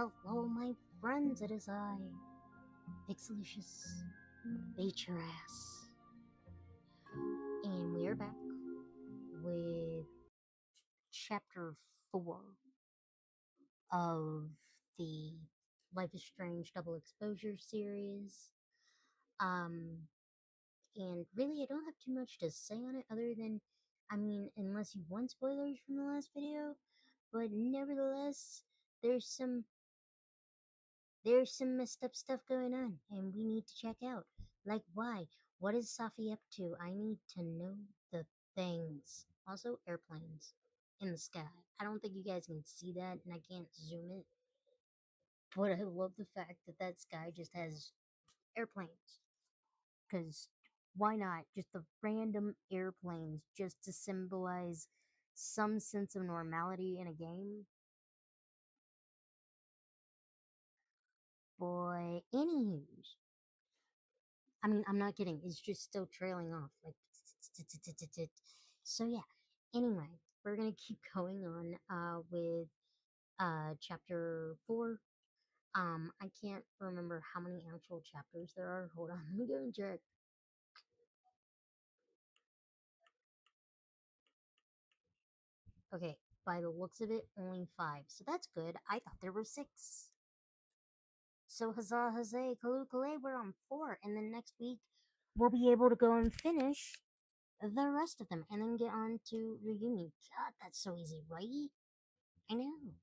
Hello, my friends, it is I, Pixelicious, Bait Your Ass. And we are back with Chapter 4 of the Life is Strange Double Exposure series. And really, I don't have too much to say on it other than, unless you want spoilers from the last video, but nevertheless, there's some there's some messed up stuff going on, and we need to check out. Like, why? What is Safi up to? I need to know the things. Also, airplanes in the sky. I don't think you guys can see that, and I can't zoom it, but I love the fact that that sky just has airplanes. Because why not? Just the random airplanes just to symbolize some sense of normality in a game. Boy, anywho's, I'm not kidding. It's just still trailing off. Like, so yeah. Anyway, we're gonna keep going on with chapter 4. I can't remember how many actual chapters there are. Hold on, let me go and check. Okay, by the looks of it, only 5. So that's good. I thought there were 6. So huzzah, huzzah, kalu kale, we're on 4, and then next week we'll be able to go and finish the rest of them and then get on to reunion. God, that's so easy, right? I know.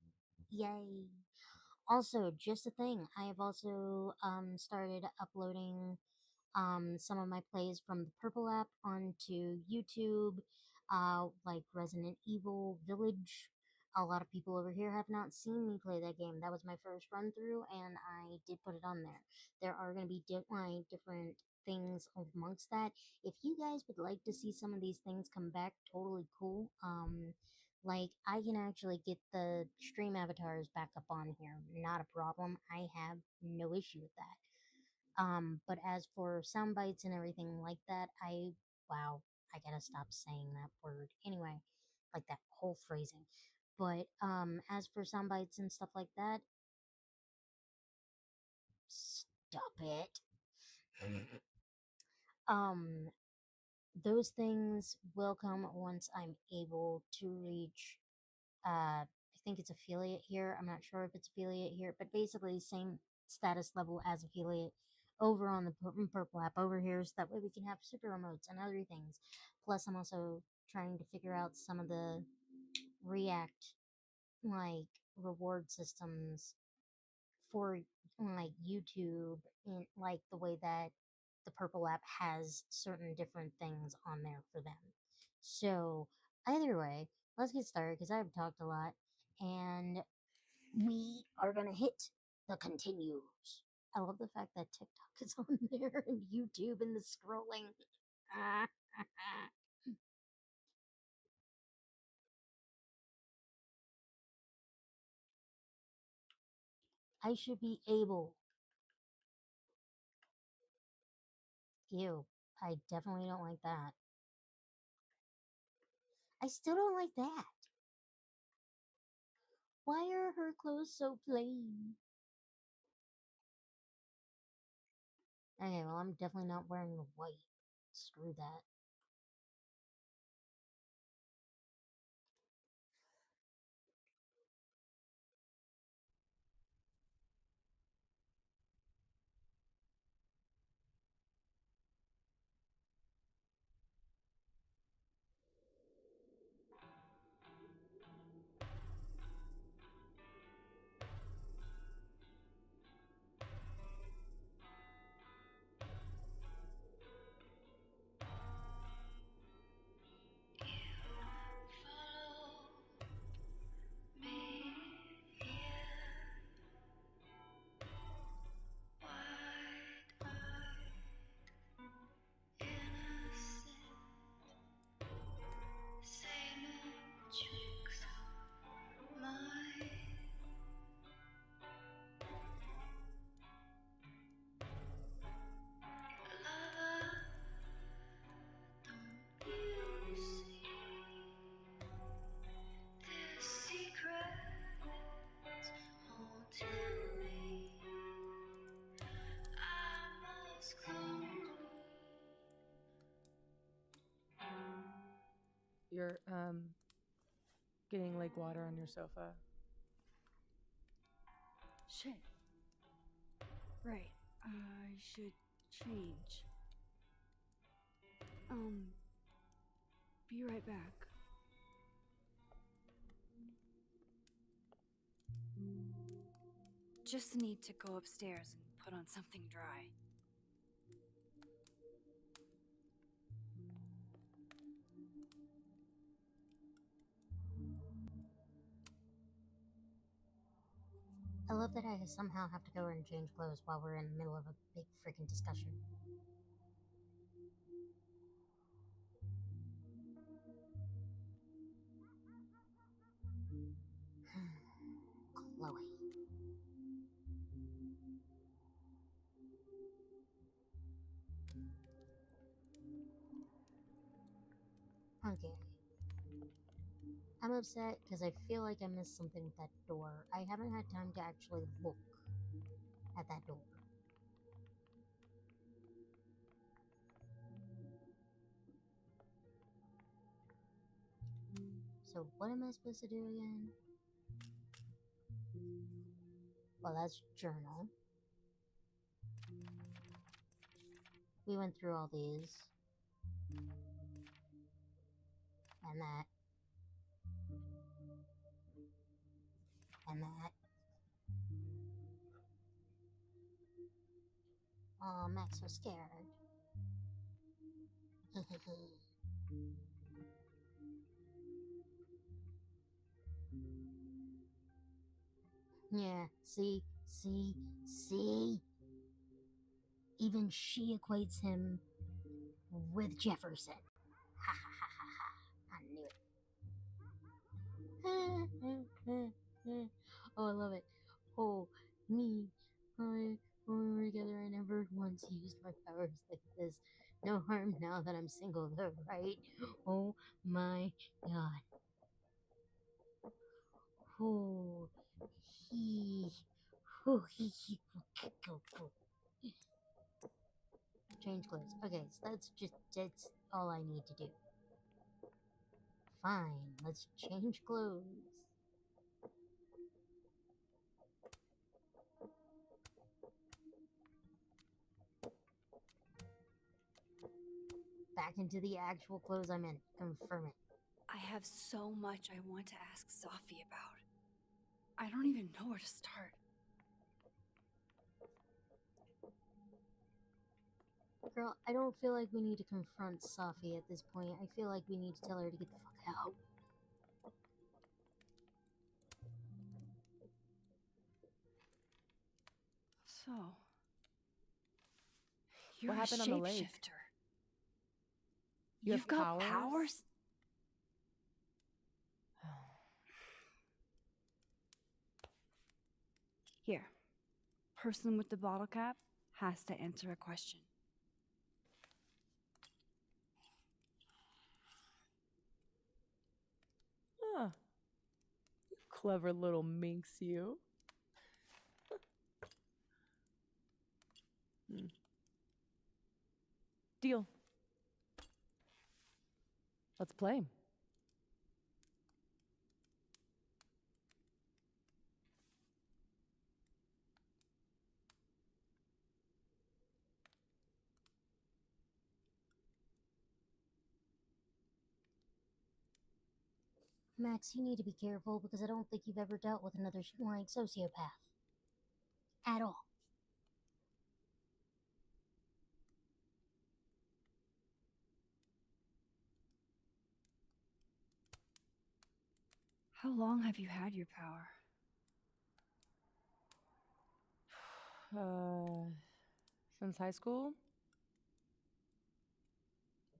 Yay. Also, just a thing, I have also started uploading some of my plays from the Purple app onto YouTube, like Resident Evil Village. A lot of people over here have not seen me play that game. That was my first run through, and I did put it on there. There are going to be different things amongst that. If you guys would like to see some of these things come back, totally cool. Like I can actually get the stream avatars back up on here, not a problem. I have no issue with that. But as for sound bites and everything like that, wow, I gotta stop saying that word. Anyway, like that whole phrasing. But as for sound bites and stuff like that, stop it. um, those things will come once I'm able to reach I think it's affiliate here. I'm not sure if it's affiliate here, but basically same status level as affiliate over on the purple app over here, so that way we can have super remotes and other things. Plus, I'm also trying to figure out some of the React like reward systems for like YouTube and like the way that the purple app has certain different things on there for them. So either way, let's get started because I've talked a lot and we are gonna hit the continues. I love the fact that TikTok is on there and YouTube and the scrolling. I should be able. Ew. I definitely don't like that. I still don't like that. Why are her clothes so plain? Okay, well, I'm definitely not wearing the white. Screw that. you're getting lake water on your sofa. Shit. Right. I should change. Be right back. Just need to go upstairs and put on something dry. I love that I somehow have to go and change clothes while we're in the middle of a big freaking discussion. Chloe. Okay. I'm upset because I feel like I missed something with that door. I haven't had time to actually look at that door. So what am I supposed to do again? Well, that's journal. We went through all these. And that. And that. Oh, Max was scared. Yeah, see? Even she equates him with Jefferson. Ha ha ha ha ha. I knew it. Oh, I love it. Oh, me. When we were together, I never once used my powers like this. No harm now that I'm single, though, right? Oh my god. Oh, he. Oh, he. Change clothes. Okay, so that's all I need to do. Fine, let's change clothes. Back into the actual clothes I'm in. Confirm it. I have so much I want to ask Stuffie about. I don't even know where to start. Girl, I don't feel like we need to confront Safi at this point. I feel like we need to tell her to get the fuck out. So, you're What a happened on the lake? shapeshifter. You've got powers? powers? Here. Person with the bottle cap has to answer a question. Huh. Clever little minx, you. Deal. Let's play. Max, you need to be careful because I don't think you've ever dealt with another like sociopath. At all. How long have you had your power? Since high school?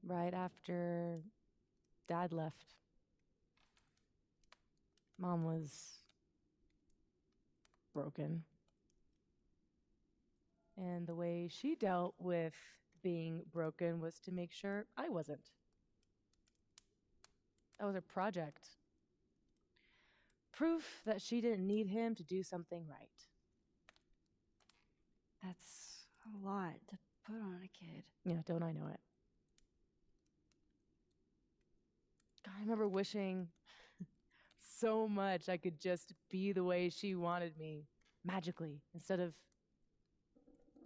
Right after Dad left. Mom was broken. And the way she dealt with being broken was to make sure I wasn't. That was her project. Proof that she didn't need him to do something right. That's a lot to put on a kid. Yeah, don't I know it? God, I remember wishing so much I could just be the way she wanted me, magically, instead of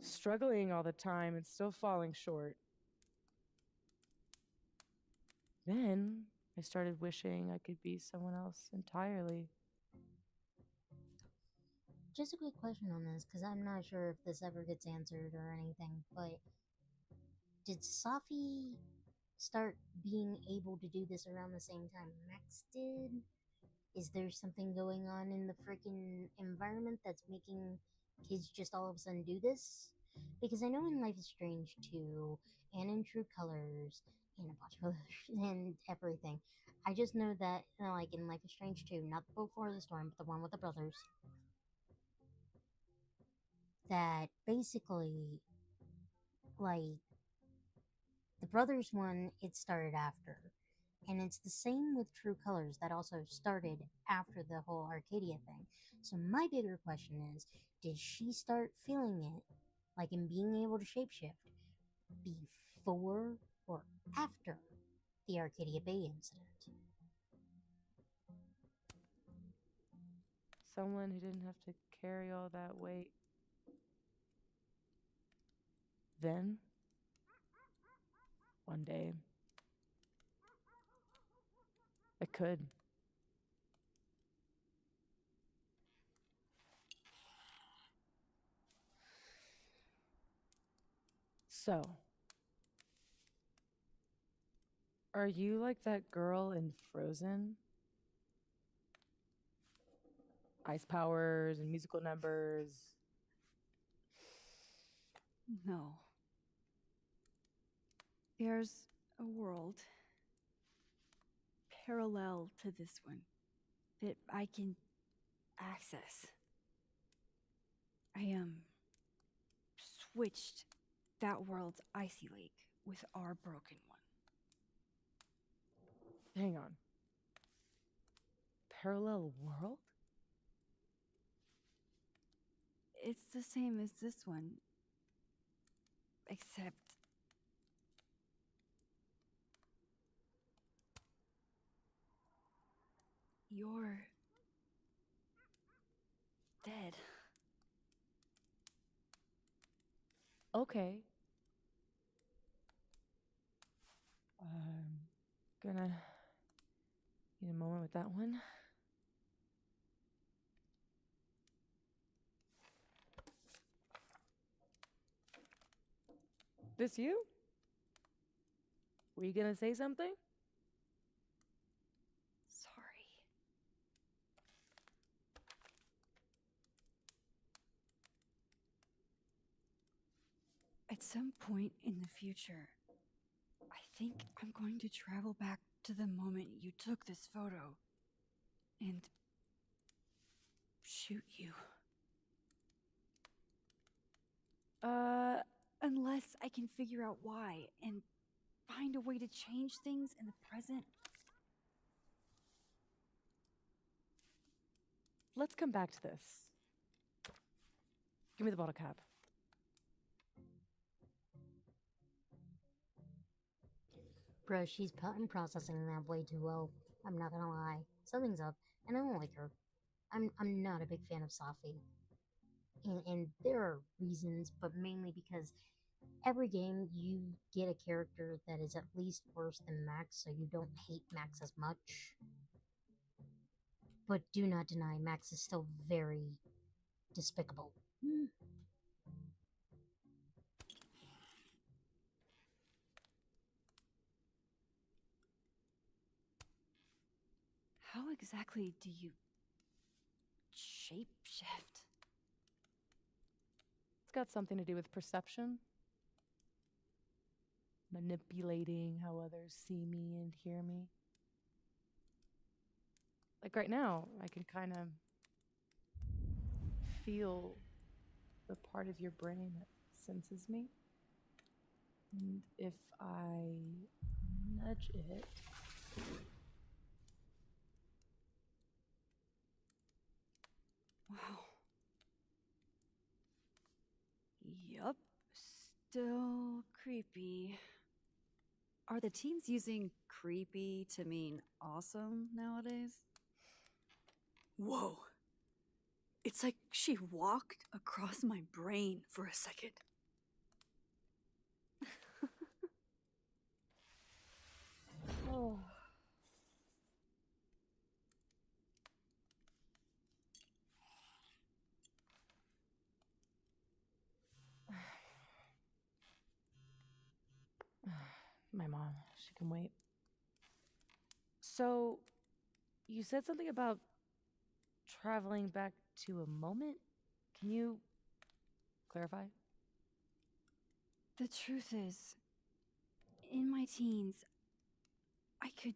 struggling all the time and still falling short. Then I started wishing I could be someone else entirely. Just a quick question on this, because I'm not sure if this ever gets answered or anything, but did Safi start being able to do this around the same time Max did? Is there something going on in the freaking environment that's making kids just all of a sudden do this? Because I know in Life is Strange 2 and in True Colors and a bunch of others and everything. I just know that, like in Life is Strange 2, not Before the Storm, but the one with the brothers, that basically, like, the brothers one, it started after. And it's the same with True Colors, that also started after the whole Arcadia thing. So my bigger question is, did she start feeling it, like in being able to shapeshift, before or after the Arcadia Bay incident? Someone who didn't have to carry all that weight. Then, one day, I could. So, are you like that girl in Frozen? Ice powers and musical numbers. No. There's a world parallel to this one that I can access. I switched that world's icy lake with our broken one. Hang on. Parallel world? It's the same as this one, except you're dead. Okay. Gonna need a moment with that one. This you? Were you gonna say something? Sorry. At some point in the future, I think I'm going to travel back to the moment you took this photo and shoot you. Unless I can figure out why and find a way to change things in the present. Let's come back to this. Give me the bottle cap. Bro, she's pattern processing that way too well. I'm not gonna lie. Something's up, and I don't like her. I'm not a big fan of Safi. And there are reasons, but mainly because every game you get a character that is at least worse than Max, so you don't hate Max as much. But do not deny, Max is still very despicable. How exactly do you shapeshift? It's got something to do with perception. Manipulating how others see me and hear me. Like right now, I can kind of feel the part of your brain that senses me. And if I nudge it, Wow. Yup. Still creepy. Are the teens using creepy to mean awesome nowadays? Whoa. It's like she walked across my brain for a second. Oh. My mom, she can wait. So, you said something about traveling back to a moment? Can you clarify? The truth is, in my teens, I could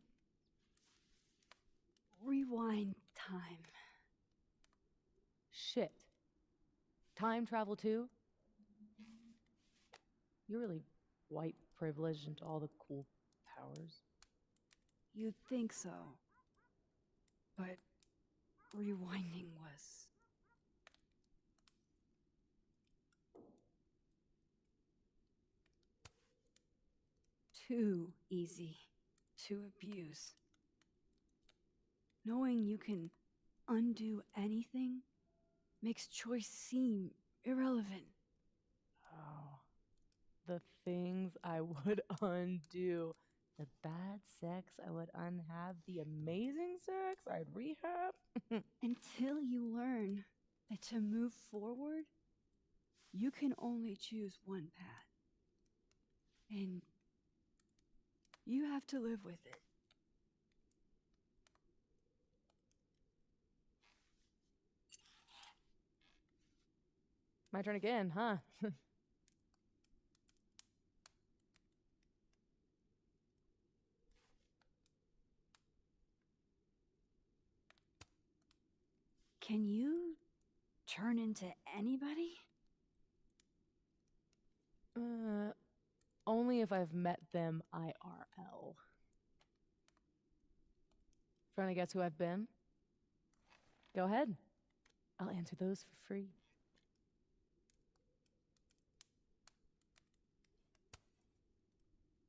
rewind time. Shit. Time travel too? You're really white privileged into all the cool powers. You'd think so. But rewinding was too easy to abuse. Knowing you can undo anything makes choice seem irrelevant. Oh. The things I would undo. The bad sex I would unhave. The amazing sex I'd rehab. Until you learn that to move forward, you can only choose one path. And you have to live with it. My turn again, huh? Can you turn into anybody? Only if I've met them IRL. Trying to guess who I've been? Go ahead. I'll answer those for free.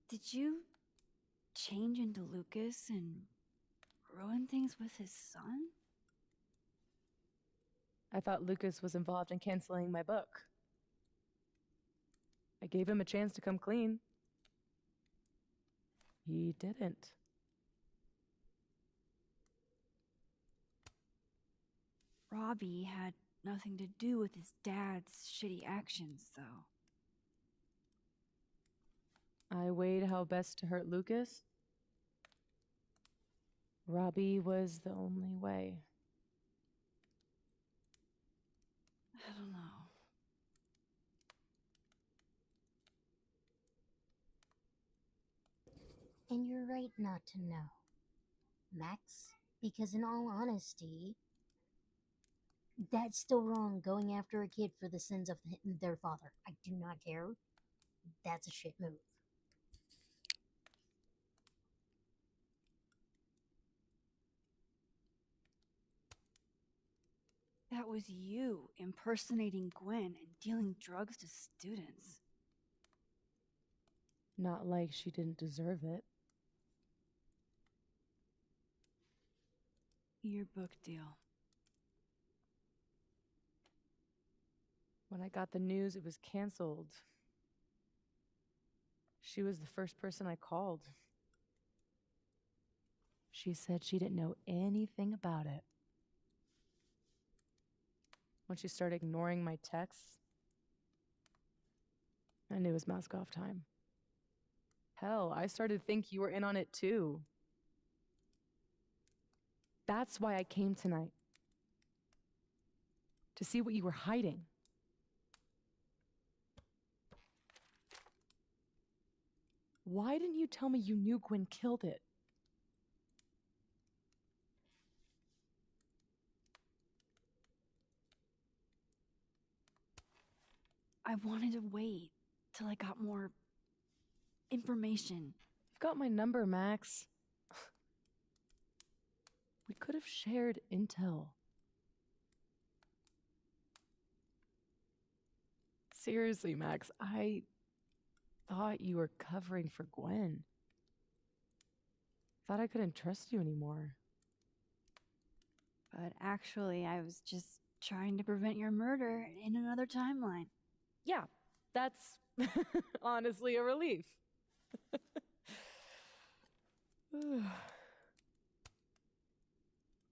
Did you change into Lucas and ruin things with his son? I thought Lucas was involved in canceling my book. I gave him a chance to come clean. He didn't. Robbie had nothing to do with his dad's shitty actions, though. I weighed how best to hurt Lucas. Robbie was the only way. I don't know. And you're right not to know, Max, because in all honesty, that's still wrong going after a kid for the sins of their father. I do not care. That's a shit move. That was you impersonating Gwen and dealing drugs to students. Not like she didn't deserve it. Your book deal. When I got the news it was canceled, she was the first person I called. She said she didn't know anything about it. When she started ignoring my texts, I knew it was mask off time. Hell, I started to think you were in on it too. That's why I came tonight. To see what you were hiding. Why didn't you tell me you knew Gwen killed it? I wanted to wait till I got more information. You've got my number, Max. We could have shared intel. Seriously, Max, I thought you were covering for Gwen. thought I couldn't trust you anymore. But actually, I was just trying to prevent your murder in another timeline. Yeah, that's honestly a relief.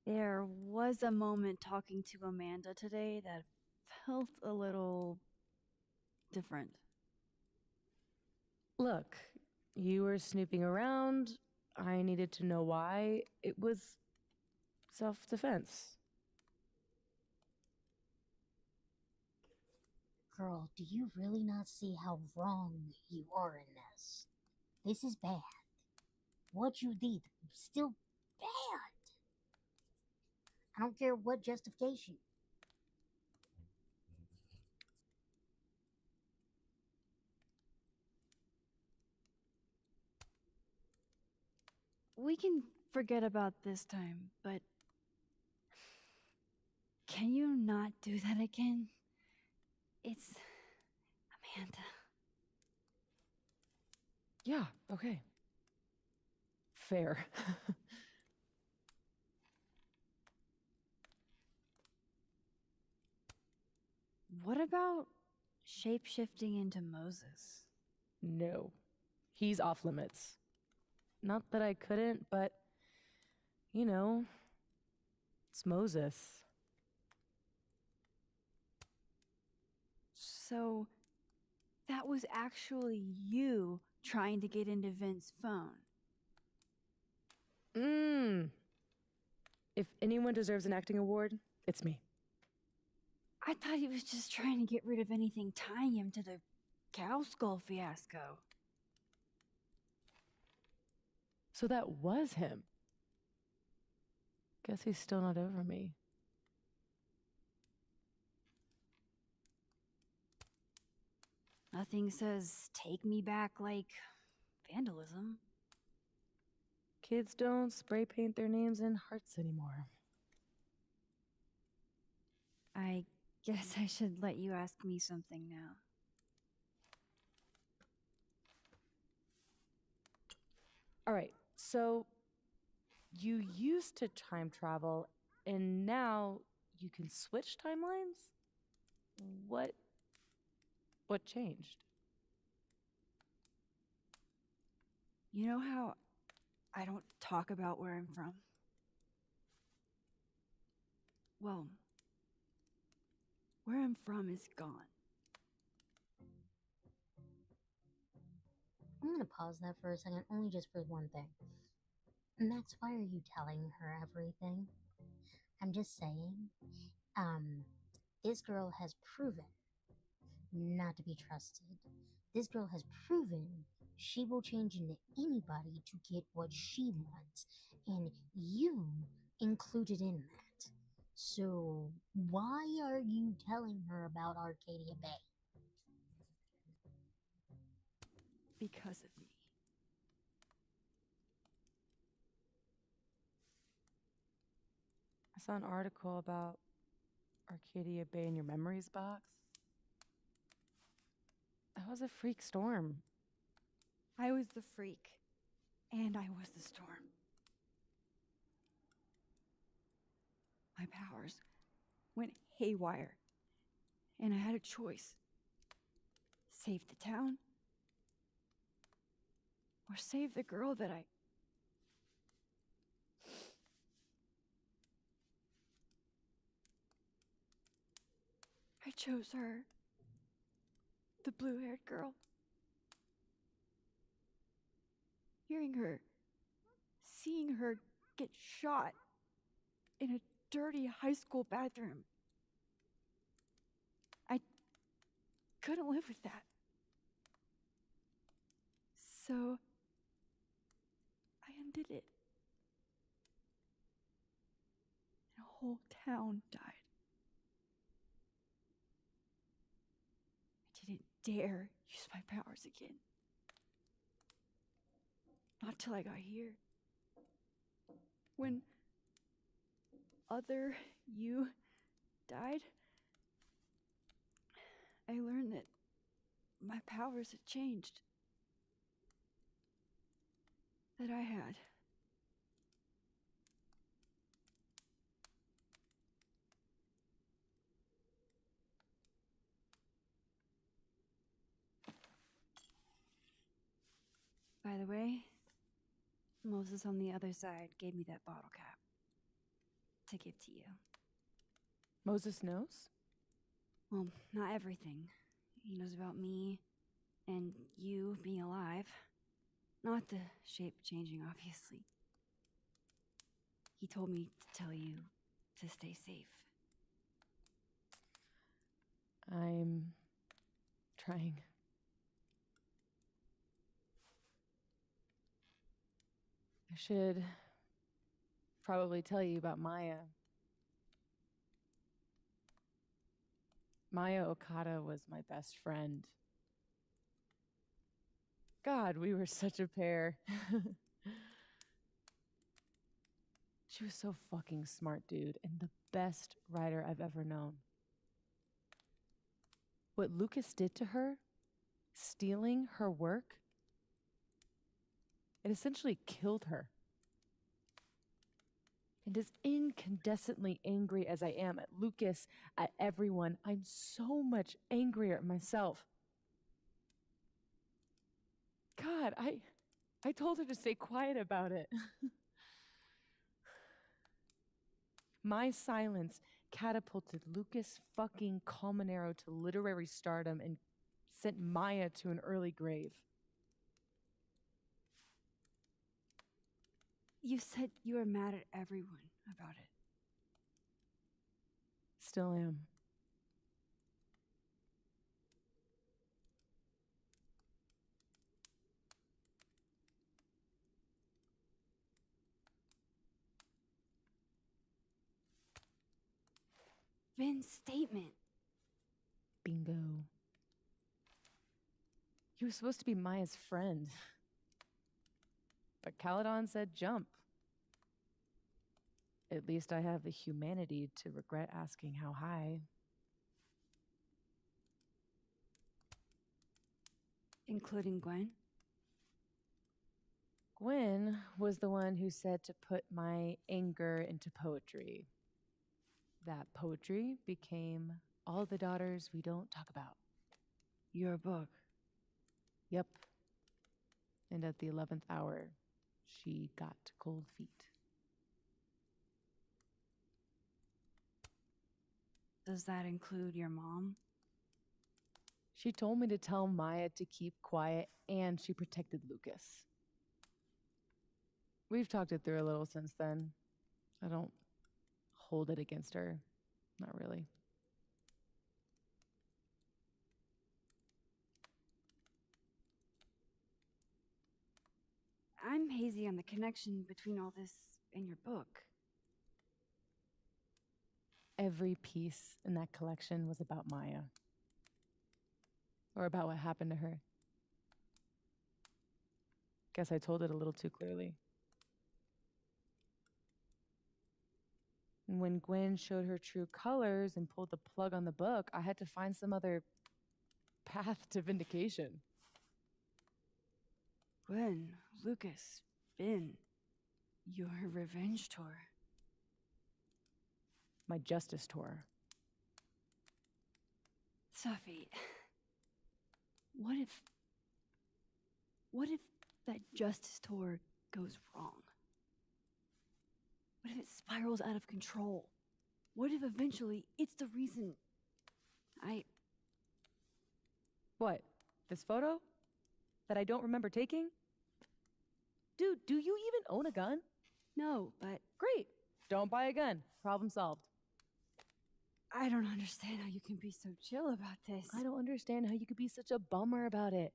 There was a moment talking to Amanda today that felt a little different. Look, you were snooping around. I needed to know why. It was self-defense. Girl, do you really not see how wrong you are in this? This is bad. What you did, still bad. I don't care what justification. We can forget about this time, but can you not do that again? It's Amanda. Yeah, okay. Fair. What about shape-shifting into Moses? No. He's off limits. Not that I couldn't, but, you know, it's Moses. So that was actually you trying to get into Vince's phone. If anyone deserves an acting award, it's me. I thought he was just trying to get rid of anything tying him to the cow skull fiasco. So that was him. Guess he's still not over me. Nothing says take me back like vandalism. Kids don't spray paint their names in hearts anymore. I guess I should let you ask me something now. All right, so you used to time travel, and now you can switch timelines? What changed? You know how I don't talk about where I'm from? Well, where I'm from is gone. I'm gonna pause that for a second, only just for one thing. Max, why are you telling her everything? I'm just saying, this girl has proven not to be trusted. This girl has proven she will change into anybody to get what she wants, and you included in that. So, why are you telling her about Arcadia Bay? Because of me. I saw an article about Arcadia Bay in your memories box. That was a freak storm. I was the freak, and I was the storm. My powers went haywire, and I had a choice. Save the town, or save the girl that I chose her. The blue-haired girl. Hearing her, seeing her get shot in a dirty high school bathroom. I couldn't live with that. So I undid it. And a whole town died. I didn't dare use my powers again. Not till I got here. When other you died, I learned that my powers had changed. That I had By the way, Moses on the other side gave me that bottle cap to give to you. Moses knows? Well, not everything. He knows about me and you being alive. Not the shape changing, obviously. He told me to tell you to stay safe. I'm trying. I should probably tell you about Maya. Maya Okada was my best friend. God, we were such a pair. She was so fucking smart, dude, and the best writer I've ever known. What Lucas did to her, stealing her work, it essentially killed her. And as incandescently angry as I am at Lucas, at everyone, I'm so much angrier at myself. God, I told her to stay quiet about it. My silence catapulted Lucas fucking Colmenero to literary stardom and sent Maya to an early grave. You said you were mad at everyone about it. Still am. Vin's statement. Bingo. He was supposed to be Maya's friend. But Caledon said jump. At least I have the humanity to regret asking how high. Including Gwen? Gwen was the one who said to put my anger into poetry. That poetry became All the Daughters We Don't Talk About. Your book. Yep. And at the 11th hour, she got cold feet. Does that include your mom? She told me to tell Maya to keep quiet, and she protected Lucas. We've talked it through a little since then. I don't hold it against her. Not really. I'm hazy on the connection between all this and your book. Every piece in that collection was about Maya. Or about what happened to her. Guess I told it a little too clearly. And when Gwen showed her true colors and pulled the plug on the book, I had to find some other path to vindication. Gwen, Lucas, Vin, your revenge tour. My justice tour. Stuffie, what if that justice tour goes wrong? What if it spirals out of control? What if eventually it's the reason What? This photo? That I don't remember taking? Dude, do you even own a gun? No, but Great. Don't buy a gun. Problem solved. I don't understand how you can be so chill about this. I don't understand how you could be such a bummer about it.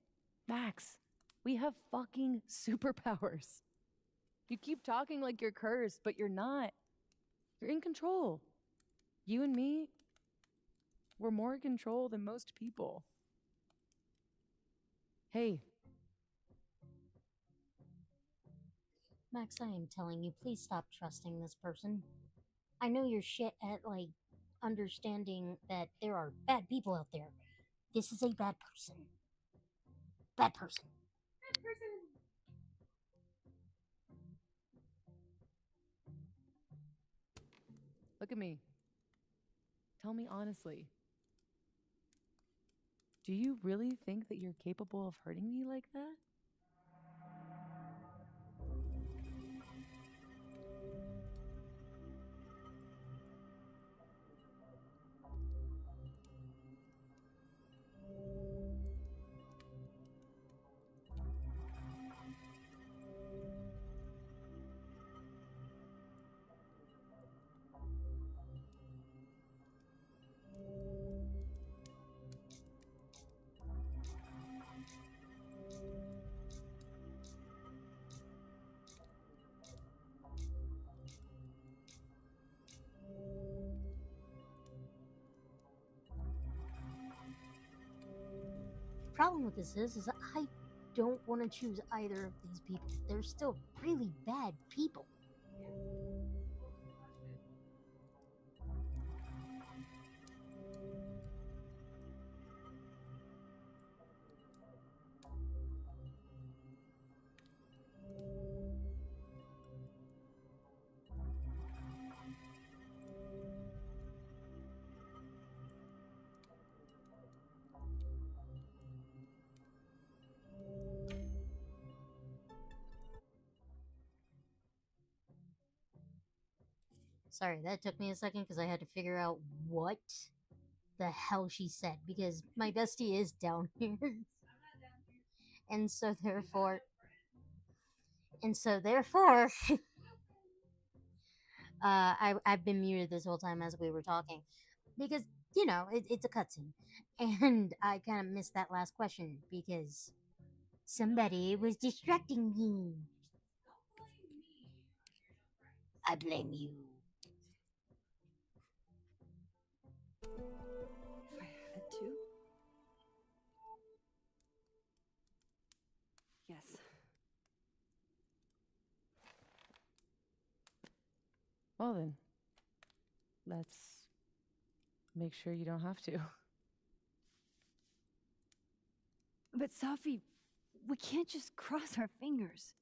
Max, we have fucking superpowers. You keep talking like you're cursed, but you're not. You're in control. You and me, we're more in control than most people. Hey, Max, I am telling you, please stop trusting this person. I know you're shit at, understanding that there are bad people out there. This is a bad person. Bad person. Bad person. look at me. Tell me honestly. Do you really think that you're capable of hurting me like that? problem with this is I don't want to choose either of these people. They're still really bad people. Sorry, that took me a second because I had to figure out what the hell she said because my bestie is down here. and so therefore and so therefore I've been muted this whole time as we were talking because it's a cutscene and I kind of missed that last question because somebody was distracting me. I blame you. If I had to. Yes. Well then, let's make sure you don't have to. But Safi, we can't just cross our fingers.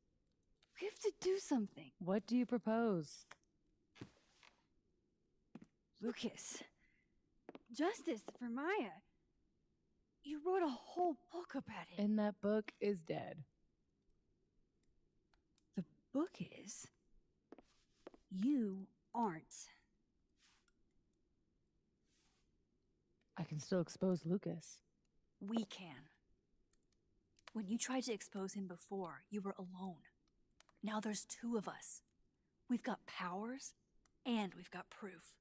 We have to do something. What do you propose? Lucas. Justice for Maya. You wrote a whole book about it. And that book is dead. The book is... You aren't. I can still expose Lucas. We can. When you tried to expose him before, you were alone. Now there's two of us. We've got powers, and we've got proof.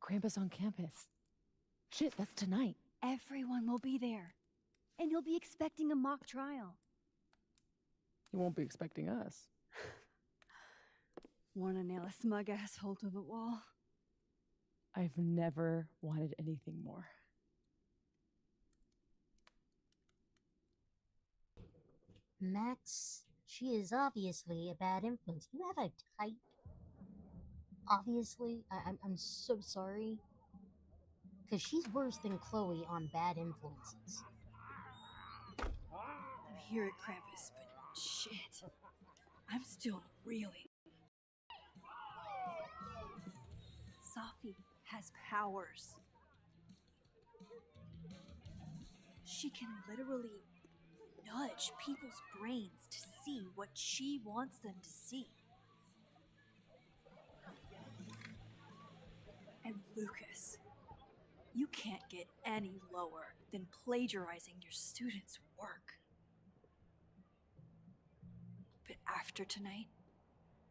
Krampus on campus. Shit, that's tonight. Everyone will be there. And you'll be expecting a mock trial. You won't be expecting us. Want to nail a smug asshole to the wall? I've never wanted anything more. Max, she is obviously a bad influence. You have a type. Obviously, I'm so sorry. Because she's worse than Chloe on bad influences. I'm here at Krampus, but shit. I'm still reeling. Safi has powers. She can literally nudge people's brains to see what she wants them to see. And Lucas, you can't get any lower than plagiarizing your students' work. But after tonight,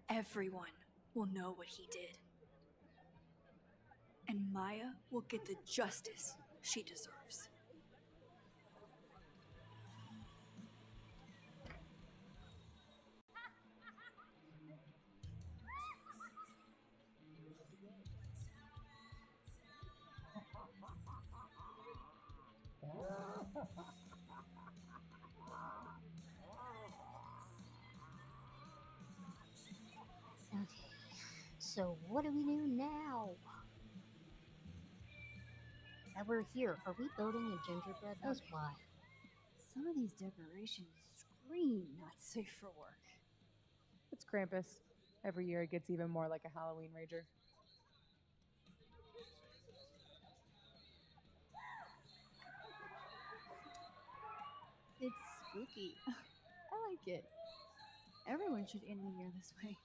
everyone will know what he did. And Maya will get the justice she deserves. Okay, so what do we do now? That we're here. Are we building a gingerbread house? Okay. Why? Some of these decorations scream not safe for work. It's Krampus. Every year it gets even more like a Halloween rager. It's spooky. I like it. Everyone should end the year this way.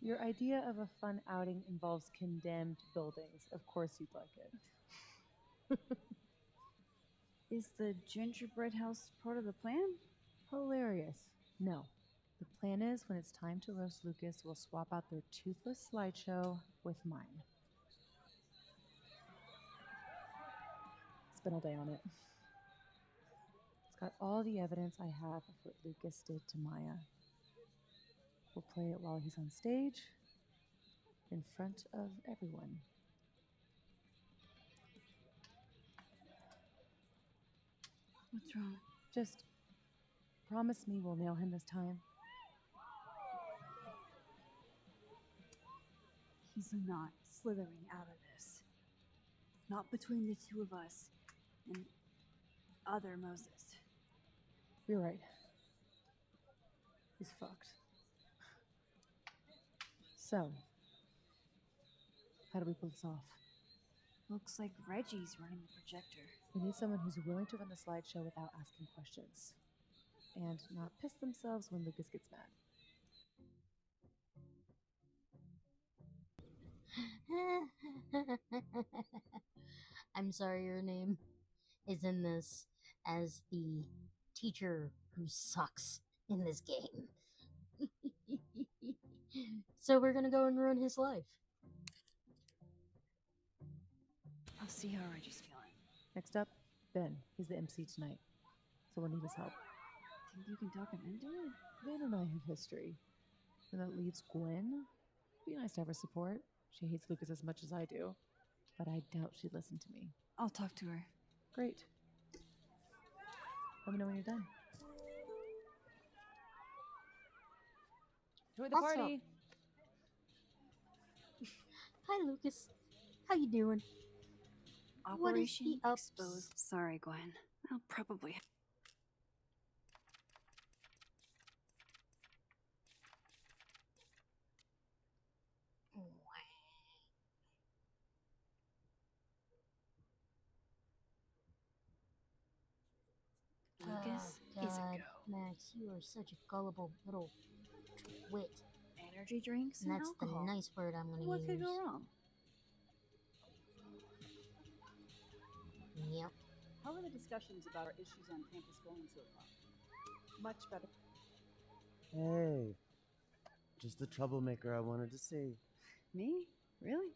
Your idea of a fun outing involves condemned buildings. Of course you'd like it. Is the gingerbread house part of the plan? Hilarious. No. The plan is when it's time to roast Lucas, we'll swap out their toothless slideshow with mine. Spent all day on it. It's got all the evidence I have of what Lucas did to Maya. We'll play it while he's on stage, in front of everyone. What's wrong? Just promise me we'll nail him this time. He's not slithering out of this. Not between the two of us and other Moses. You're right. He's fucked. So, how do we pull this off? Looks like Reggie's running the projector. We need someone who's willing to run the slideshow without asking questions. And not piss themselves when Lucas gets mad. I'm sorry your name is in this as the teacher who sucks in this game. So we're gonna go and ruin his life. I'll see how Reggie's feeling. Next up, Ben. He's the MC tonight. So we'll need his help. Think you can talk him into it? Ben and I have history. And that leaves Gwen. Be nice to have her support. She hates Lucas as much as I do. But I doubt she'd listen to me. I'll talk to her. Great. Let me know when you're done. Enjoy the Also- party. Hi, Lucas. How you doing? What is Operation the ups? Exposed. Sorry, Gwen. I'll probably. Lucas Oh, is a God, go. Max, you are such a gullible little twit. Energy drinks And and that's alcohol. the nice word I'm gonna What use. could go wrong? Yep. How are the discussions about our issues on campus going so far? Much better. Hey, just the troublemaker I wanted to see. Me? Really?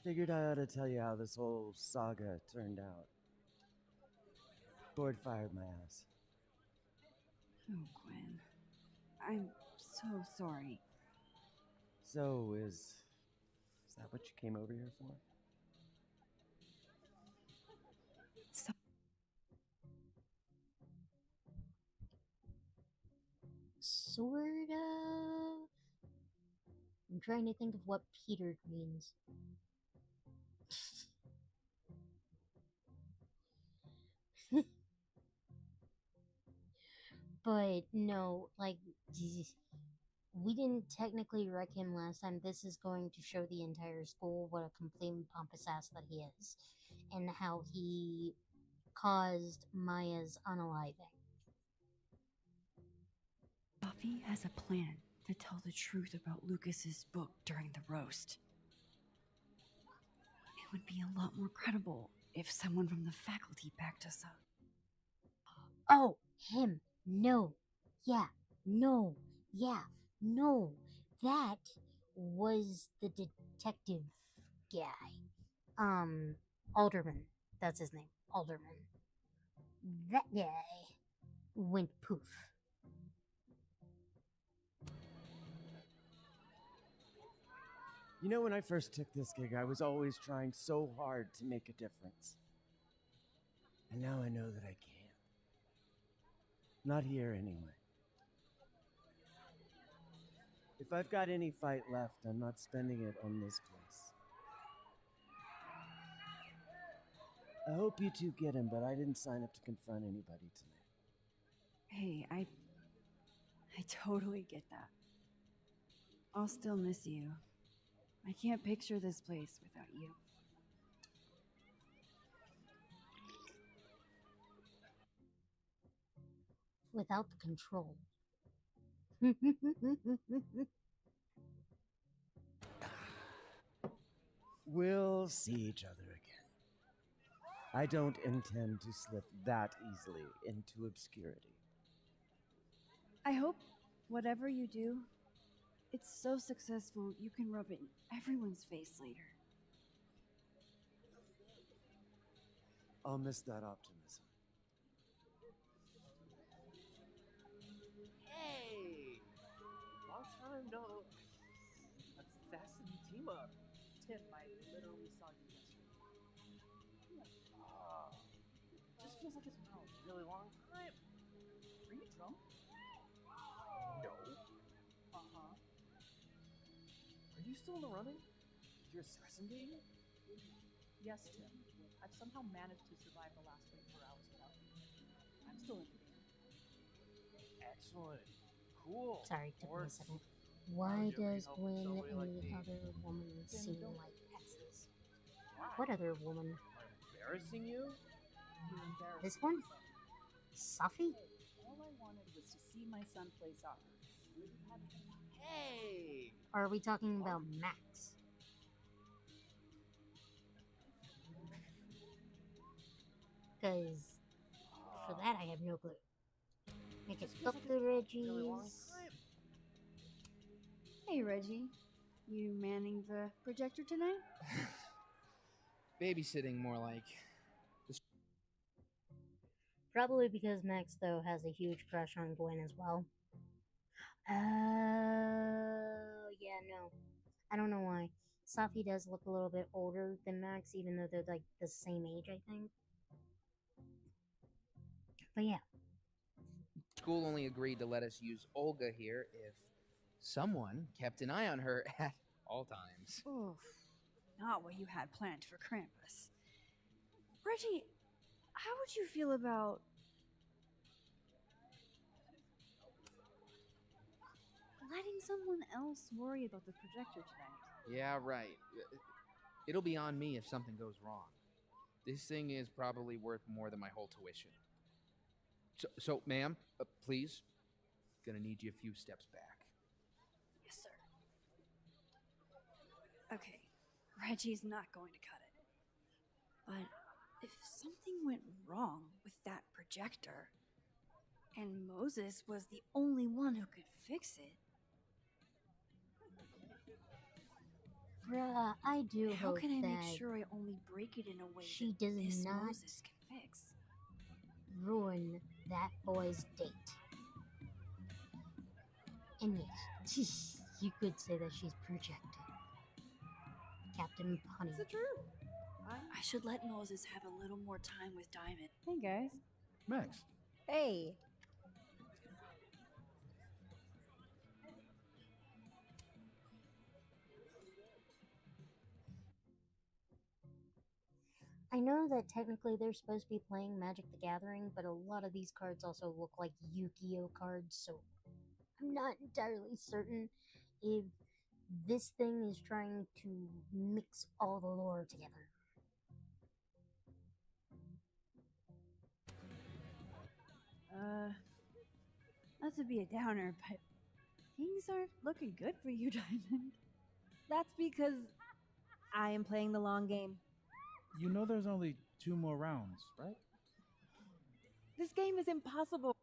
Figured I ought to tell you how this whole saga turned out. Gord fired my ass. Oh, Gwen. I'm so sorry. So, is that what you came over here for? So- Sort of. I'm trying to think of what Peter means. But no, like, we didn't technically wreck him last time. This is going to show the entire school what a complete pompous ass that he is, and how he caused Maya's unaliving. Buffy has a plan to tell the truth about Lucas's book during the roast. It would be a lot more credible if someone from the faculty backed us up. Oh, him. No. Yeah. No. Yeah. No. That was the detective guy. Alderman. That's his name. Alderman. That guy went poof. You know, when I first took this gig, I was always trying so hard to make a difference. And now I know that I can't. Not here, anyway. If I've got any fight left, I'm not spending it on this place. I hope you two get him, but I didn't sign up to confront anybody tonight. Hey, I totally get that. I'll still miss you. I can't picture this place without you. Without the control. We'll see each other again. I don't intend to slip that easily into obscurity. I hope whatever you do, it's so successful you can rub it in everyone's face later. I'll miss that optimism. Hey! Long time no assassin team up. Tim, I literally saw you yesterday. Just feels like it's been a really long time. Are you drunk? No. Uh-huh. Are you still in the running? You're stressing game? Yes, Tim. I've somehow managed to survive the last 24 hours without you. I'm still in the game. Excellent. Cool. Sorry, took me a Or second. why Why would you ever does need help from Gwen somebody and like the me? other woman Tim, seem don't like exes? Why? What other woman? Am I embarrassing you? You're embarrassed. This one? Stuffie? Hey, all I wanted was to see my son play soccer. You had Hey! Or are we talking about Max? Because for that I have no clue. Make it Just feels fuck like the it's been a really long Reggies. time. Hey, Reggie. You manning the projector tonight? Babysitting, more like. Probably because Max, though, has a huge crush on Gwen as well. Oh, yeah, no. I don't know why. Safi does look a little bit older than Max, even though they're like the same age, I think. But yeah. School only agreed to let us use Olga here if someone kept an eye on her at all times. Oof. Not what you had planned for Krampus. Reggie, how would you feel about letting someone else worry about the projector tonight? Yeah, right. It'll be on me if something goes wrong. This thing is probably worth more than my whole tuition. So ma'am, please, gonna need you a few steps back. Yes, sir. Okay, Reggie's not going to cut it. But if something went wrong with that projector, and Moses was the only one who could fix it, Bruh, I do how hope can I make that sure I only break it in a way she that does this not Moses can fix? ruin that boy's date. And yes, you could say that she's projecting. Captain Punny. It's the truth. I should let Moses have a little more time with Diamond. Hey, guys. Max, Hey, I know that technically they're supposed to be playing Magic the Gathering, but a lot of these cards also look like Yu-Gi-Oh cards, so I'm not entirely certain if this thing is trying to mix all the lore together. Not to be a downer, but things aren't looking good for you, Diamond. that's because I am playing the long game. you know there's only 2 more rounds, right? This game is impossible.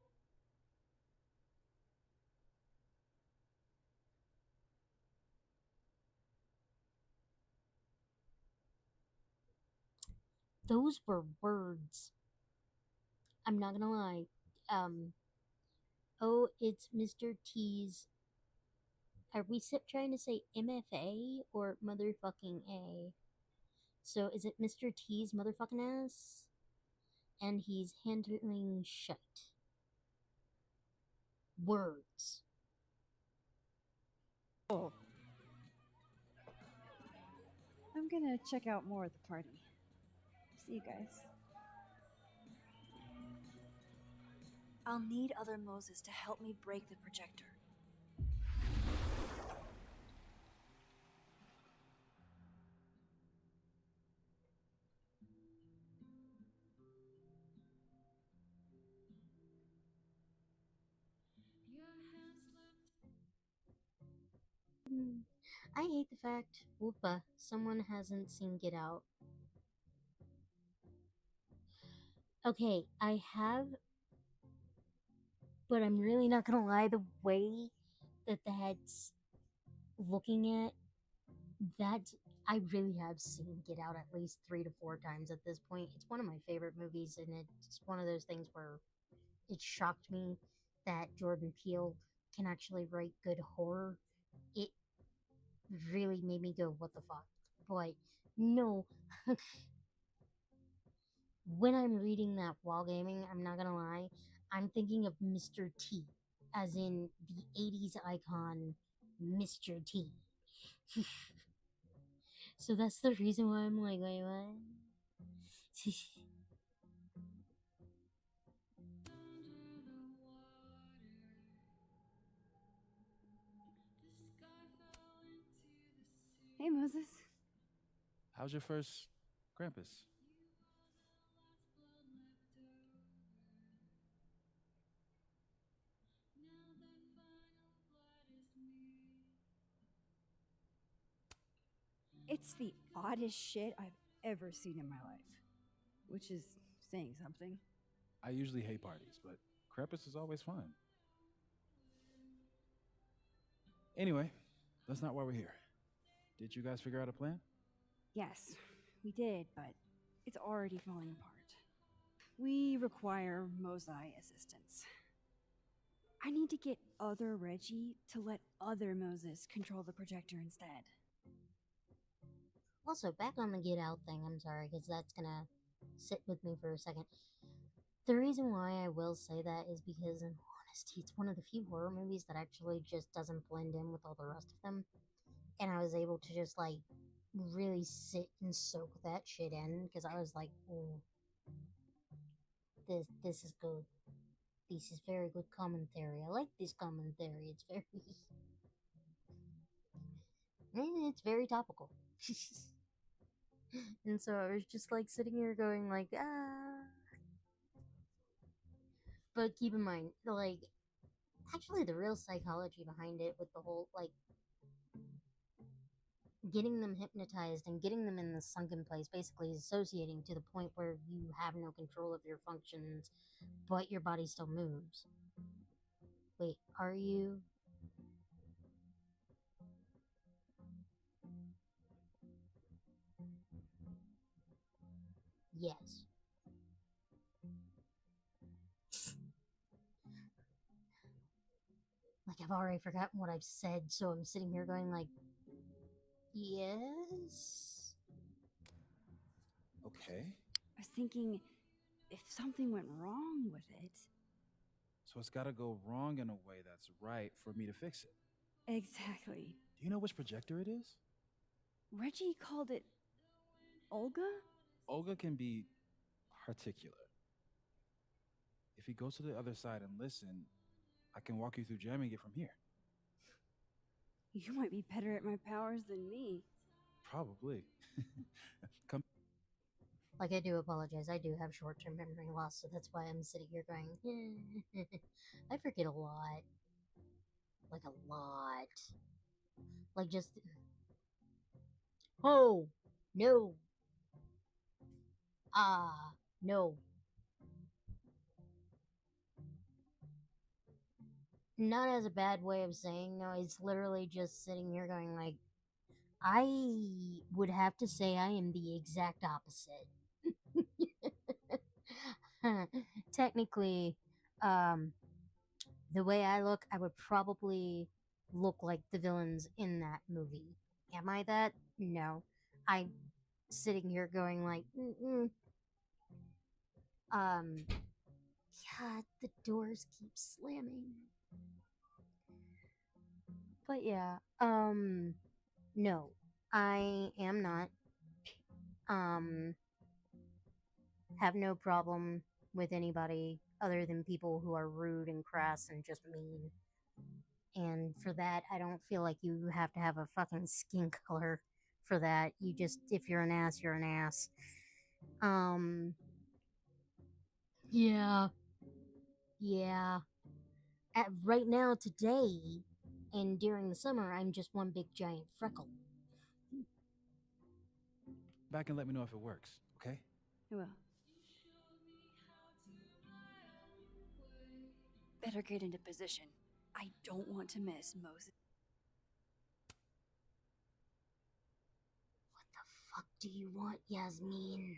Those were words. I'm not gonna lie. Oh, it's Mr. T's. Are we trying to say MFA or motherfucking A? So is it Mr. T's motherfucking ass? And he's handling shut. Words. Oh. I'm gonna check out more at the party. See you guys. I'll need other Moses to help me break the projector. I hate the fact, whoopa, someone hasn't seen Get Out. Okay, I have, but I'm really not gonna lie, the way that that's looking at that, I really have seen Get Out at least 3 to 4 times at this point. It's one of my favorite movies, and it's one of those things where it shocked me that Jordan Peele can actually write good horror. It really made me go, what the fuck? But no. when I'm reading that while gaming, I'm not gonna lie, I'm thinking of Mr. T, as in the 80s icon Mr. T. So that's the reason why I'm like, wait, what? Hey, Moses. How's your first Krampus? It's the oddest shit I've ever seen in my life, which is saying something. I usually hate parties, but Krampus is always fun. Anyway, that's not why we're here. Did you guys figure out a plan? Yes, we did, but it's already falling apart. We require Mosai assistance. I need to get other Reggie to let other Moses control the projector instead. Also, back on the Get Out thing, I'm sorry, because that's gonna sit with me for a second. The reason why I will say that is because, in honesty, it's one of the few horror movies that actually just doesn't blend in with all the rest of them. And I was able to just, like, really sit and soak that shit in, because I was like, oh, this is good. This is very good commentary. I like this commentary. It's very... it's very topical. And so I was just like sitting here going like, ah. But keep in mind, like, actually the real psychology behind it with the whole, like, getting them hypnotized and getting them in the sunken place, basically associating to the point where you have no control of your functions, but your body still moves. Wait, are you? Yes. Like, I've already forgotten what I've said, so I'm sitting here going like, yes? Okay. I was thinking if something went wrong with it. So it's gotta go wrong in a way that's right for me to fix it. Exactly. Do you know which projector it is? Reggie called it Olga? Olga can be particular. If he goes to the other side and listen, I can walk you through jamming it from here. You might be better at my powers than me. Probably. Come. Like, I do apologize. I do have short term memory loss, so that's why I'm sitting here going, I forget a lot. Like, a lot. Like, just. Oh! No! Ah! No. Not as a bad way of saying no, it's literally just sitting here going, like, I would have to say I am the exact opposite. Technically, the way I look, I would probably look like the villains in that movie. Am I that? No. I'm sitting here going like, mm-mm. God, the doors keep slamming. But yeah, no, I am not. Um, have no problem with anybody other than people who are rude and crass and just mean. And for that, I don't feel like you have to have a fucking skin color for that. You just, if you're an ass, you're an ass. Yeah, yeah. Right now, today, and during the summer, I'm just one big giant freckle. Back and let me know if it works, okay? I will. Better get into position. I don't want to miss Moses. What the fuck do you want, Yasmin?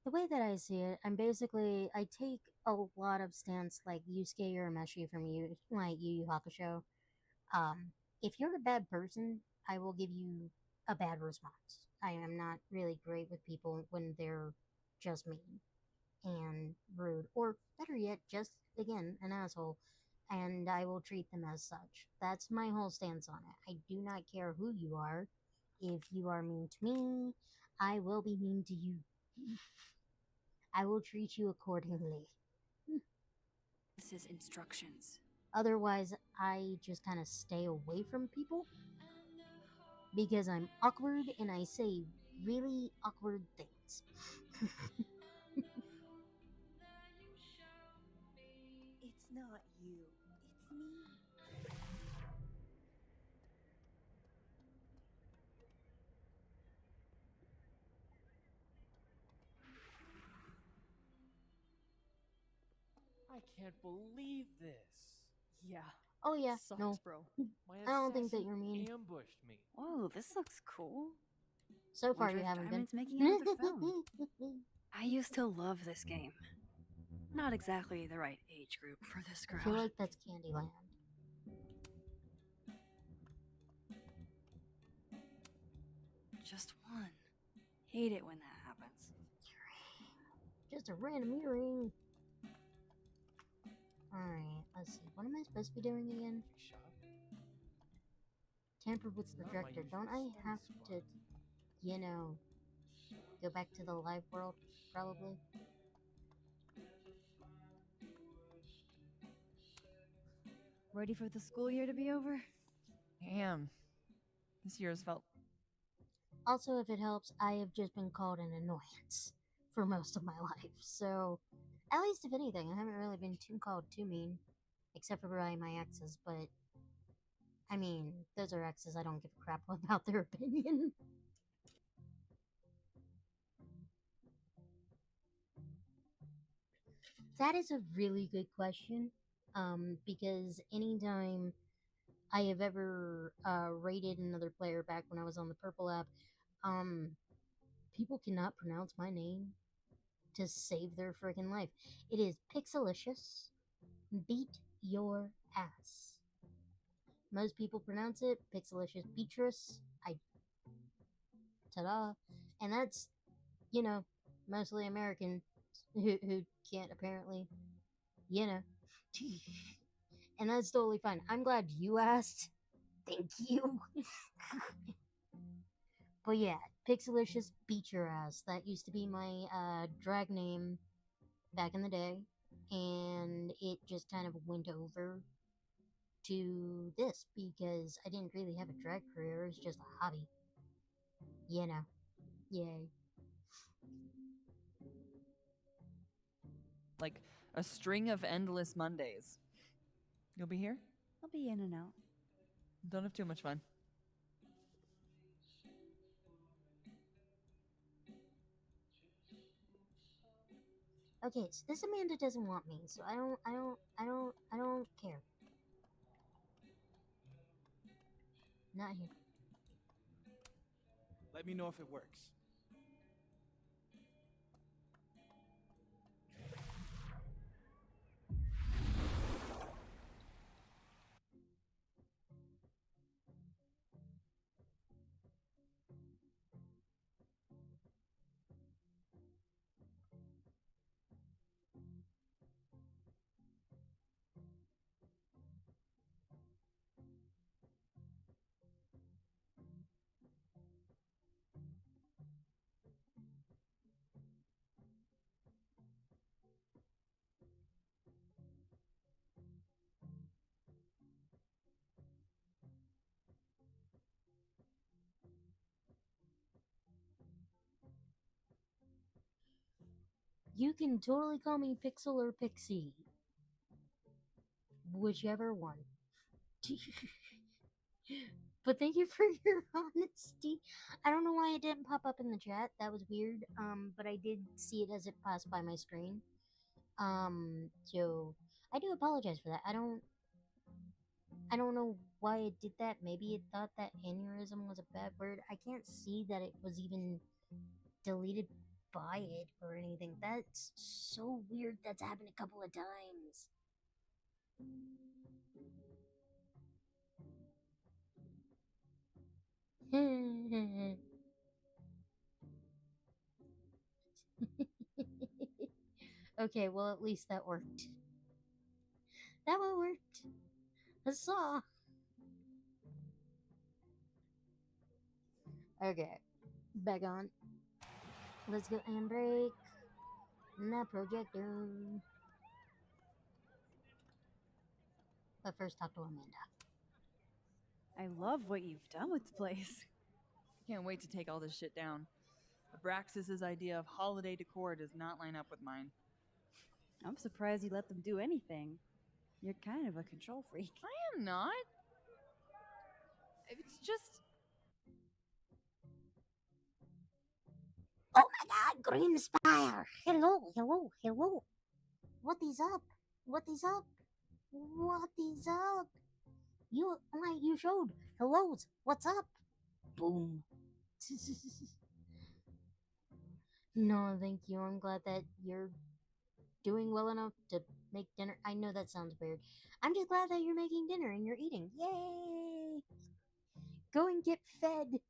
The way that I see it, I take a lot of stance like Yusuke Urameshi from Yu Yu Hakusho. If you're a bad person, I will give you a bad response. I am not really great with people when they're just mean and rude, or better yet, just again, an asshole, and I will treat them as such. That's my whole stance on it. I do not care who you are. If you are mean to me, I will be mean to you. I will treat you accordingly. This is instructions. Otherwise, I just kind of stay away from people because I'm awkward and I say really awkward things. It's not you, it's me. I can't believe this. Yeah. Oh yeah, Sucks, no, bro. My I don't think that assassin you're mean. ambushed me. Whoa, this looks cool. So far, Wonder you if haven't been. Diamond's making another film. I used to love this game. Not exactly the right age group for this I feel crowd. like that's Candyland. Just one. Hate it when that happens. Just a random earring. Alright, let's see. What am I supposed to be doing again? Shop. Tamper with the Not my director. usual Don't I study have spot. to, you know, go back to the live world? Probably. Ready for the school year to be over? Damn. This year's felt. Also, if it helps, I have just been called an annoyance for most of my life. So, at least if anything, I haven't really been called too mean. Except for by my exes, but I mean, those are exes. I don't give a crap about their opinion. That is a really good question. Because anytime I have ever rated another player back when I was on the Purple app, um, people cannot pronounce my name to save their freaking life. It is Pixelicious. Beat your ass. Most people pronounce it Pixelicious Beatrice. Ta-da. And that's, you know, mostly American who can't apparently, you know. And that's totally fine. I'm glad you asked. Thank you. But yeah, Pixelicious beat your ass. That used to be my drag name back in the day. And it just kind of went over to this because I didn't really have a drag career. It was just a hobby. You know. Yay. Like a string of endless Mondays. You'll be here? I'll be in and out. Don't have too much fun. Okay, so this Amanda doesn't want me, so I don't care. Not here. Let me know if it works. You can totally call me Pixel or Pixie. Whichever one. But thank you for your honesty. I don't know why it didn't pop up in the chat. That was weird. But I did see it as it passed by my screen. So I do apologize for that. I don't know why it did that. Maybe it thought that aneurysm was a bad word. I can't see that it was even deleted buy it or anything. That's so weird. That's happened a couple of times. Okay, well, at least that worked. That one worked. Huzzah! Okay, back on. Let's go and break the projector. But first, talk to Amanda. I love what you've done with the place. Can't wait to take all this shit down. Abraxas's idea of holiday decor does not line up with mine. I'm surprised you let them do anything. You're kind of a control freak. I am not. It's just. Oh my god, Green Spire! Hello, hello, hello! What is up? What is up? What is up? You showed. Hellos, what's up? Boom. No, thank you. I'm glad that you're doing well enough to make dinner. I know that sounds weird. I'm just glad that you're making dinner and you're eating. Yay! Go and get fed.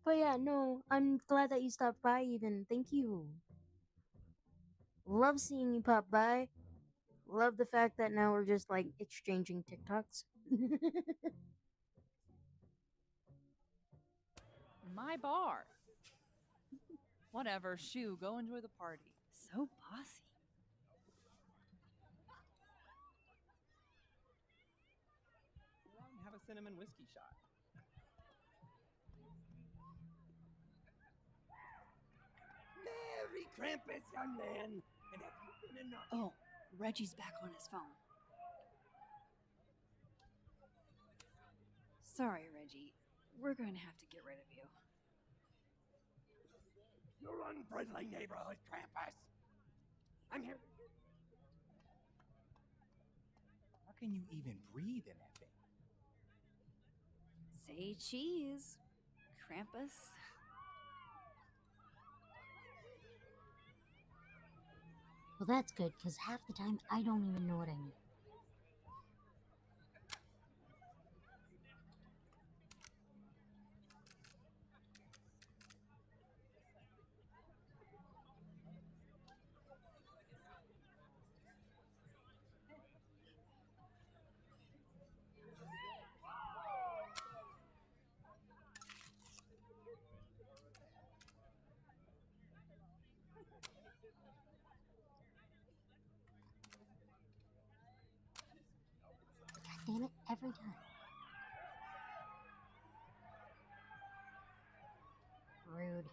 But yeah, no, I'm glad that you stopped by even. Thank you. Love seeing you pop by. Love the fact that now we're just like exchanging TikToks. My bar. Whatever, shoo, go enjoy the party. So bossy. Have a cinnamon whiskey shot. Merry Krampus, young man! And have you been enough? Oh, Reggie's back on his phone. Sorry, Reggie. We're going to have to get rid of you. Your unfriendly neighborhood Krampus! I'm here. How can you even breathe in that thing? Say cheese, Krampus. Well, that's good, because half the time I don't even know what I mean. God damn it, every time. Rude.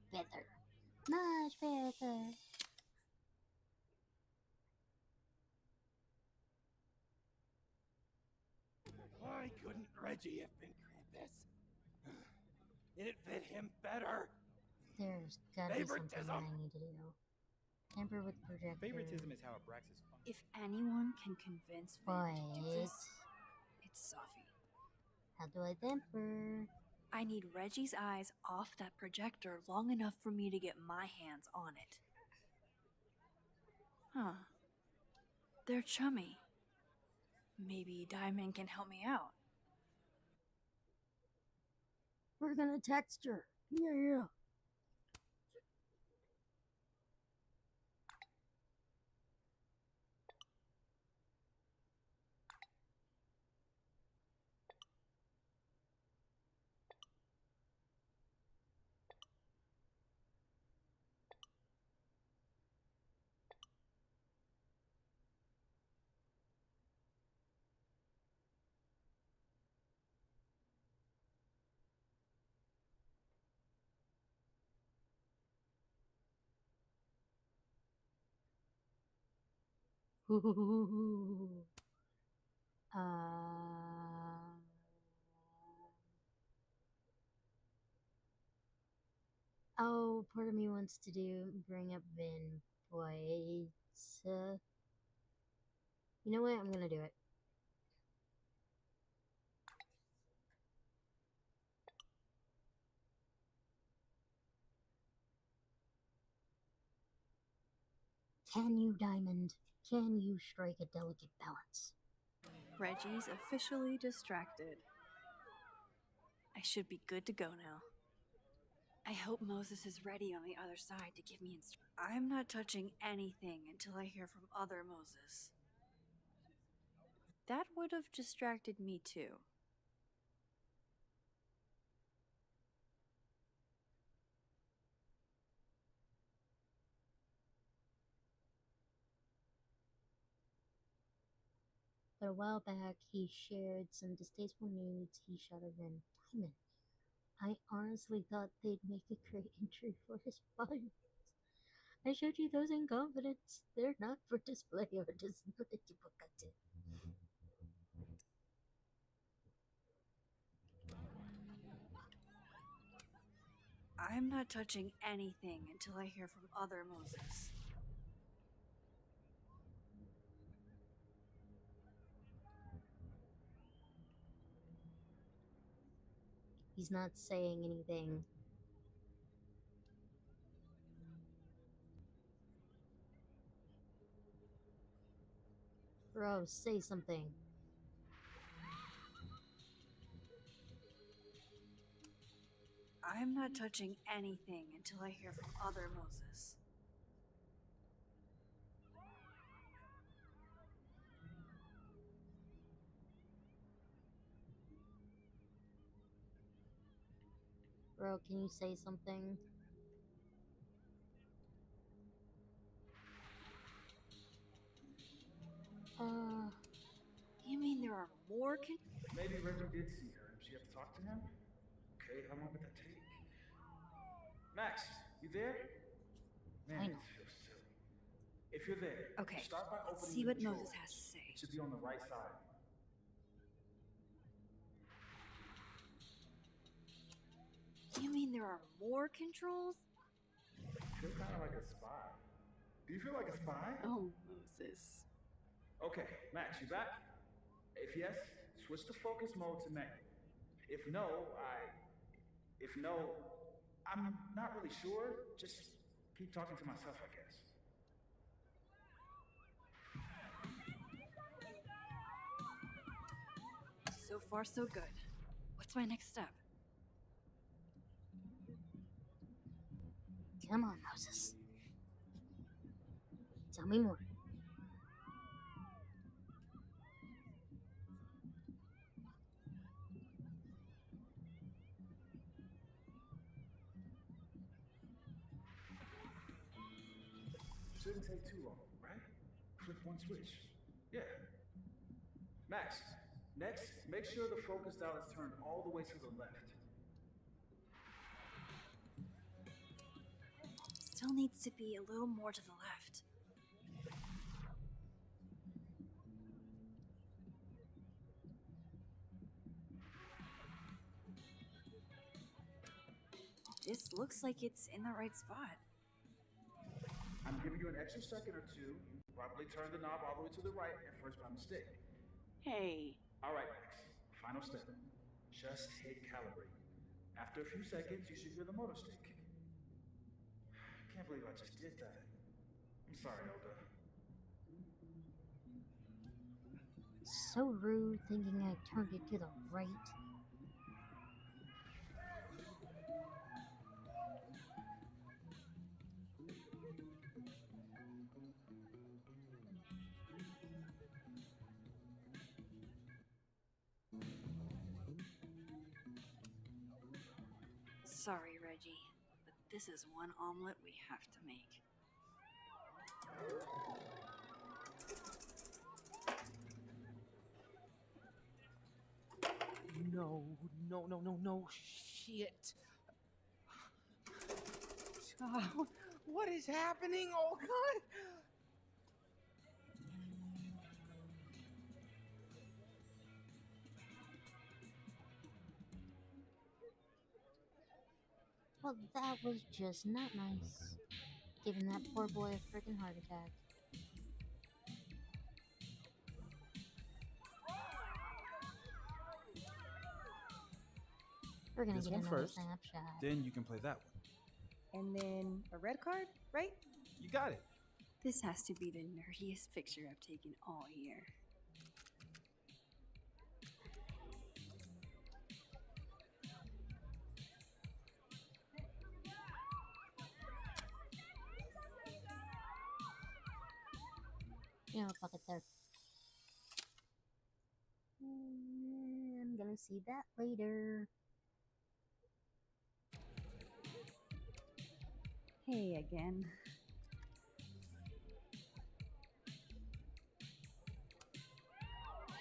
Better. Much better. Why couldn't Reggie have been Krampus? It'd fit him better. There's gotta be something that Favoritism. I need to do. Tamper with projector. Favoritism is how Abraxas functions. If anyone can convince Finn to do this, it's Stuffie. How do I tamper? I need Reggie's eyes off that projector long enough for me to get my hands on it. Huh. They're chummy. Maybe Diamond can help me out. We're gonna text her. Yeah. Oh, part of me wants to bring up Vin, but you know what? I'm gonna do it. Can you, Diamond? Can you strike a delicate balance? Reggie's officially distracted. I should be good to go now. I hope Moses is ready on the other side to give me instructions. I'm not touching anything until I hear from other Moses. That would have distracted me too. But a while back, he shared some distasteful nudes he shot of Vin. Diamond. I honestly thought they'd make a great entry for his files. I showed you those in confidence. They're not for display or just not that you forgot it. I'm not touching anything until I hear from other Moses. He's not saying anything. Bro, say something. I'm not touching anything until I hear from other Moses. Bro, can you say something? You mean there are more Maybe Reggie did see her and she had to talk to him? Okay, how long would that take? Max, you there? Man, Finally. this feels silly. If you're there, Okay, start by let's opening see the what Moses controls. has to say. It should be on the right side. You mean there are more controls? I feel kind of like a spy. Do you feel like a spy? Oh, Moses. Okay, Max, you back? If yes, switch the focus mode to manual. If no, I'm not really sure. Just keep talking to myself, I guess. So far, so good. What's my next step? Come on, Moses. Tell me more. Shouldn't take too long, right? Flip one switch. Yeah. Max, next, make sure the focus dial is turned all the way to the left. Still needs to be a little more to the left. This looks like it's in the right spot. I'm giving you an extra second or two. You probably turned the knob all the way to the right at first by mistake. Hey. All right, Max. Final step. Just hit calibrate. After a few seconds, you should hear the motor stick. Can't believe I just did that. I'm sorry, Elda. So rude thinking I turned it to the right. Sorry, Reggie, but this is one omelet we have to make. No, shit. Oh, what is happening? Oh, God. Well, that was just not nice. Giving that poor boy a freaking heart attack. We're gonna This get one another first, snapshot. then you can play that one. And then a red card, right? You got it. This has to be the nerdiest picture I've taken all year. You know, fuck it there. I'm gonna see that later. Hey again.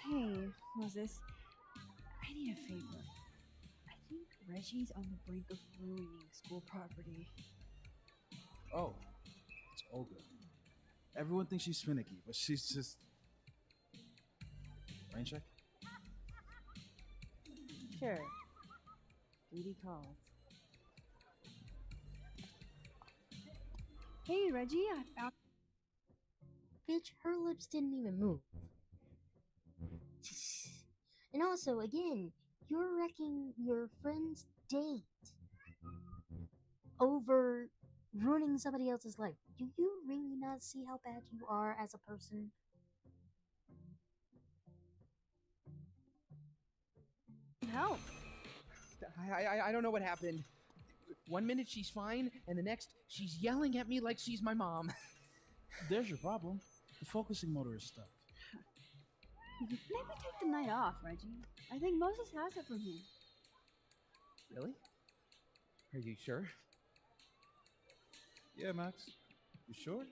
Hey, Moses. I need a favor. I think Reggie's on the brink of ruining school property. Oh, it's Olga. Everyone thinks she's finicky, but she's just. Rain check? Sure. Duty calls. Hey, Reggie, I found. Bitch, her lips didn't even move. And also, again, you're wrecking your friend's date over ruining somebody else's life. Do you really not see how bad you are as a person? Help. I don't know what happened. 1 minute she's fine, and the next she's yelling at me like she's my mom. There's your problem. The focusing motor is stuck. Maybe take the night off, Reggie. I think Moses has it from here. Really? Are you sure? Yeah, Max. You sure?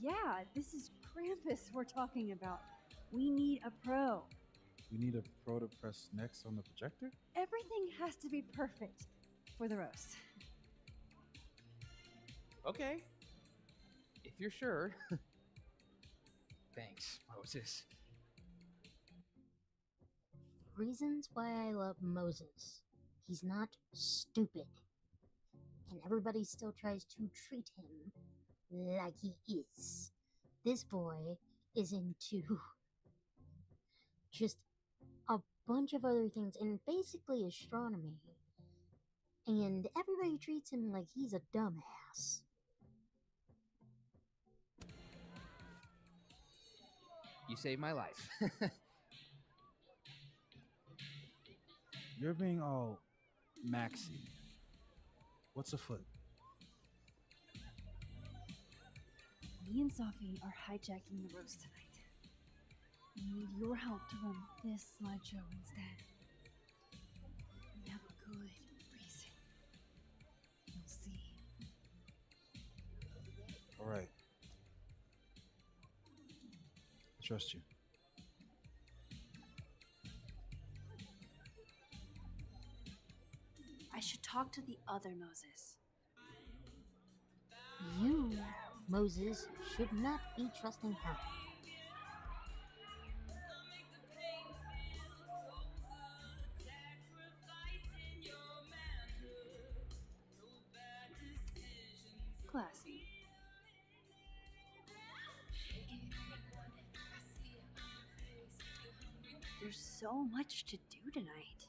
Yeah, this is Krampus we're talking about. We need a pro. We need a pro to press next on the projector? Everything has to be perfect for the roast. Okay. If you're sure. Thanks, Moses. Reasons why I love Moses. He's not stupid. And everybody still tries to treat him like he is. This boy is into just a bunch of other things and basically astronomy. And everybody treats him like he's a dumbass. You saved my life. You're being all maxy. What's afoot? Me and Sophie are hijacking the roast tonight. We need your help to run this slideshow instead. We have a good reason. You'll see. All right. I trust you. I should talk to the other Moses. You, Moses, should not be trusting her. Classy. There's so much to do tonight.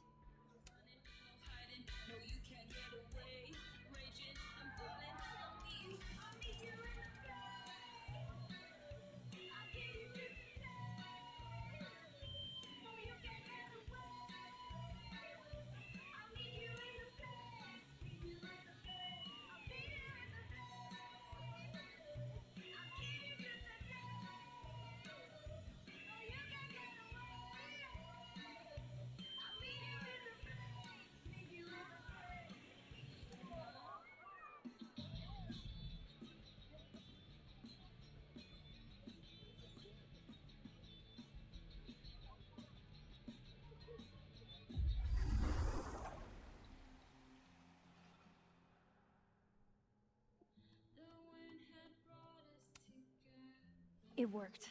It worked.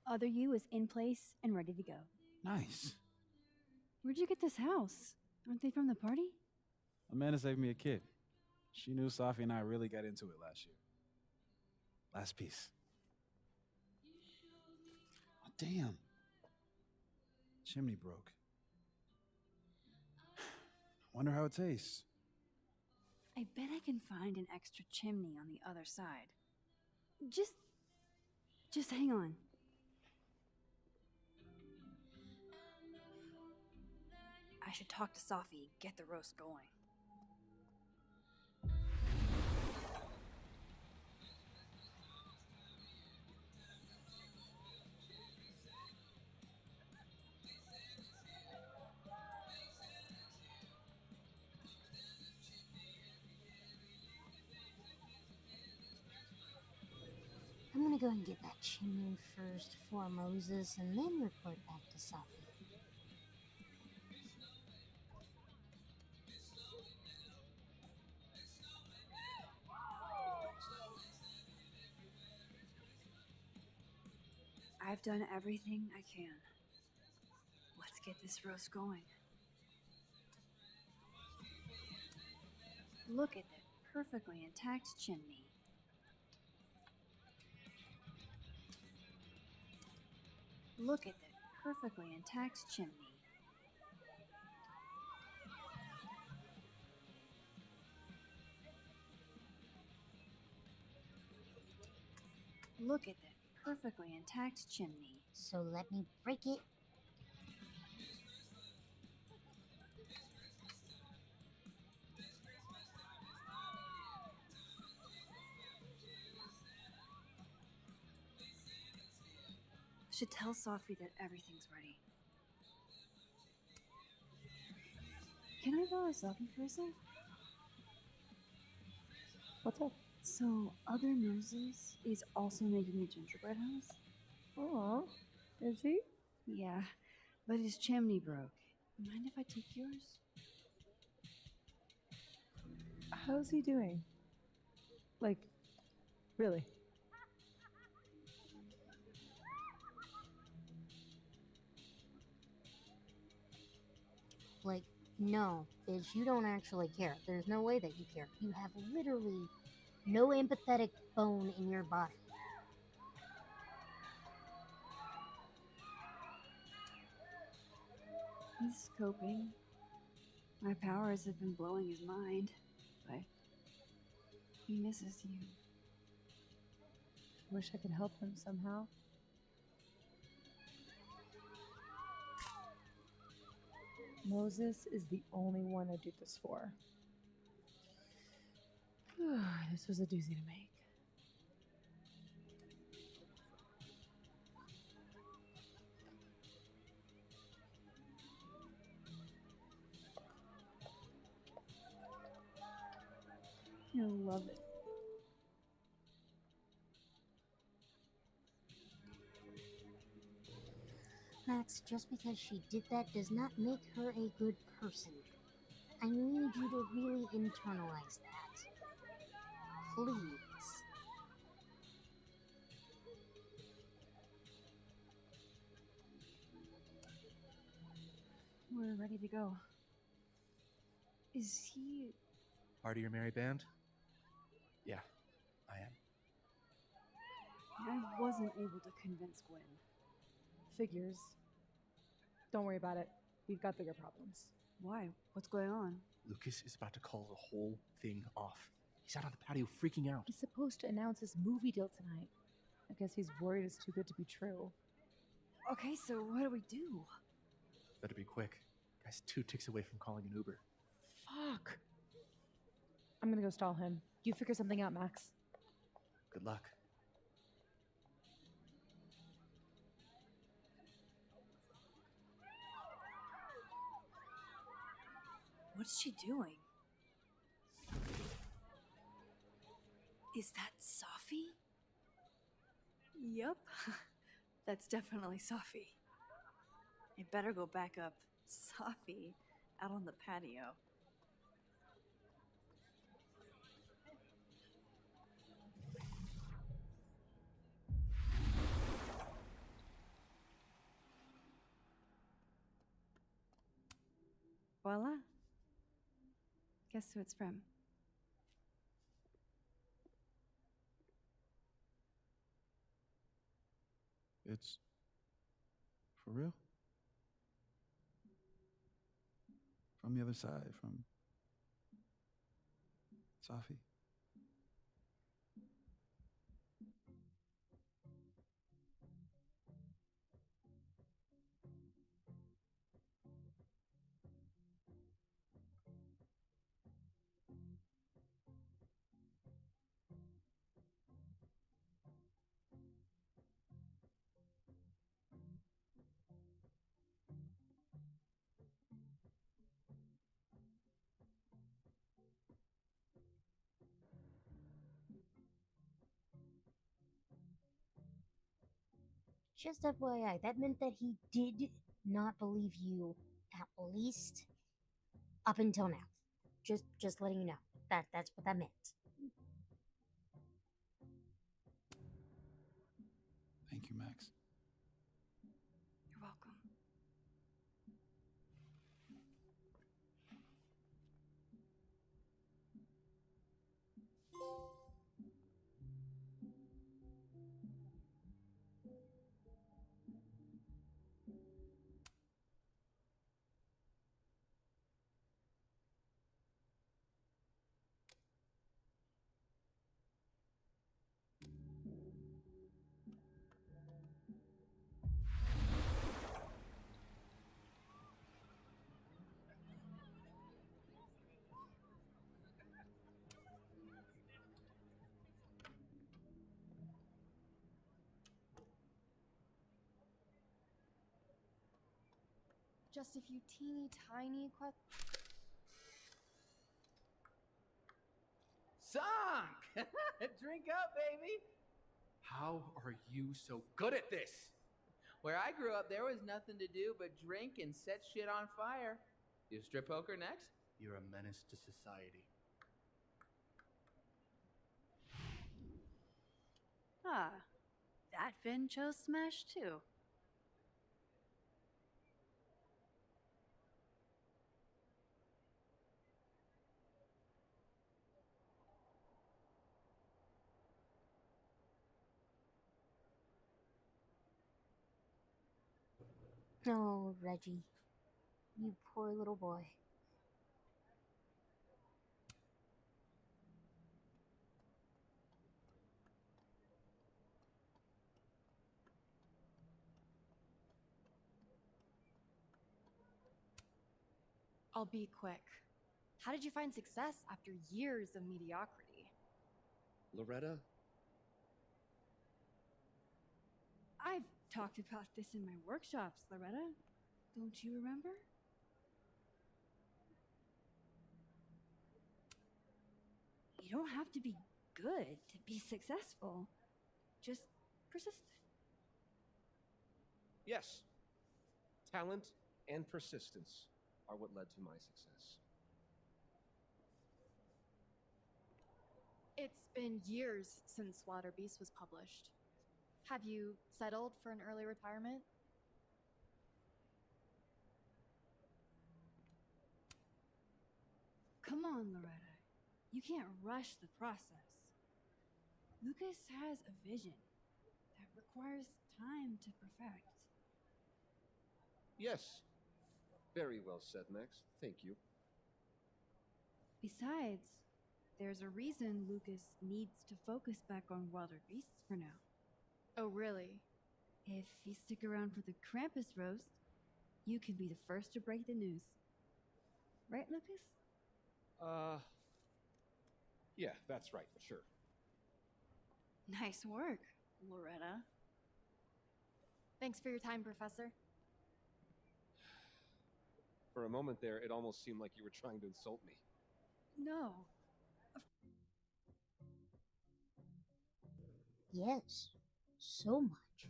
Other you is in place and ready to go. Nice. Where'd you get this house? Aren't they from the party? Amanda saved me a kid. She knew Safi and I really got into it last year. Last piece. Oh, damn. Chimney broke. Wonder how it tastes. I bet I can find an extra chimney on the other side. Just hang on. I should talk to Safi, get the roast going. I'm gonna go and get that chimney first for Moses and then report back to Safi. I've done everything I can. Let's get this roast going. Look at that perfectly intact chimney. Look at that perfectly intact chimney. Look at that perfectly intact chimney. So let me break it. Should tell Safi that everything's ready. Can I borrow Safi for a sec? What's up? So, other Moses is also making a gingerbread house? Aw, is he? Yeah, but his chimney broke. Mind if I take yours? How's he doing? Like, really? Like, no, bitch, you don't actually care. There's no way that you care. You have literally no empathetic bone in your body. He's coping. My powers have been blowing his mind, but he misses you. Wish I could help him somehow. Moses is the only one I do this for. This was a doozy to make. You'll love it. Max, just because she did that does not make her a good person. I need you to really internalize that. Please. We're ready to go. Is he... Part of your merry band? Yeah, I am. I wasn't able to convince Gwen. Figures. Don't worry about it. We've got bigger problems. Why? What's going on? Lucas is about to call the whole thing off. He's out on the patio freaking out. He's supposed to announce his movie deal tonight. I guess he's worried it's too good to be true. Okay, so what do we do? Better be quick. Guy's 2 ticks away from calling an Uber. Fuck. I'm gonna go stall him. You figure something out, Max. Good luck. What's she doing? Is that Safi? Yup. That's definitely Safi. I better go back up Safi out on the patio. Voila. Guess who it's from? It's for real? From the other side, from Safi. Just FYI, that meant that he did not believe you, at least up until now. Just letting you know. That's what that meant. Thank you, Max. You're welcome. Just a few teeny tiny questions. Sunk! Drink up, baby! How are you so good at this? Where I grew up, there was nothing to do but drink and set shit on fire. You strip poker next? You're a menace to society. Ah, that Finn chose Smash too. Oh, Reggie. You poor little boy. I'll be quick. How did you find success after years of mediocrity? Loretta? I've talked about this in my workshops, Loretta. Don't you remember? You don't have to be good to be successful. Just persistent. Yes. Talent and persistence are what led to my success. It's been years since Water Beast was published. Have you settled for an early retirement? Come on, Loretta. You can't rush the process. Lucas has a vision that requires time to perfect. Yes. Very well said, Max. Thank you. Besides, there's a reason Lucas needs to focus back on Wilder Beasts for now. Oh, really? If you stick around for the Krampus roast, you can be the first to break the news. Right, Lucas? Yeah, that's right, for sure. Nice work, Loretta. Thanks for your time, Professor. For a moment there, it almost seemed like you were trying to insult me. No. Yes. So much.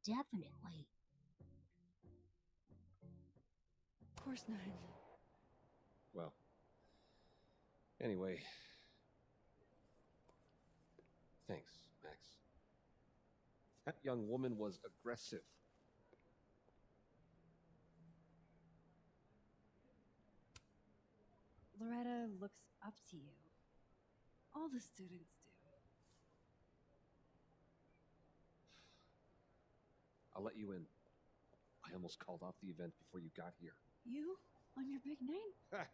Definitely. Of course not. Well. Anyway. Thanks, Max. That young woman was aggressive. Loretta looks up to you. All the students do. I'll let you in. I almost called off the event before you got here. You? On your big night?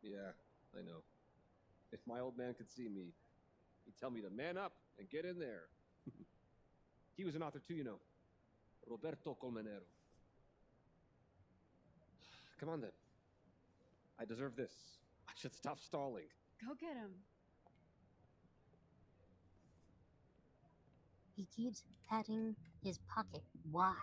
Yeah, I know. If my old man could see me, he'd tell me to man up and get in there. He was an author too, you know. Roberto Colmenero. Come on then. I deserve this. I should stop stalling. Go get him. He keeps patting his pocket. Why?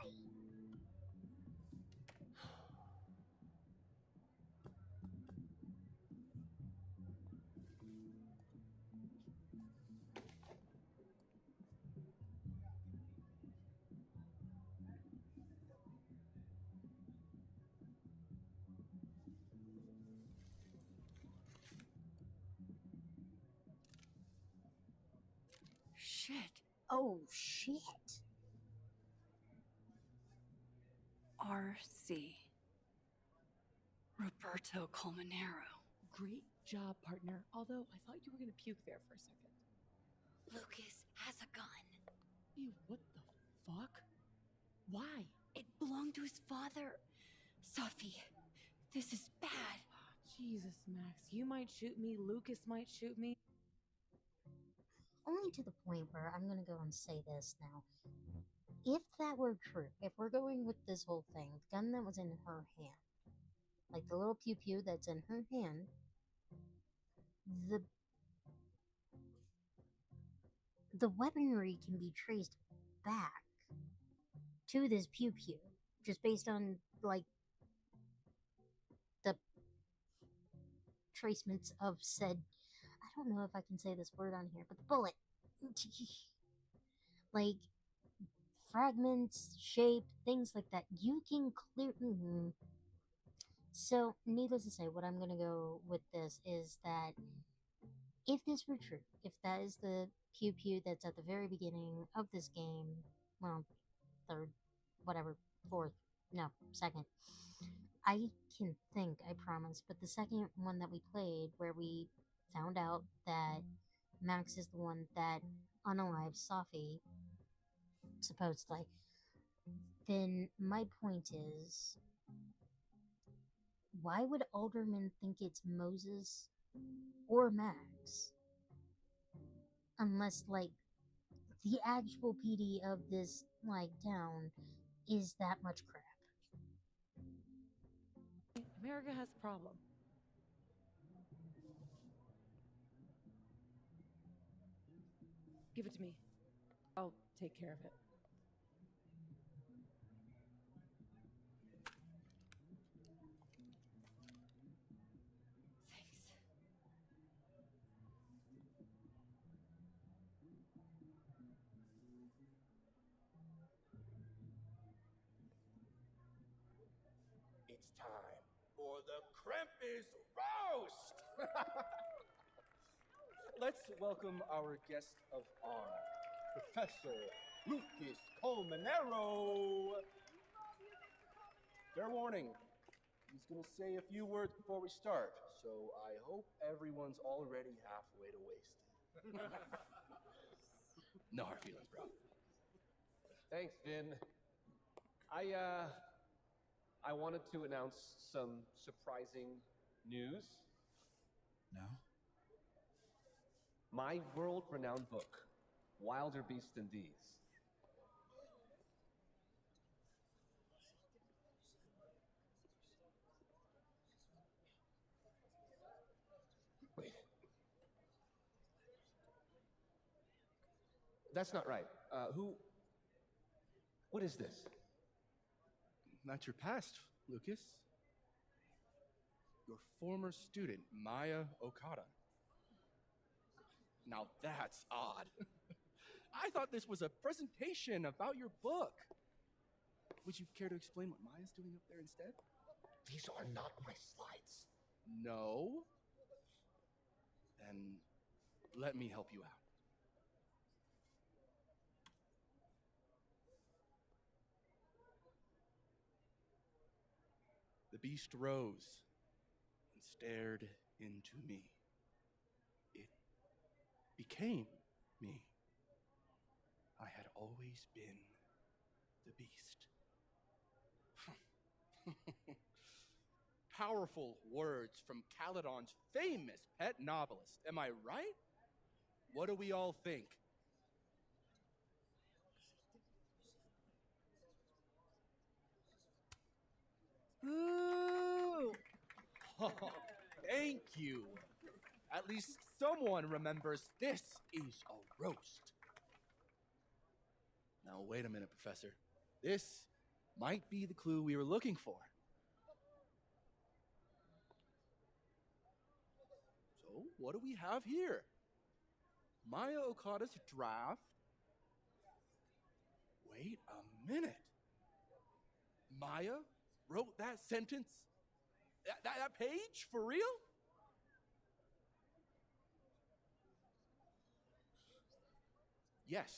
Shit. Oh, shit. R.C. Roberto Colmenero. Great job, partner. Although I thought you were gonna puke there for a second. Lucas has a gun. Ew, what the fuck? Why? It belonged to his father. Stuffie, this is bad. Jesus, Max. You might shoot me. Lucas might shoot me. Only to the point where I'm gonna go and say this now. If that were true, if we're going with this whole thing, the gun that was in her hand, like the little pew pew that's in her hand, the weaponry can be traced back to this pew pew, just based on like the tracements of said. I don't know if I can say this word on here, but the bullet, like fragments, shape, things like that. You can clear. So, needless to say, what I'm gonna go with this is that if this were true, if that is the pew pew that's at the very beginning of this game, well, third, whatever, fourth, no, second. I can think, I promise, but the second one that we played, where we found out that Max is the one that unalives Sophie, supposedly, then my point is, why would Alderman think it's Moses or Max? Unless, like, the actual PD of this, like, town is that much crap. America has a problem. Give it to me. I'll take care of it. It's time for the Krampus roast! Let's welcome our guest of honor, Professor Lucas Colmenero. Fair warning, he's going to say a few words before we start, so I hope everyone's already halfway to wasted. No hard feelings, bro. Thanks, Vin. I wanted to announce some surprising news. No? My world-renowned book, Wilder Beasts Than These. Wait. That's not right. What is this? Not your past, Lucas. Your former student, Maya Okada. Now that's odd. I thought this was a presentation about your book. Would you care to explain what Maya's doing up there instead? These are not my slides. No? Then let me help you out. The beast rose and stared into me. It became me. I had always been the beast. Powerful words from Caledon's famous pet novelist. Am I right? What do we all think? Ooh! Thank you. At least someone remembers this is a roast. Now, wait a minute, Professor. This might be the clue we were looking for. So, what do we have here? Maya Okada's draft. Wait a minute. Maya wrote that sentence? That page? For real? Yes,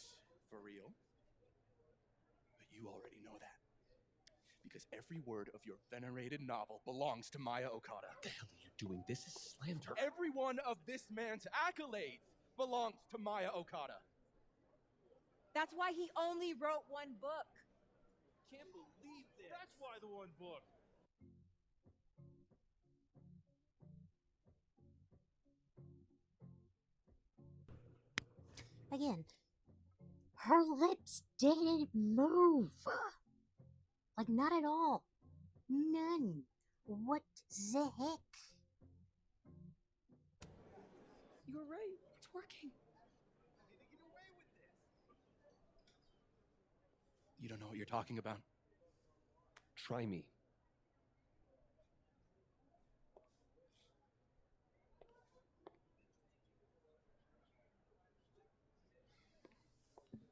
for real. But you already know that. Because every word of your venerated novel belongs to Maya Okada. What the hell are you doing? This is slander. Every one of this man's accolades belongs to Maya Okada. That's why he only wrote one book. Can't believe this. That's why the one book. Again, her lips didn't move. Like, not at all. None. What the heck? You were right. It's working. You don't know what you're talking about. Try me.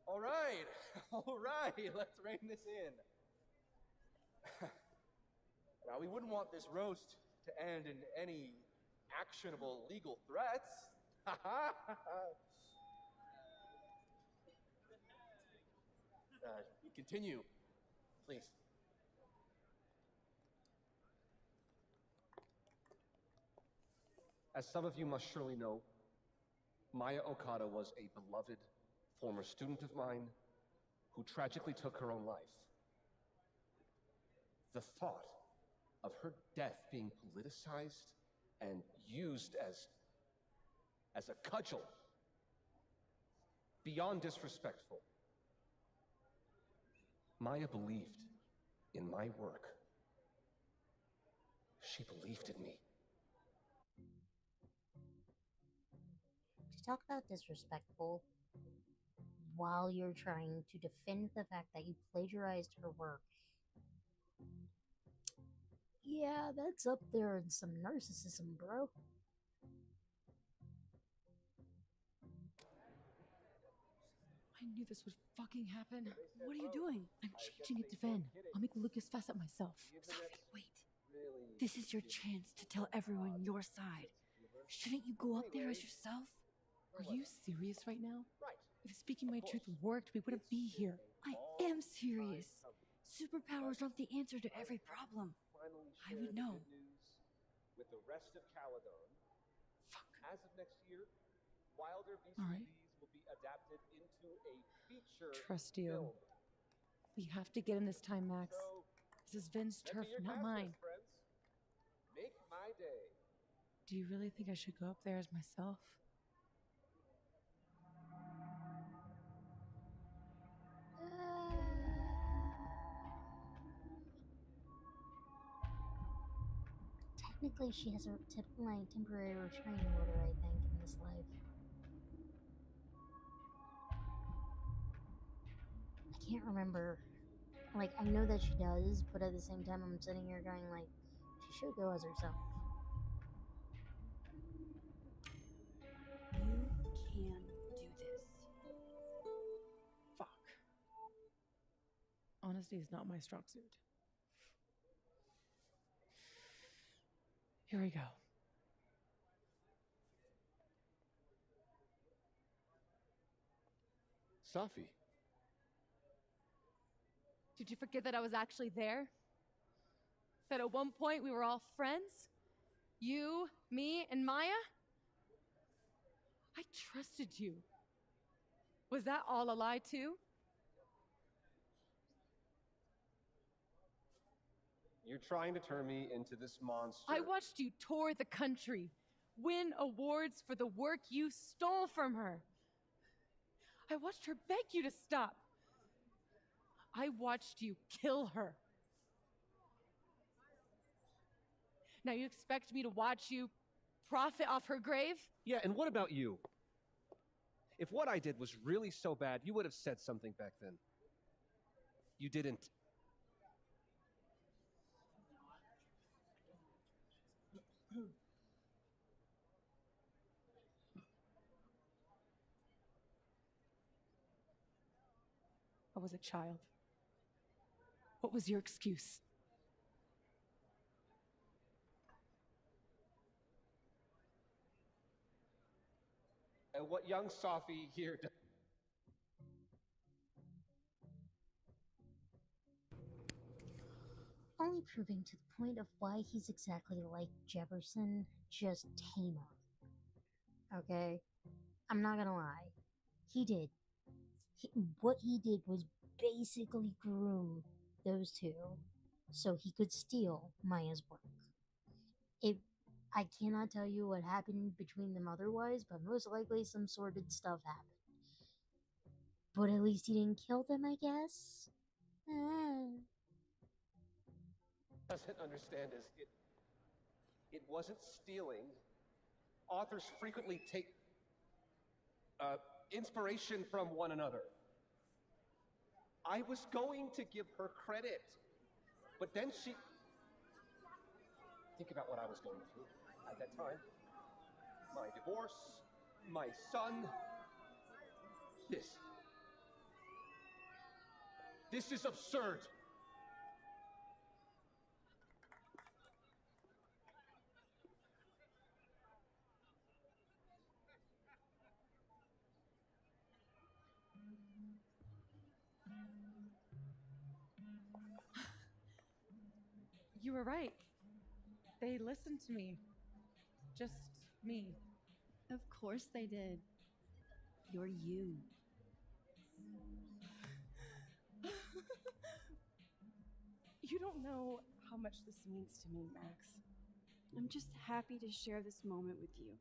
All right. All right. Let's rein this in. Now, we wouldn't want this roast to end in any actionable legal threats. Continue, please. As some of you must surely know, Maya Okada was a beloved former student of mine who tragically took her own life. The thought of her death being politicized and used as a cudgel, beyond disrespectful. Maya believed in my work. She believed in me. To talk about disrespectful while you're trying to defend the fact that you plagiarized her work. Yeah, that's up there in some narcissism, bro. I knew this would fucking happen. What are you doing? I'm changing it to Ven. I'll make Lucas fess up myself. Sophie, wait. This is your chance to tell everyone your side. Shouldn't you go up there as yourself? Are you serious right now? If speaking my truth worked, we wouldn't be here. I am serious. Superpowers aren't the answer to every problem. I would know. With the rest of Caledon. Fuck. As of next year, Wilder Beasts All and right. Bees will be adapted into a feature Trust you. film. We have to get in this time, Max. So, This is Ven's send turf, me your not cast mine. list, friends. Make my day. Do you really think I should go up there as myself? Technically, she has a temporary restraining order, I think, in this life. I can't remember. Like, I know that she does, but at the same time, I'm sitting here going, like, she should go as herself. You can do this. Fuck. Honesty is not my strong suit. Here we go. Stuffie. Did you forget that I was actually there? That at one point we were all friends? You, me, and Maya? I trusted you. Was that all a lie, too? You're trying to turn me into this monster. I watched you tour the country, win awards for the work you stole from her. I watched her beg you to stop. I watched you kill her. Now you expect me to watch you profit off her grave? Yeah, and what about you? If what I did was really so bad, you would have said something back then. You didn't. I was a child. What was your excuse? And what young Safi here does. Only proving to the point of why he's exactly like Jefferson, just tamer. Okay? I'm not gonna lie. He did. What he did was basically groom those two so he could steal Maya's work. If I cannot tell you what happened between them otherwise, but most likely some sordid stuff happened. But at least he didn't kill them, I guess. Doesn't understand is it wasn't stealing. Authors frequently take inspiration from one another. I was going to give her credit, but then she... Think about what I was going through at that time. My divorce, my son. This is absurd. You were right. They listened to me. Just me. Of course they did. You're you. You don't know how much this means to me, Max. I'm just happy to share this moment with you.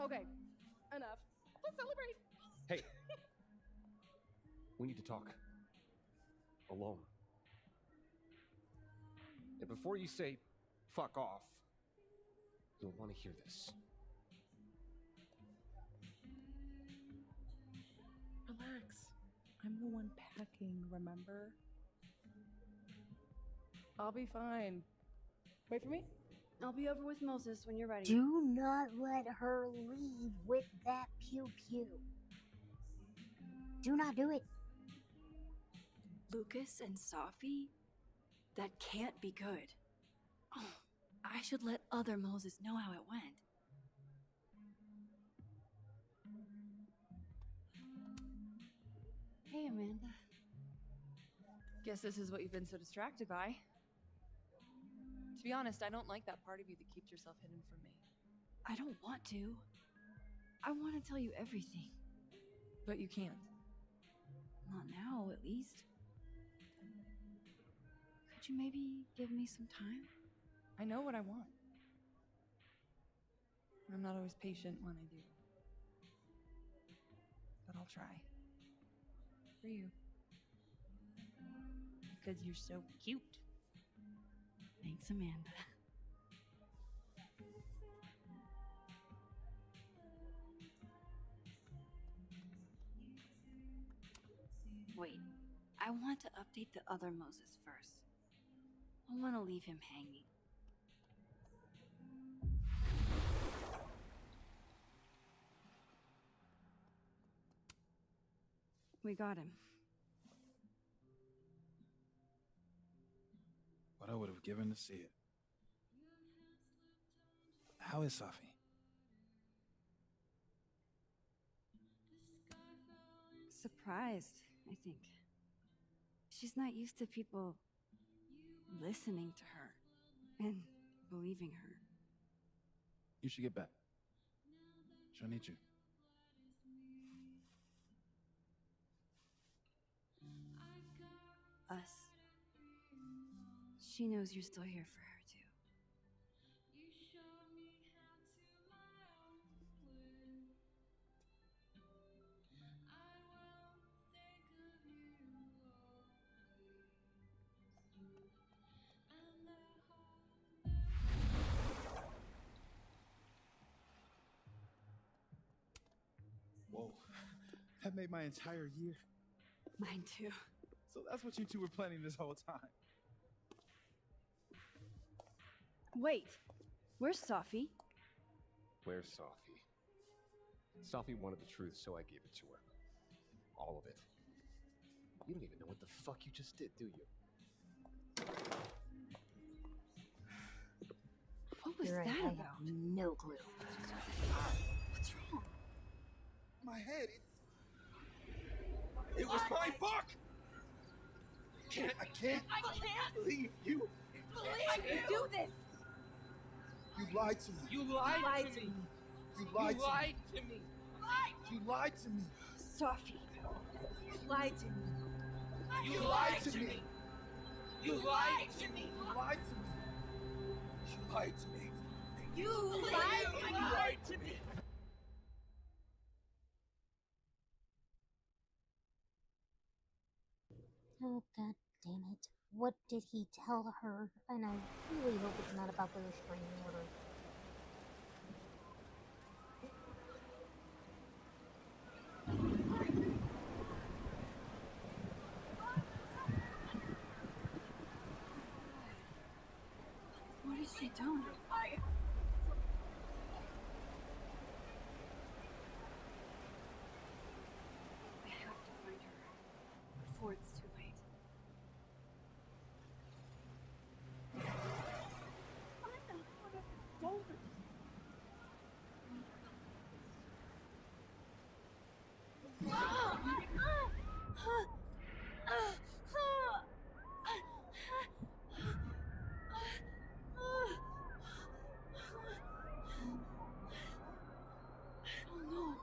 Okay, enough. Let's celebrate. Hey, we need to talk. Alone. And before you say, fuck off, you'll want to hear this. Relax. I'm the one packing, remember? I'll be fine. Wait for me. I'll be over with Moses when you're ready. Do not let her leave with that pew-pew. Do not do it. Lucas and Safi? That can't be good. Oh, I should let other Moses know how it went. Hey, Amanda. Guess this is what you've been so distracted by. To be honest, I don't like that part of you that keeps yourself hidden from me. I don't want to. I want to tell you everything. But you can't. Not now, at least. Could you maybe give me some time? I know what I want. I'm not always patient when I do. But I'll try. For you. Because you're so cute. Thanks, Amanda. Wait, I want to update the other Moses first. I want to leave him hanging. We got him. What I would have given to see it. How is Safi? Surprised, I think. She's not used to people listening to her. And believing her. You should get back. She'll need you. Us. She knows you're still here for her, too. Whoa, that made my entire year. Mine, too. So that's what you two were planning this whole time. Wait, where's Stuffie? Where's Sophie? Sophie wanted the truth, so I gave it to her. All of it. You don't even know what the fuck you just did, do you? What was You're right, that I about? have no clue. What's wrong? My head, it was my book! I can't believe you. I can do this! You lied to me. You lied to me. You lied You lied to me. You lied to me. Sophie. Lied to me. You lied to me. You lied to me. You lied to me. You lied to me. You lied to me. You lied to me. Oh, god damn it. What did he tell her? And I really hope it's not about the restraining order. What has she done? I have to find her before it's too late. Oh no,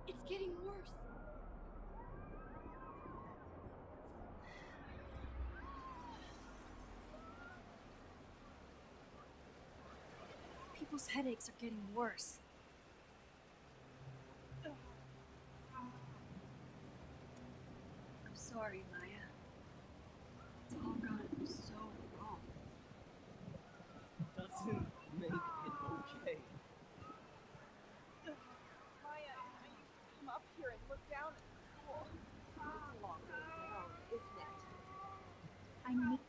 it's getting worse. People's headaches are getting worse. I'm sorry, Maya. It's all gone so wrong. Doesn't make it okay. Maya, you come up here and look down at the pool. It's a long way down, isn't it? I need...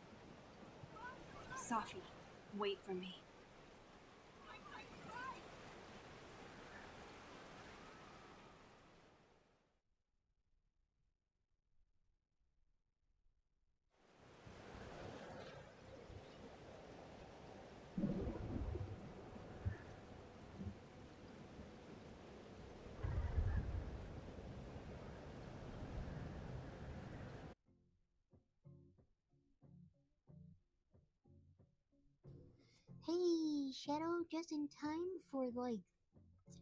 Sophie, wait for me. Hey, Shadow, just in time for, like,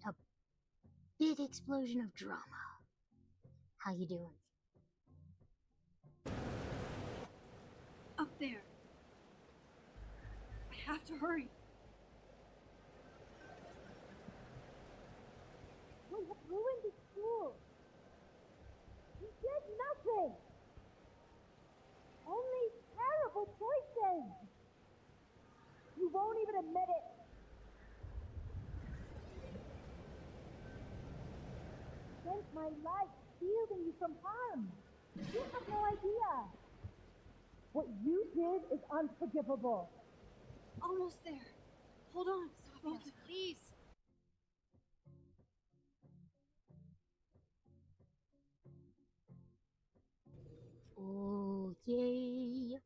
a big explosion of drama. How you doing? Up there. I have to hurry. We have ruined the school. You did nothing. Only terrible choices. You won't even admit it. Spent my life shielding you from harm. You have no idea. What you did is unforgivable. Almost there. Hold on, Sophia. Please. Oh, yay.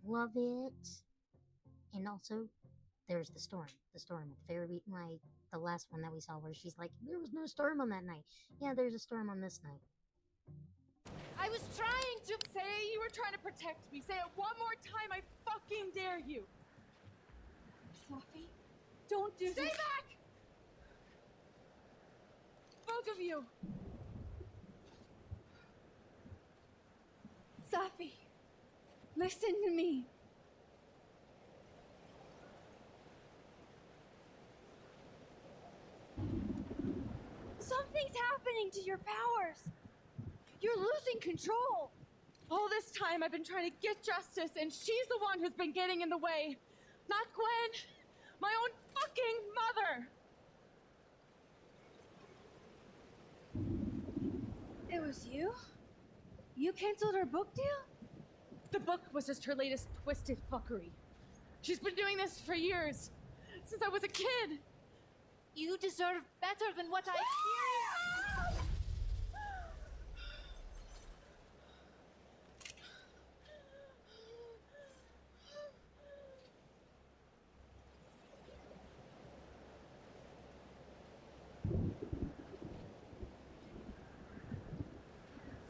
Love it. And also, there's the storm. The storm at the very like the last one that we saw where she's like, there was no storm on that night. Yeah, there's a storm on this night. I was trying to say you were trying to protect me. Say it one more time, I fucking dare you. Sophie, don't do Stay this. back! Both of you! Sophie, listen to me. Something's happening to your powers. You're losing control. All this time I've been trying to get justice, and she's the one who's been getting in the way. Not Gwen. My own fucking mother! It was you? You canceled her book deal? The book was just her latest twisted fuckery. She's been doing this for years. Since I was a kid. You deserve better than what I experienced.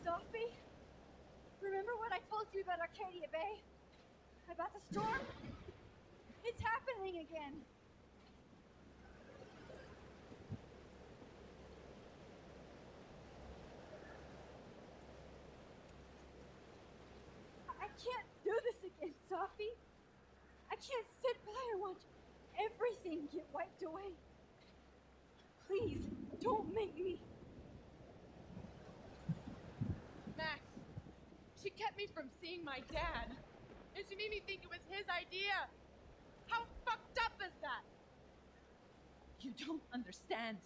Sophie? Remember what I told you about Arcadia Bay? About the storm? It's happening again. I can't do this again, Sophie. I can't sit by and watch everything get wiped away. Please, don't make me. Max, she kept me from seeing my dad. And she made me think it was his idea. How fucked up is that? You don't understand.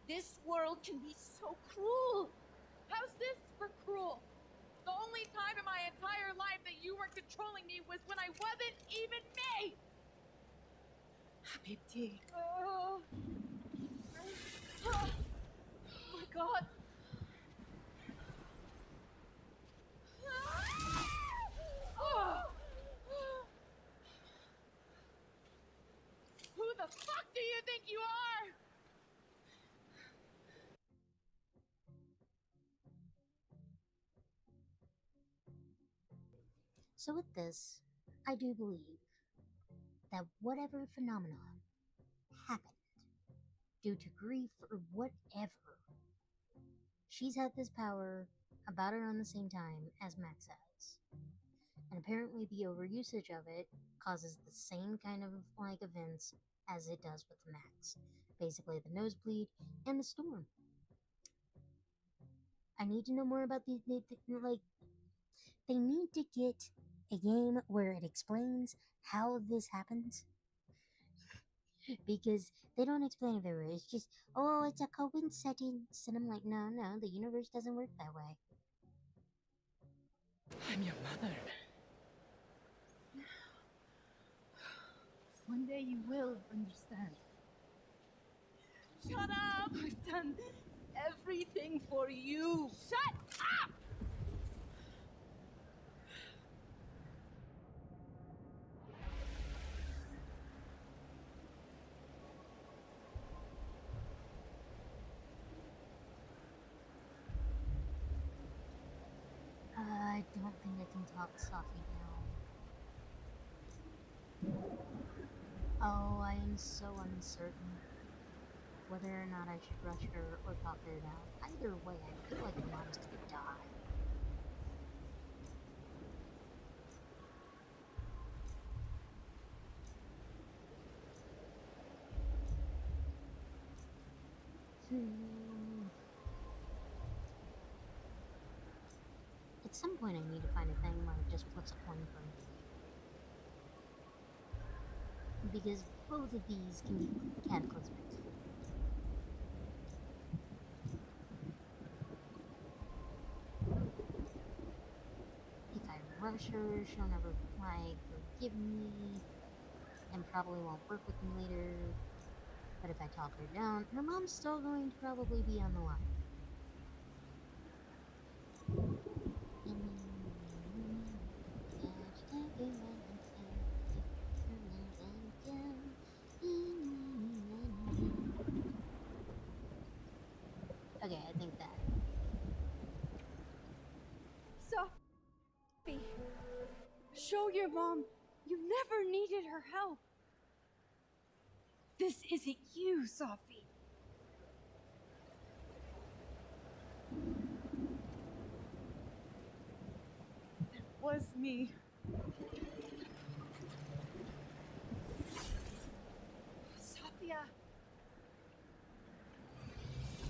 This world can be so cruel. How's this for cruel? The only time in my entire life that you were controlling me was when I wasn't even me! Habibti. Oh. Oh my god! Who the fuck do you think you are? So with this, I do believe that whatever phenomenon happened due to grief or whatever, she's had this power about around the same time as Max has. And apparently the overusage of it causes the same kind of like events as it does with Max. Basically the nosebleed and the storm. I need to know more about the like they need to get a game where it explains how this happens. Because they don't explain it very well. It's just, oh, it's a coincidence. And I'm like, no, the universe doesn't work that way. I'm your mother. One day you will understand. Shut up! I've done everything for you. Shut up! I don't think I can talk Safi now. Oh, I am so uncertain whether or not I should rush her or talk her down. Either way, I feel like Mom's gonna die. At some point I need to find a thing where it just flips a coin for me. Because both of these can be cataclysmic. If I rush her, she'll never, like, forgive me, and probably won't work with me later. But if I talk her down, her mom's still going to probably be on the line. Okay, I think that. Sophie, show your mom you never needed her help. This isn't you, Sophie. It was me. Sophia!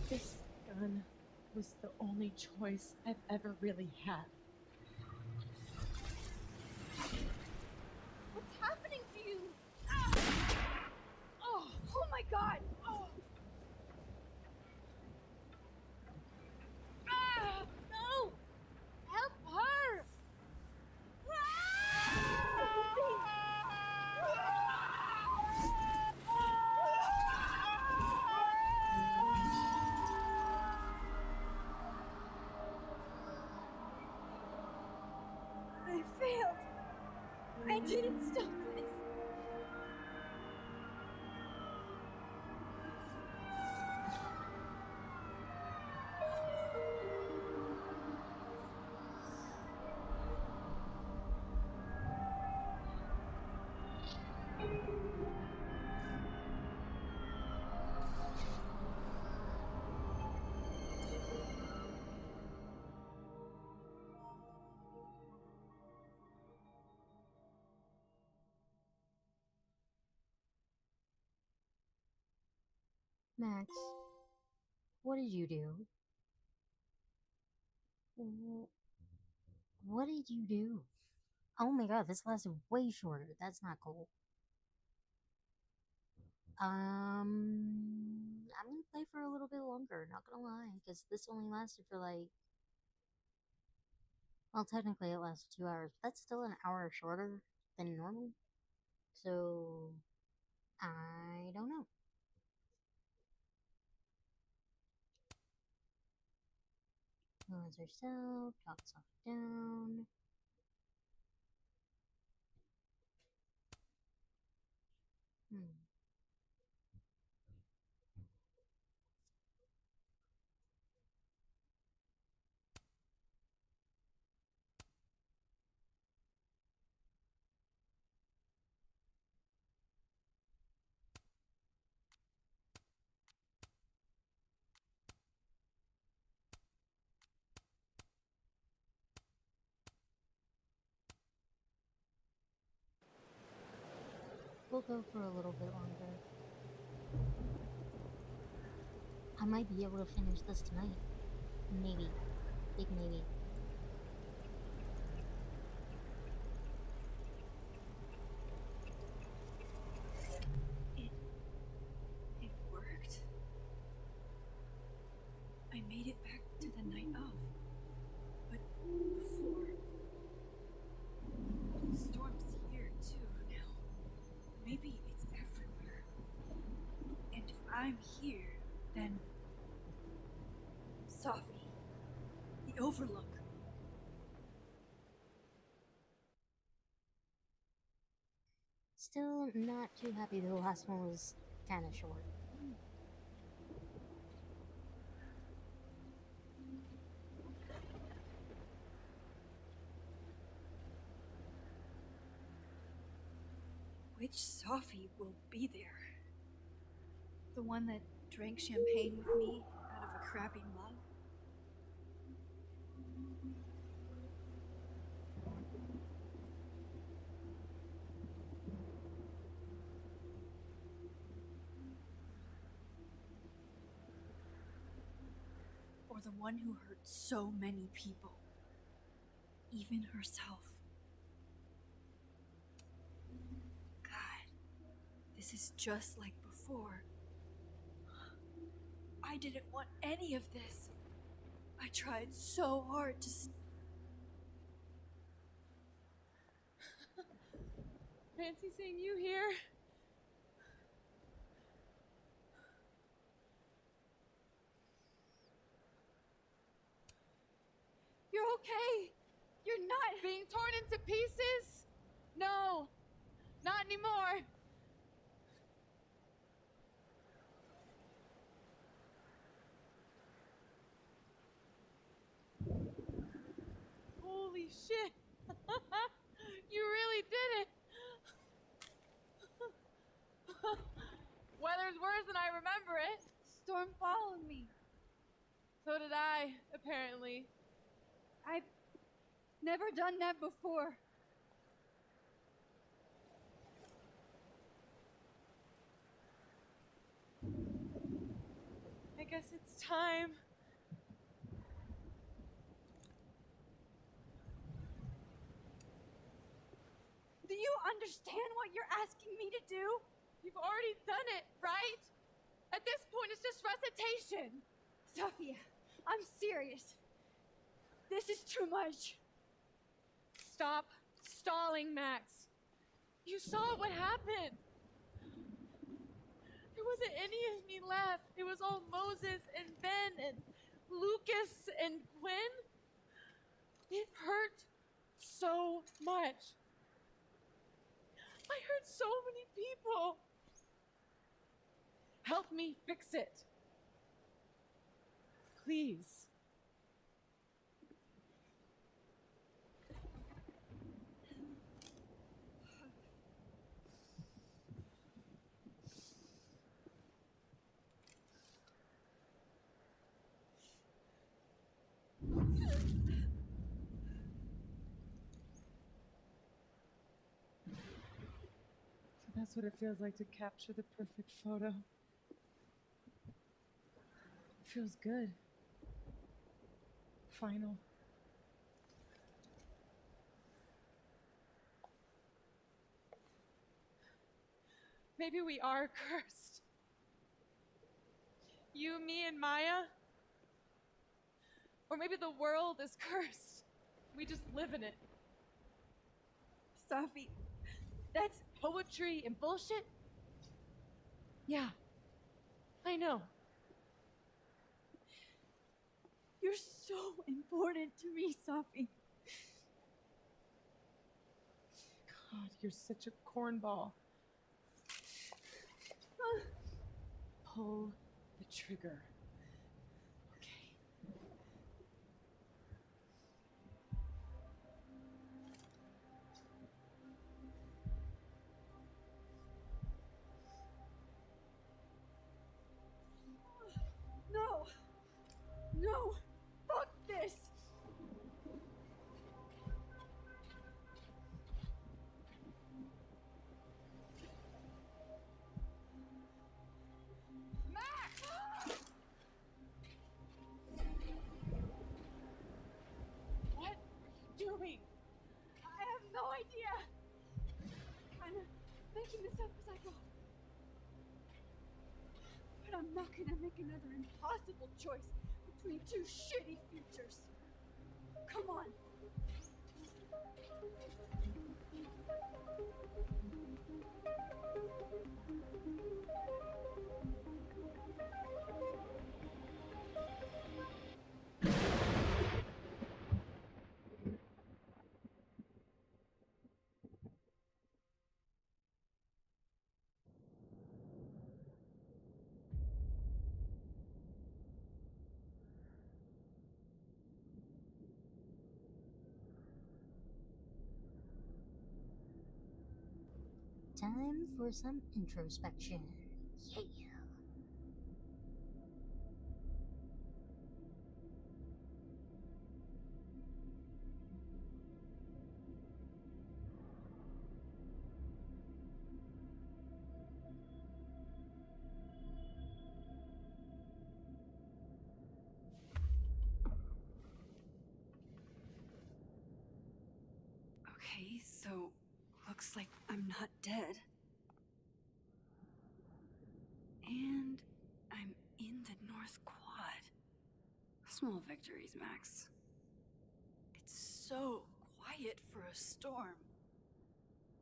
This gun was the only choice I've ever really had. What's happening to you? Ah! Oh my god! Oh. Ah! No! Help her! I failed. I didn't stop this. Max, what did you do? What did you do? Oh my god, this lasted way shorter. That's not cool. I'm gonna play for a little bit longer, not gonna lie, because this only lasted for like, well, technically it lasted 2 hours, but that's still an hour shorter than normal. So, I don't know. Balance herself, talk soft down. We'll go for a little bit longer. I might be able to finish this tonight. Maybe. Big maybe. It worked. I made it back to the night of. But before. The storm's here too now. Maybe it's everywhere. And if I'm here, then Sophie, the Overlook. Still not too happy the last one was kind of short. Which Sophie will be there? The one that drank champagne with me out of a crappy mug? Or the one who hurt so many people? Even herself. God, this is just like before. I didn't want any of this. I tried so hard to Fancy seeing you here. You're okay. You're not being torn into pieces. No, not anymore. Holy shit. You really did it. storm followed me. So did I, apparently. I've never done that before. I guess it's time. Do you understand what you're asking me to do? You've already done it, right? At this point, it's just recitation. Sophia, I'm serious. This is too much. Stop stalling, Max. You saw what happened. There wasn't any of me left. It was all Moses and Ben and Lucas and Gwen. It hurt so much. I hurt so many people. Help me fix it. Please. So that's what it feels like to capture the perfect photo. It feels good. Final. Maybe we are cursed. You, me, and Maya. Or maybe the world is cursed. We just live in it. Sophie, that's poetry and bullshit? Yeah, I know. You're so important to me, Sophie. God, you're such a cornball. Pull the trigger. No! No! Fuck this! Max! What are you doing? I have no idea! Kinda making this up as I go. But I'm not gonna make another impossible choice between two shitty futures. Come on. Time for some introspection. Yeah. Okay, so looks like I'm not dead. And I'm in the North Quad. Small victories, Max. It's so quiet for a storm.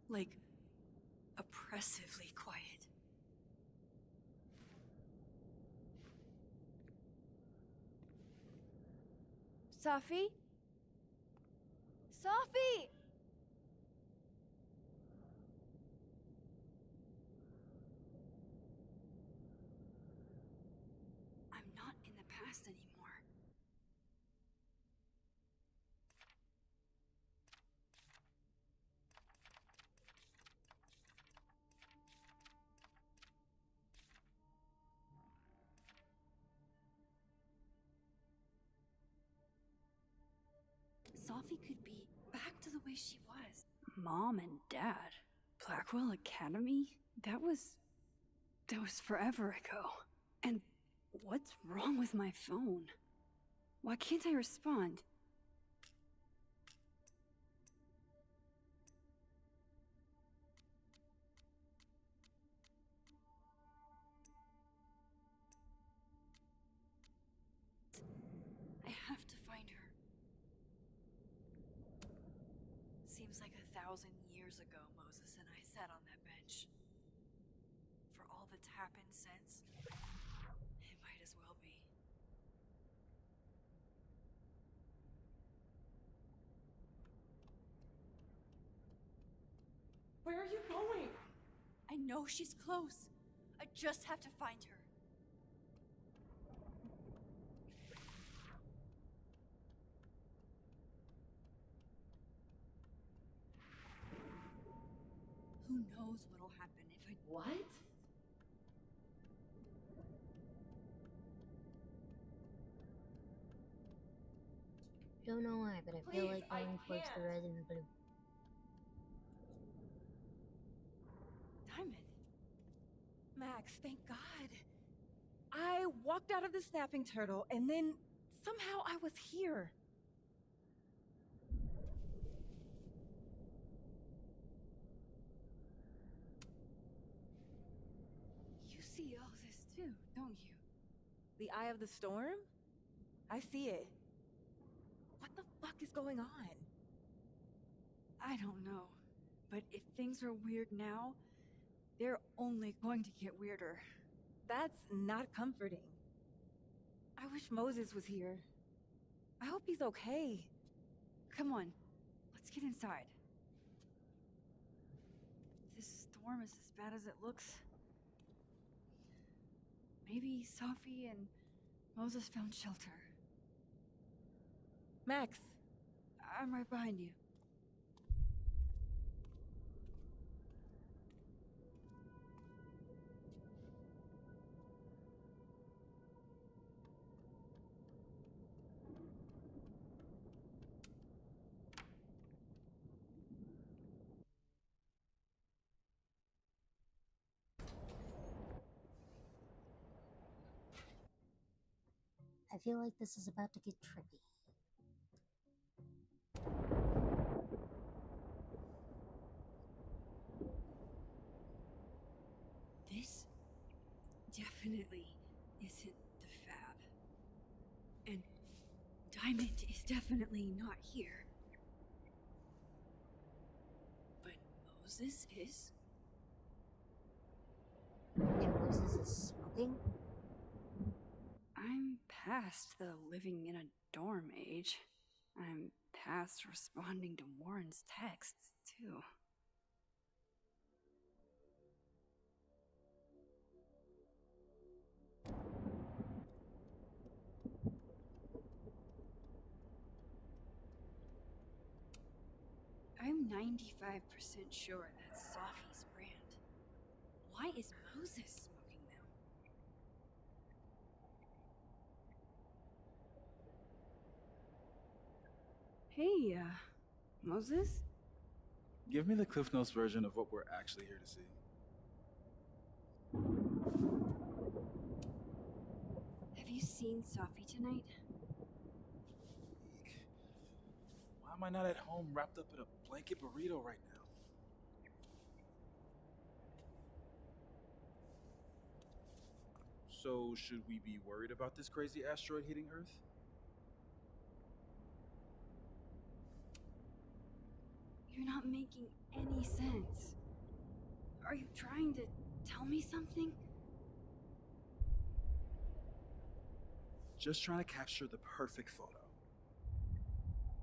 Like, oppressively quiet. Sophie? Sophie! I'm not in the past anymore. Stuffy could be back to the way she was. Mom and Dad? Blackwell Academy? That was forever ago. And what's wrong with my phone? Why can't I respond? I have to find her. Seems like 1,000 years ago Moses and I sat on that bench. For all that's happened since, it might as well be. Where are you going? I know she's close. I just have to find her. Who knows what'll happen if I... What? Don't know why, but I feel Please, like going towards the red and the blue. Diamond. Max, thank God. I walked out of the snapping turtle and then somehow I was here. You see all this too, don't you? The eye of the storm? I see it. What the fuck is going on? I don't know. But if things are weird now, they're only going to get weirder. That's not comforting. I wish Moses was here. I hope he's okay. Come on, let's get inside. This storm is as bad as it looks. Maybe Sophie and Moses found shelter. Max. I'm right behind you. I feel like this is about to get trippy. This definitely isn't the Fab. And Diamond is definitely not here. But Moses is? And Moses is smoking? I'm past the living in a dorm age. I'm past responding to Warren's texts, too. I'm 95% sure that's Sophie's brand. Why is Moses smoking them? Hey, Moses? Give me the Cliff Notes version of what we're actually here to see. Have you seen Sophie tonight? Why am I not at home wrapped up in a blanket burrito right now? So, should we be worried about this crazy asteroid hitting Earth? You're not making any sense. Are you trying to tell me something? Just trying to capture the perfect photo.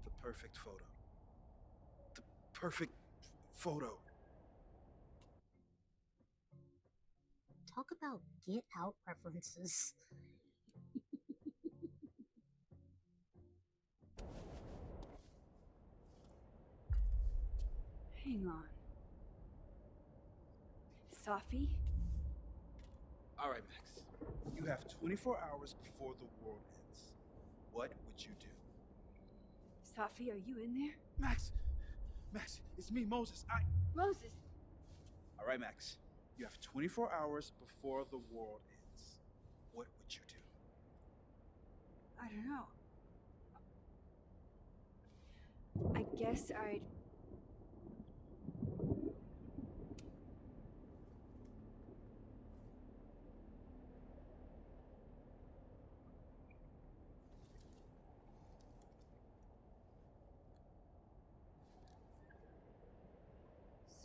The perfect photo. The perfect photo. Talk about Get Out references. Hang on. Sophie? All right, Max. You have 24 hours before the world ends. What would you do? Stuffie, are you in there? Max! Max, it's me, Moses. Moses! All right, Max. You have 24 hours before the world ends. What would you do? I don't know. I guess I'd...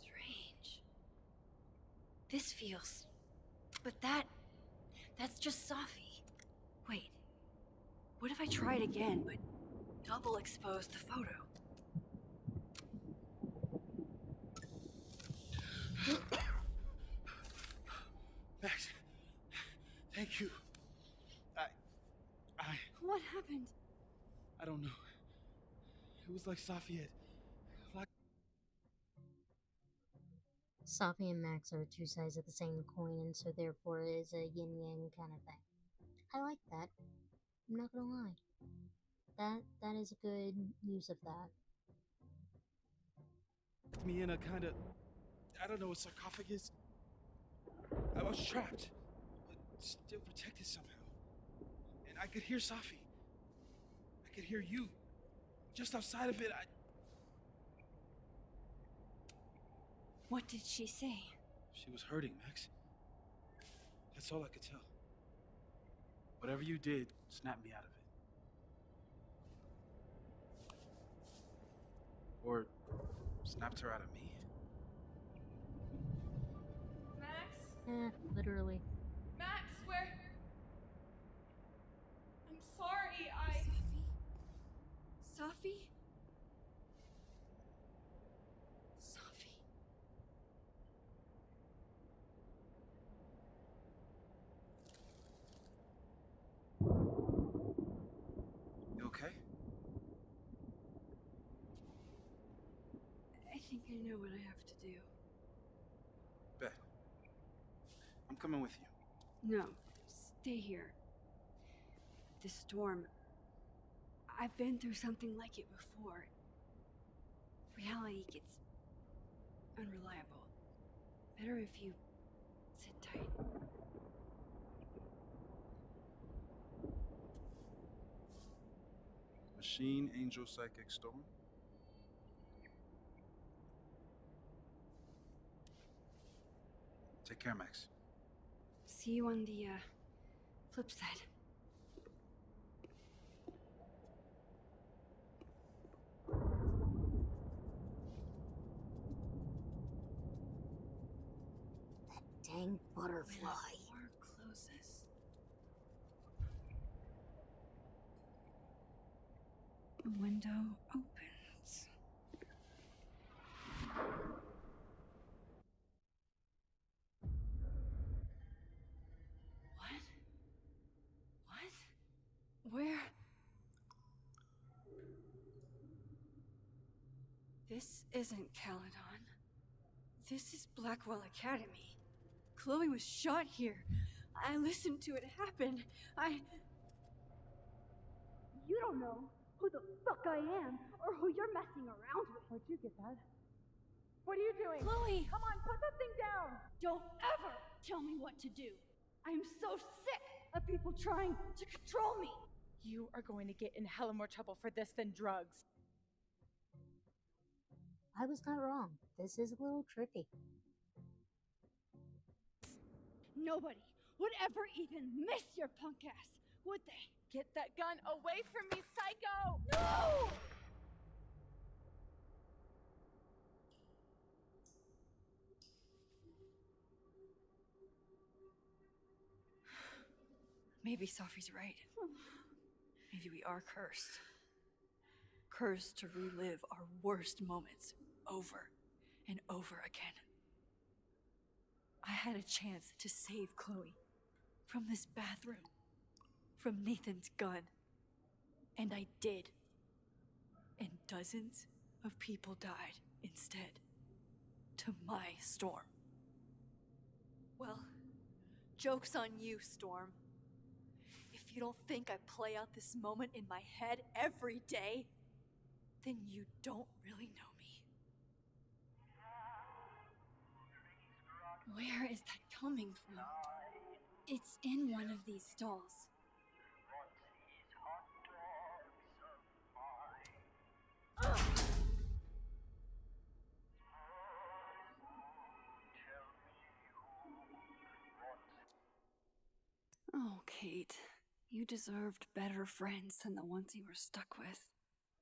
Strange. This feels... But that's just Safi. Wait. What if I tried again, but double exposed the photo? Max, thank you. What happened? I don't know. It was like Safi had... Safi and Max are two sides of the same coin, and so therefore it is a yin yang kind of thing. I like that. I'm not gonna lie. That is a good use of that. Me in a kind of... I don't know, a sarcophagus. I was trapped, but still protected somehow. And I could hear Safi. I could hear you. Just outside of it, What did she say? She was hurting, Max. That's all I could tell. Whatever you did, snapped me out of it. Or snapped her out of me. Max? Literally. Max, where? I'm sorry, Safi? You okay? I think I know what I have to do. Bet. I'm coming with you. No, stay here. This storm... I've been through something like it before. Reality gets unreliable. Better if you sit tight. Machine, Angel, Psychic, Storm. Take care, Max. See you on the, flip side. Dang butterfly. When the door closes. The window opens. What? Where? This isn't Caledon. This is Blackwell Academy. Chloe was shot here. I listened to it happen. You don't know who the fuck I am or who you're messing around with. Where'd you get that? What are you doing? Chloe! Come on, put that thing down! Don't ever tell me what to do. I'm so sick of people trying to control me. You are going to get in hella more trouble for this than drugs. I was not wrong. This is a little trippy. Nobody would ever even miss your punk ass, would they? Get that gun away from me, psycho! No! Maybe Safi's right. Maybe we are cursed. Cursed to relive our worst moments over and over again. I had a chance to save Chloe from this bathroom, from Nathan's gun. And I did. And dozens of people died instead. To my Storm. Well, joke's on you, Storm. If you don't think I play out this moment in my head every day, Then you don't really know me. Where is that coming from? It's in one of these stalls. Oh, Kate. You deserved better friends than the ones you were stuck with.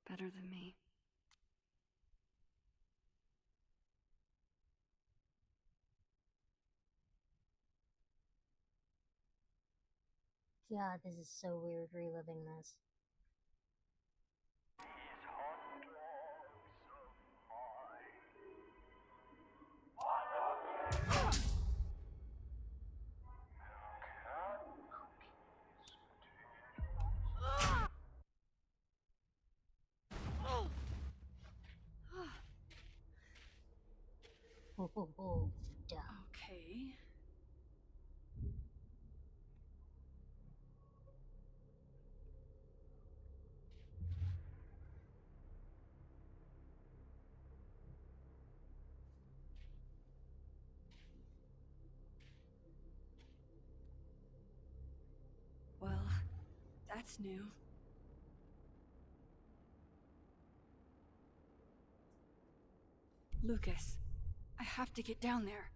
Better than me. God, this is so weird reliving this. Oh, duh. Okay. Well, that's new. Lucas, I have to get down there.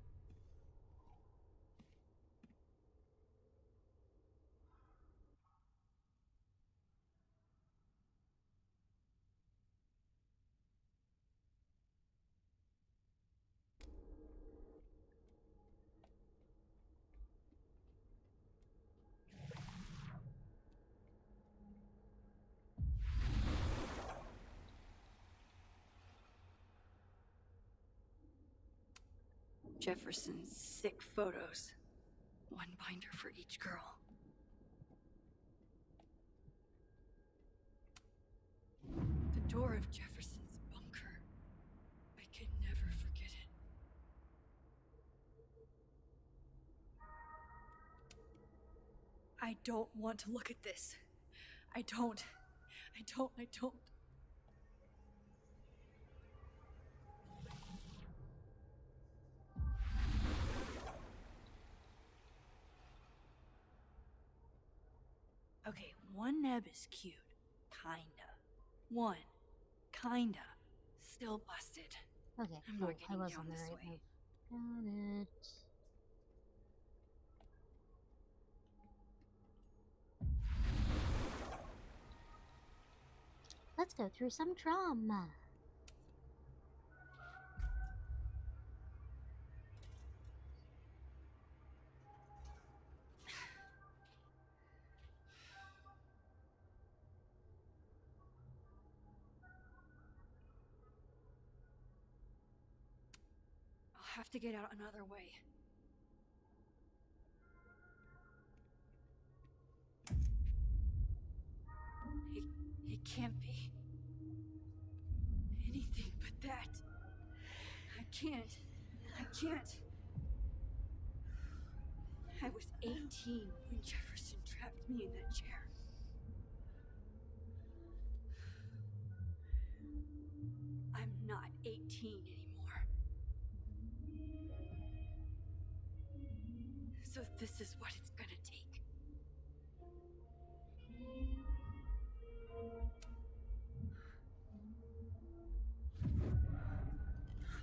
Jefferson's sick photos. One binder for each girl. The door of Jefferson's bunker. I could never forget it. I don't want to look at this. I don't. Okay, one neb is cute. Kinda. One. Kinda. Still busted. Okay, I'm cool. not I getting was down on the this right way. move. Got it. Let's go through some trauma. I'll have to get out another way. It can't be anything but that. I can't. I was 18 when Jefferson trapped me in that chair. I'm not 18 anymore. So this is what it's gonna take.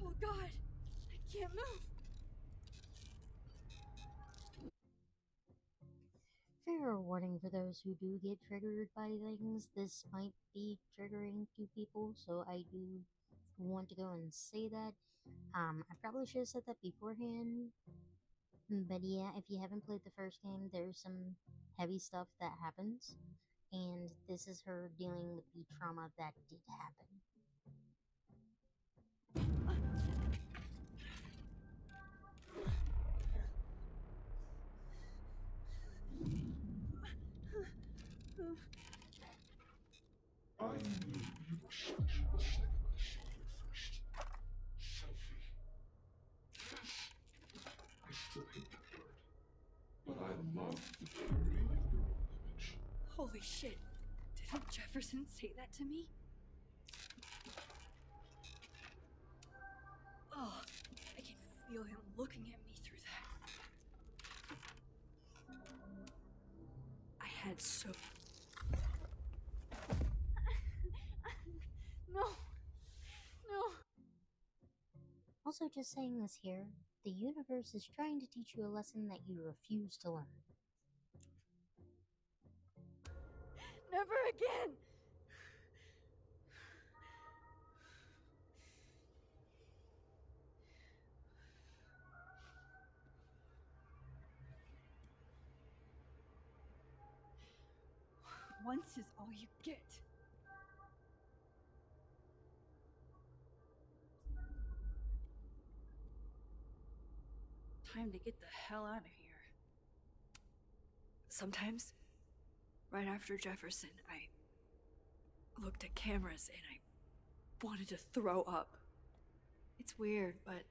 Oh God, I can't move. Fair warning for those who do get triggered by things. This might be triggering to people, so I do want to go and say that. I probably should have said that beforehand. But yeah, if you haven't played the first game, there's some heavy stuff that happens. And this is her dealing with the trauma that did happen. I knew you were special the second I saw your first selfie. Yes, I still hate that word, but I love the purity of your own image. Holy shit. Didn't Jefferson say that to me? feel him looking at me through that. I had so... No. No. Also, just saying this here, the universe is trying to teach you a lesson that you refuse to learn. Never again! Once is all you get. Time to get the hell out of here. Sometimes, right after Jefferson, I looked at cameras and I wanted to throw up. It's weird, but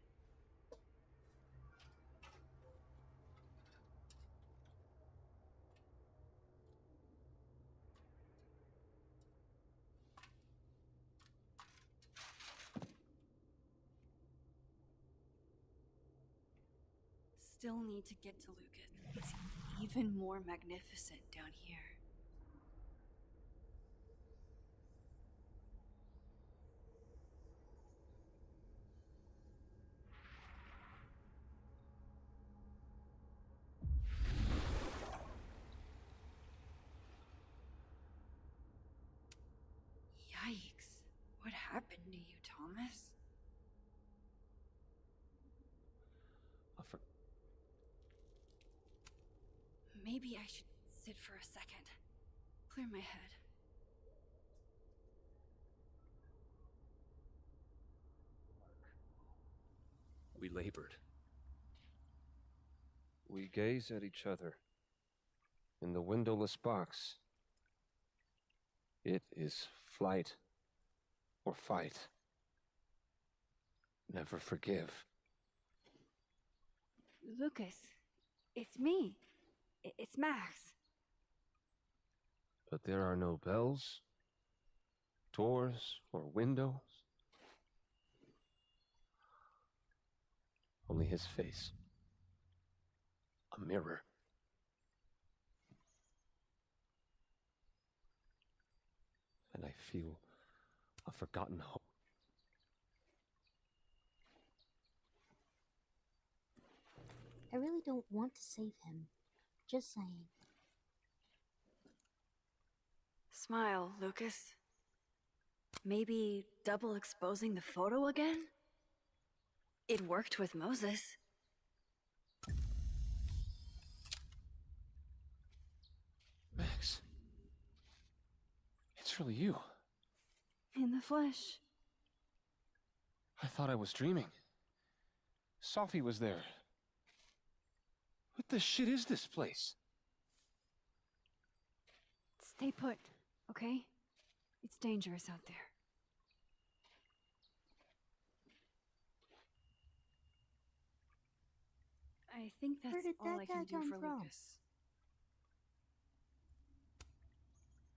still need to get to Lucas. It's even more magnificent down here. Yikes. What happened to you, Thomas? Maybe I should sit for a second. Clear my head. We labored. We gaze at each other. In the windowless box. It is flight or fight. Never forgive. Lucas, it's me. It's Max. But there are no bells, doors, or windows. Only his face. A mirror. And I feel a forgotten hope. I really don't want to save him. Just saying. Smile, Lucas. Maybe double exposing the photo again? It worked with Moses. Max. It's really you. In the flesh. I thought I was dreaming. Sophie was there. What the shit is this place? Stay put, okay? It's dangerous out there. I think that's Where did all that I can guy do come for from? Lucas.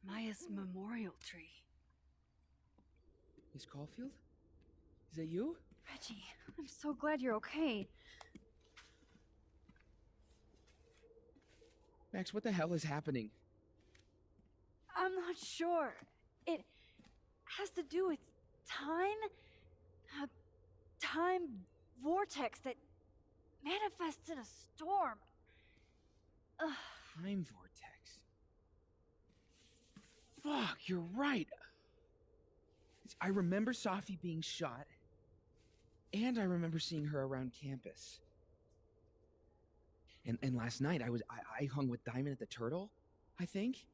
Maya's memorial tree. Miss Caulfield? Is that you? Reggie, I'm so glad you're okay. Max, what the hell is happening? I'm not sure. It has to do with time? A time vortex that manifests in a storm. Ugh. Time vortex. Fuck, you're right. I remember Sophie being shot, and I remember seeing her around campus. And last night I hung with Diamond at the Turtle, I think.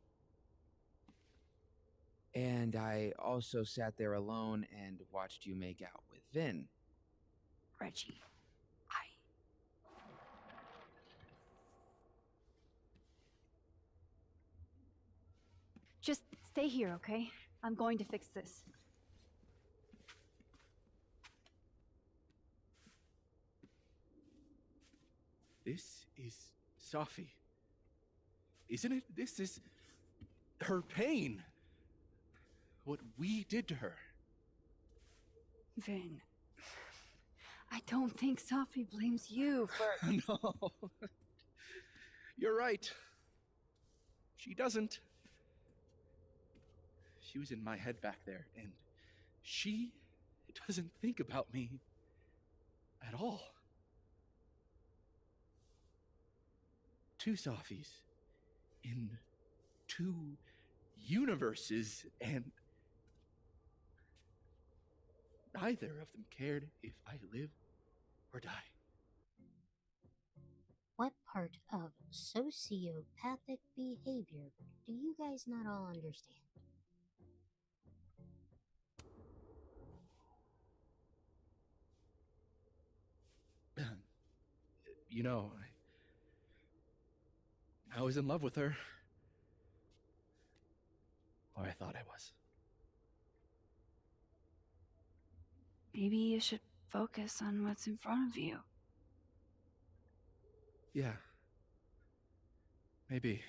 And I also sat there alone and watched you make out with Vin. Reggie, just stay here, okay? I'm going to fix this. This is Sophie. Isn't it? This is her pain. What we did to her. Vin, I don't think Sophie blames you for. No. You're right. She doesn't. She was in my head back there, and she doesn't think about me at all. Two Sophies in two universes, and neither of them cared if I live or die. What part of sociopathic behavior do you guys not all understand? You know, I was in love with her. Or I thought I was. Maybe you should focus on what's in front of you. Yeah. Maybe.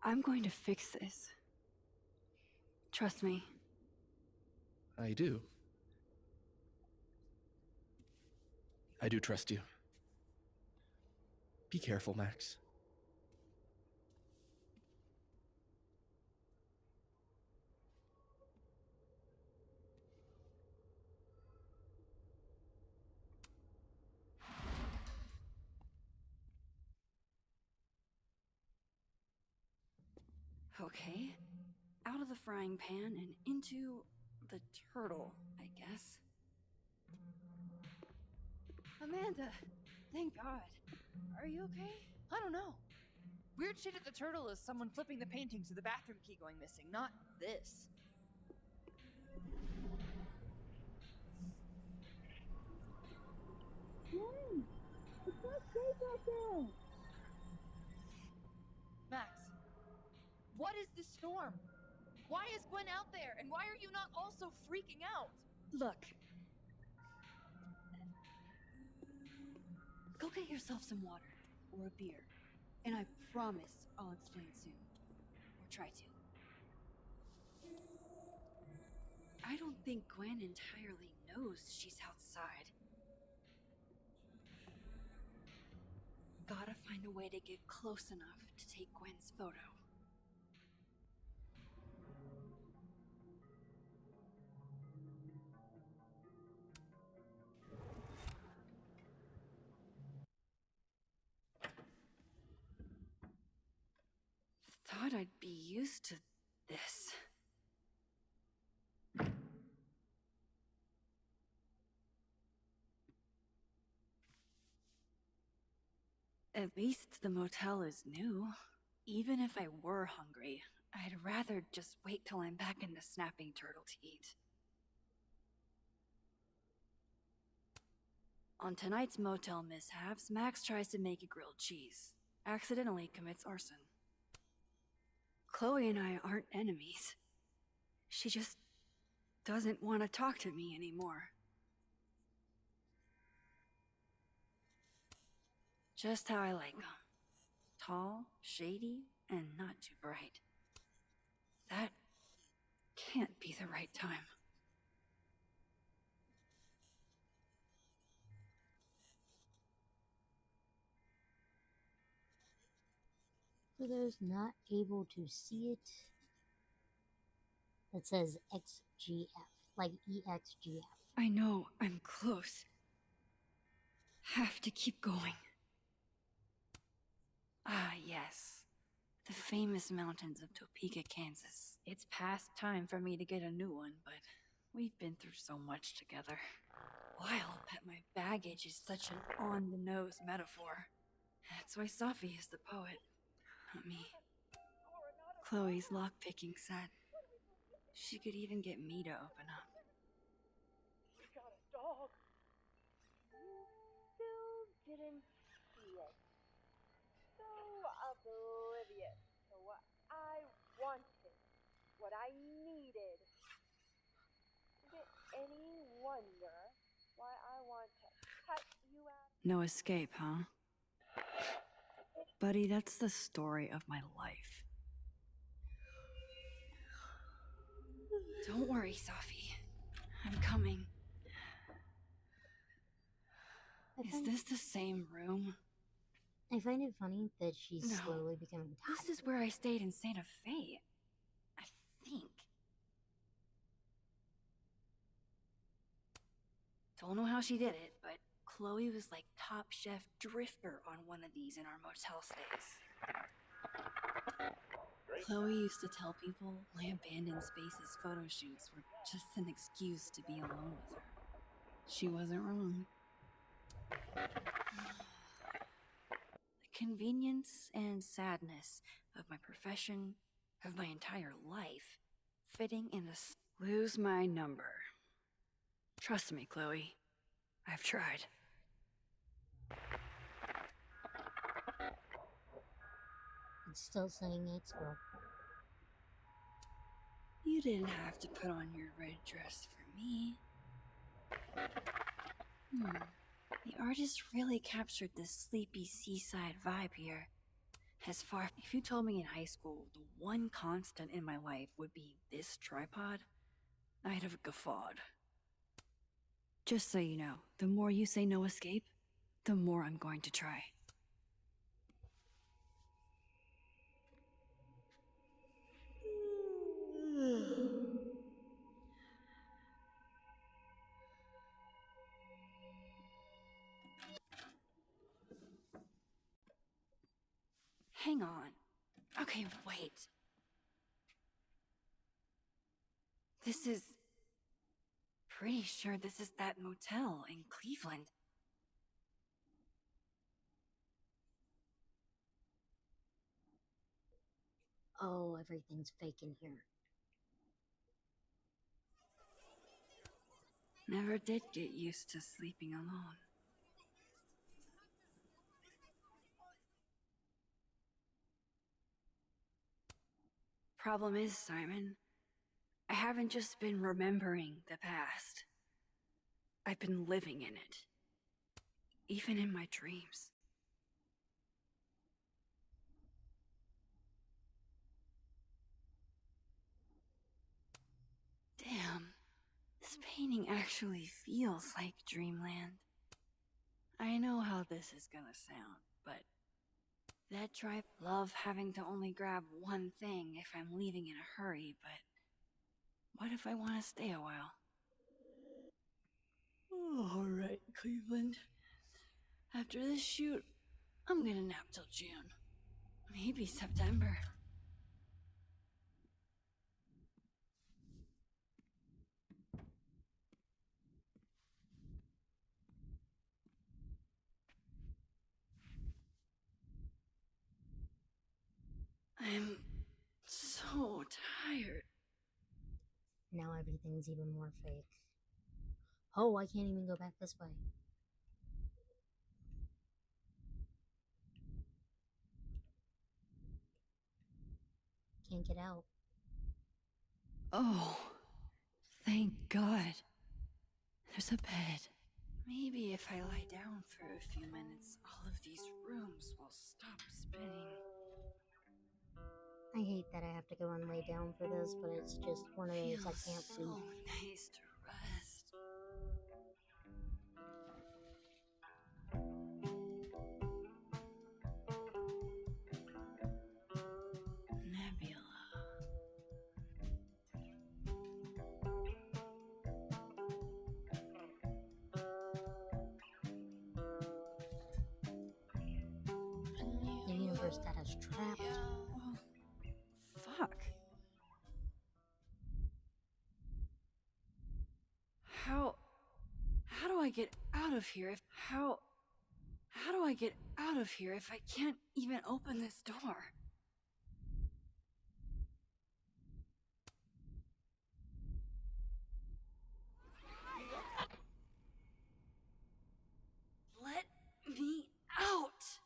I'm going to fix this. Trust me. I do. I do trust you. Be careful, Max. Okay. Out of the frying pan and into the turtle, I guess. Amanda, thank God. Are you okay? I don't know. Weird shit at the turtle is someone flipping the paintings or the bathroom key going missing, not this. Gwen! It's not safe out there! Max, what is this storm? Why is Gwen out there? And why are you not also freaking out? Look. Go get yourself some water or a beer. And I promise I'll explain soon. Or try to. I don't think Gwen entirely knows she's outside. Gotta find a way to get close enough to take Gwen's photo. Thought I'd be used to this. At least the motel is new. Even if I were hungry, I'd rather just wait till I'm back in the snapping turtle to eat. On tonight's motel mishaps, Max tries to make a grilled cheese. Accidentally commits arson. Chloe and I aren't enemies. She just doesn't want to talk to me anymore. Just how I like 'em. Tall, shady, and not too bright. That can't be the right time. For those not able to see it, that says XGF, like EXGF. I know, I'm close. Have to keep going. Ah, yes. The famous mountains of Topeka, Kansas. It's past time for me to get a new one, but we've been through so much together. Wild that my baggage is such an on-the-nose metaphor. That's why Sophie is the poet, not me. Chloe's lockpicking said she could even get me to open up. We got a dog. You still didn't see it. So oblivious to what I wanted, what I needed. Is it any wonder why I want to cut you out? No escape, huh? Buddy, that's the story of my life. Don't worry, Sophie. I'm coming. Is find- this the same room? I find it funny that she's No. slowly becoming tired. This is where I stayed in Santa Fe. I think. Don't know how she did it, but Chloe was like top chef drifter on one of these in our motel stays. Chloe used to tell people my abandoned spaces photo shoots were just an excuse to be alone with her. She wasn't wrong. The convenience and sadness of my profession, of my entire life, fitting in this. Lose my number. Trust me, Chloe. I've tried. It's still saying ex-girlfriend. You didn't have to put on your red dress for me. The artist really captured this sleepy seaside vibe here. As far if you told me in high school the one constant in my life would be this tripod, I'd have guffawed. Just so you know, the more you say no escape, the more I'm going to try. Hang on. Okay, wait. This is... Pretty sure this is that motel in Cleveland. Oh, everything's fake in here. Never did get used to sleeping alone. Problem is, Simon, I haven't just been remembering the past. I've been living in it. Even in my dreams. Damn, this painting actually feels like dreamland. I know how this is gonna sound, but that drive love having to only grab one thing if I'm leaving in a hurry, but what if I want to stay a while? Alright, Cleveland. After this shoot, I'm gonna nap till June. Maybe September. I'm so tired. Now everything's even more fake. Oh, I can't even go back this way. Can't get out. Oh, thank God. There's a bed. Maybe if I lie down for a few minutes, all of these rooms will stop spinning. I hate that I have to go and lay down for this, but it's just one of those I can't so leave. Nice to rest. Nebula. The universe that has trapped. Oh, fuck. How do I get out of here if how do I get out of here if I can't even open this door? Let me out!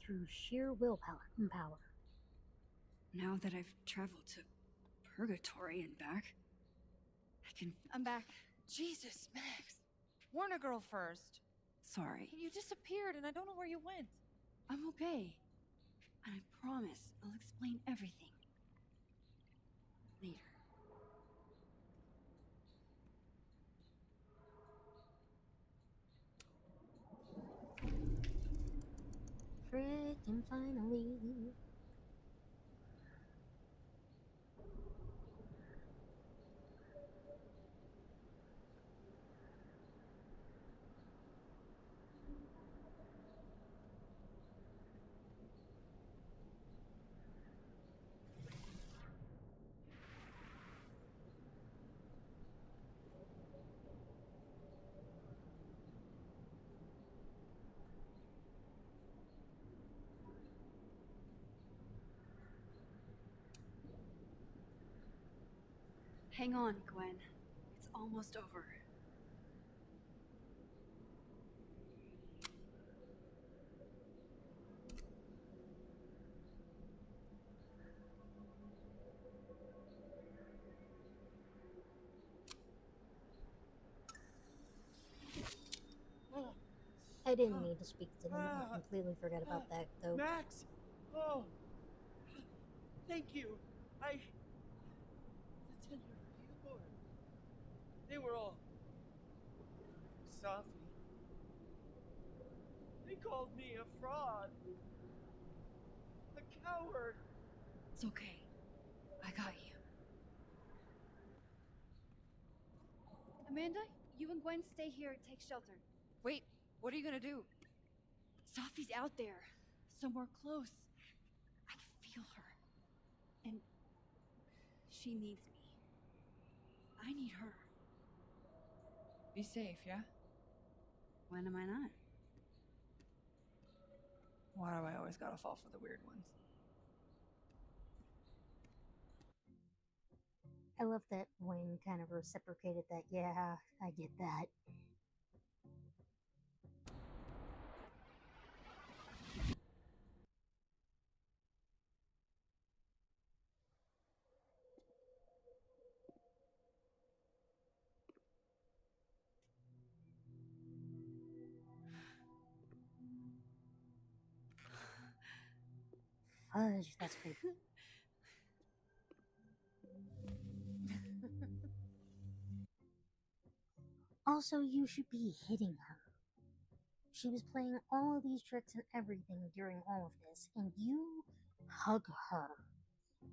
Through sheer willpower. Now that I've traveled to Purgatory and back, I can... I'm back. Jesus, Max. Warn a girl first. Sorry. You disappeared and I don't know where you went. I'm okay. And I promise I'll explain everything. Later. Frickin' finally. Hang on, Gwen. It's almost over. I didn't need to speak to them. I completely forgot about that, though. Max! Oh! Thank you! The tender newborn. They were all... Sophie. They called me a fraud. A coward. It's okay. I got you. Amanda, you and Gwen stay here and take shelter. Wait, what are you gonna do? Sophie's out there. Somewhere close. I can feel her. And she needs me. I need her. Be safe, yeah? When am I not? Why do I always gotta fall for the weird ones? I love that Wayne kind of reciprocated that. Yeah, I get that. Fudge, that's creepy. Also, you should be hitting her. She was playing all of these tricks and everything during all of this, and you hug her.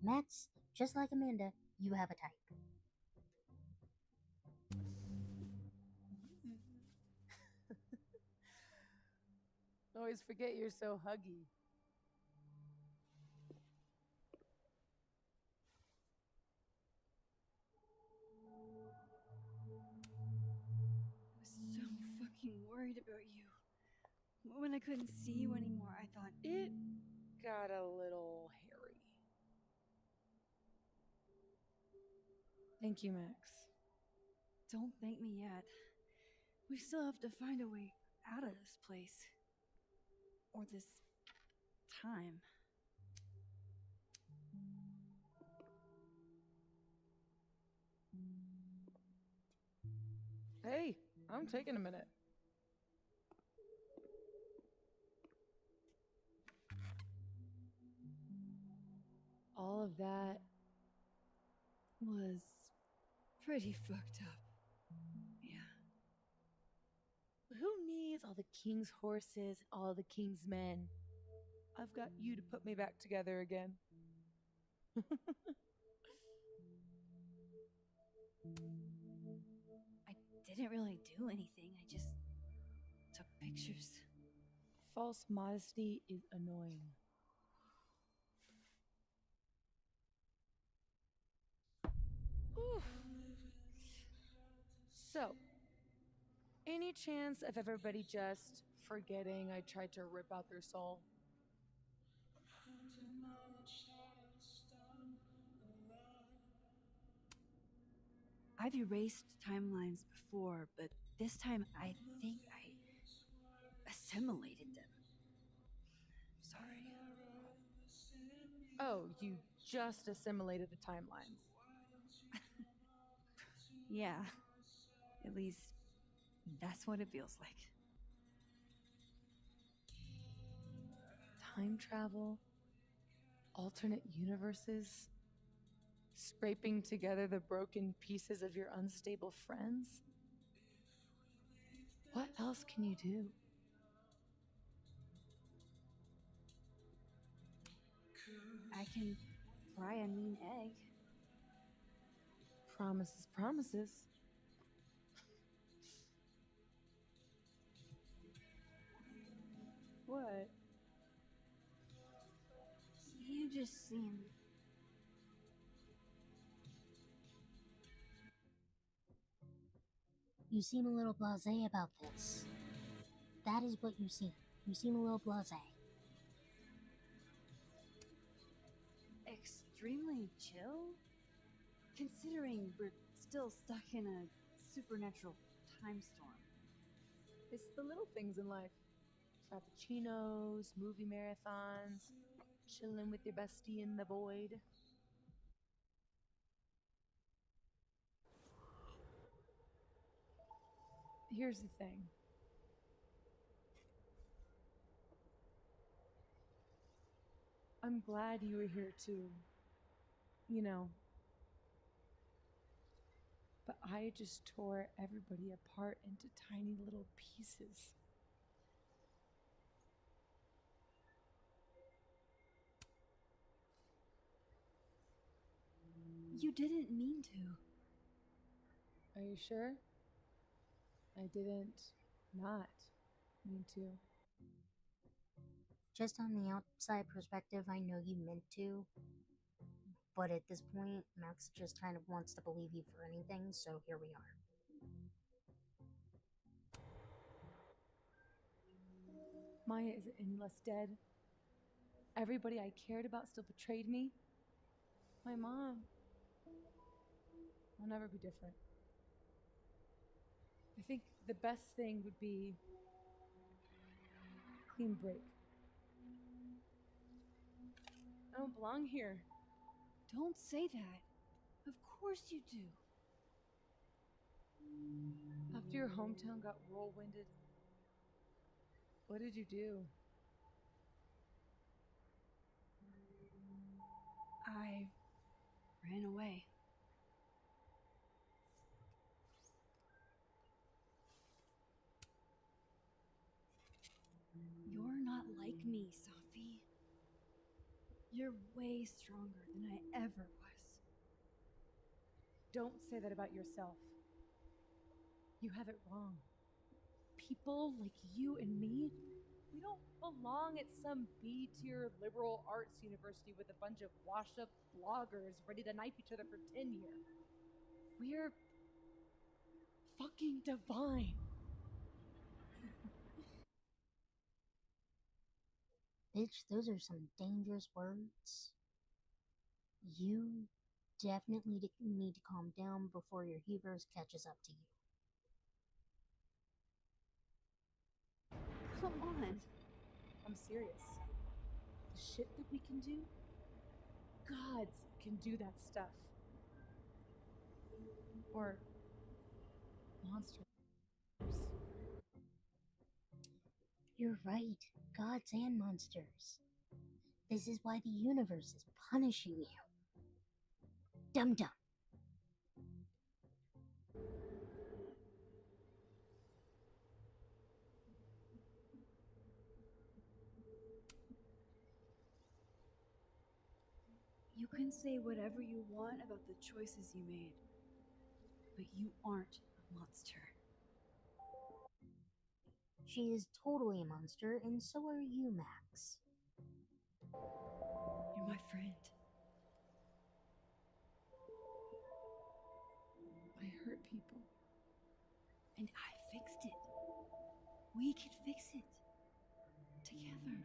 Max, just like Amanda, you have a type. Always forget you're so huggy. I was so fucking worried about you. When I couldn't see you anymore, I thought... It got a little hairy. Thank you, Max. Don't thank me yet. We still have to find a way out of this place. Or this time. Hey, I'm taking a minute. All of that was pretty fucked up. Yeah. Who needs all the king's horses, all the king's men? I've got you to put me back together again. I didn't really do anything. I just took pictures. False modesty is annoying. Oof. So, any chance of everybody just forgetting I tried to rip out their soul? I've erased timelines before, but this time I think I assimilated them. Sorry. Oh, you just assimilated the timelines. Yeah. At least that's what it feels like. Time travel alternate universes, scraping together the broken pieces of your unstable friends. What else can you do? I can fry a mean egg. Promises, promises. What? You just seem... You seem a little blasé about this. That is what you seem. You seem a little blasé. extremely chill? Considering we're still stuck in a supernatural time storm. It's the little things in life. Frappuccinos, movie marathons, chilling with your bestie in the void. Here's the thing. I'm glad you were here too. You know. But I just tore everybody apart into tiny little pieces. You didn't mean to. Are you sure? I didn't not mean to. Just on the outside perspective, I know you meant to. But at this point, Max just kind of wants to believe you for anything, so here we are. Maya isn't any less dead. Everybody I cared about still betrayed me. My mom will never be different. I think the best thing would be a clean break. I don't belong here. Don't say that. Of course you do. After your hometown got whirlwinded, what did you do? I ran away. You're not like me, Sophie. You're way stronger than I ever was. Don't say that about yourself. You have it wrong. People like you and me, we don't belong at some B-tier liberal arts university with a bunch of washed-up bloggers ready to knife each other for tenure. We're fucking divine. Bitch, those are some dangerous words. You definitely need to calm down before your hubris catches up to you. Come on. I'm serious. The shit that we can do, gods can do that stuff. Or monsters. You're right, gods and monsters. This is why the universe is punishing you. Dum-dum. You can say whatever you want about the choices you made, but you aren't a monster. She is totally a monster, and so are you, Max. You're my friend. I hurt people. And I fixed it. We can fix it. Together.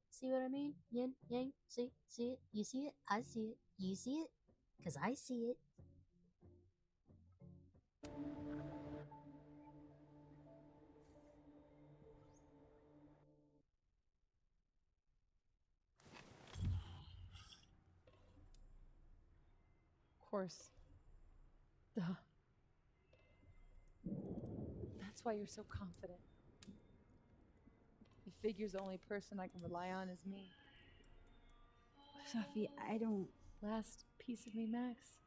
See what I mean? Yin, yang, see it? You see it? I see it. You see it? Because I see it. Of course. Duh. That's why you're so confident. You figure the only person I can rely on is me. Stuffie, I don't... Last piece of me, Max.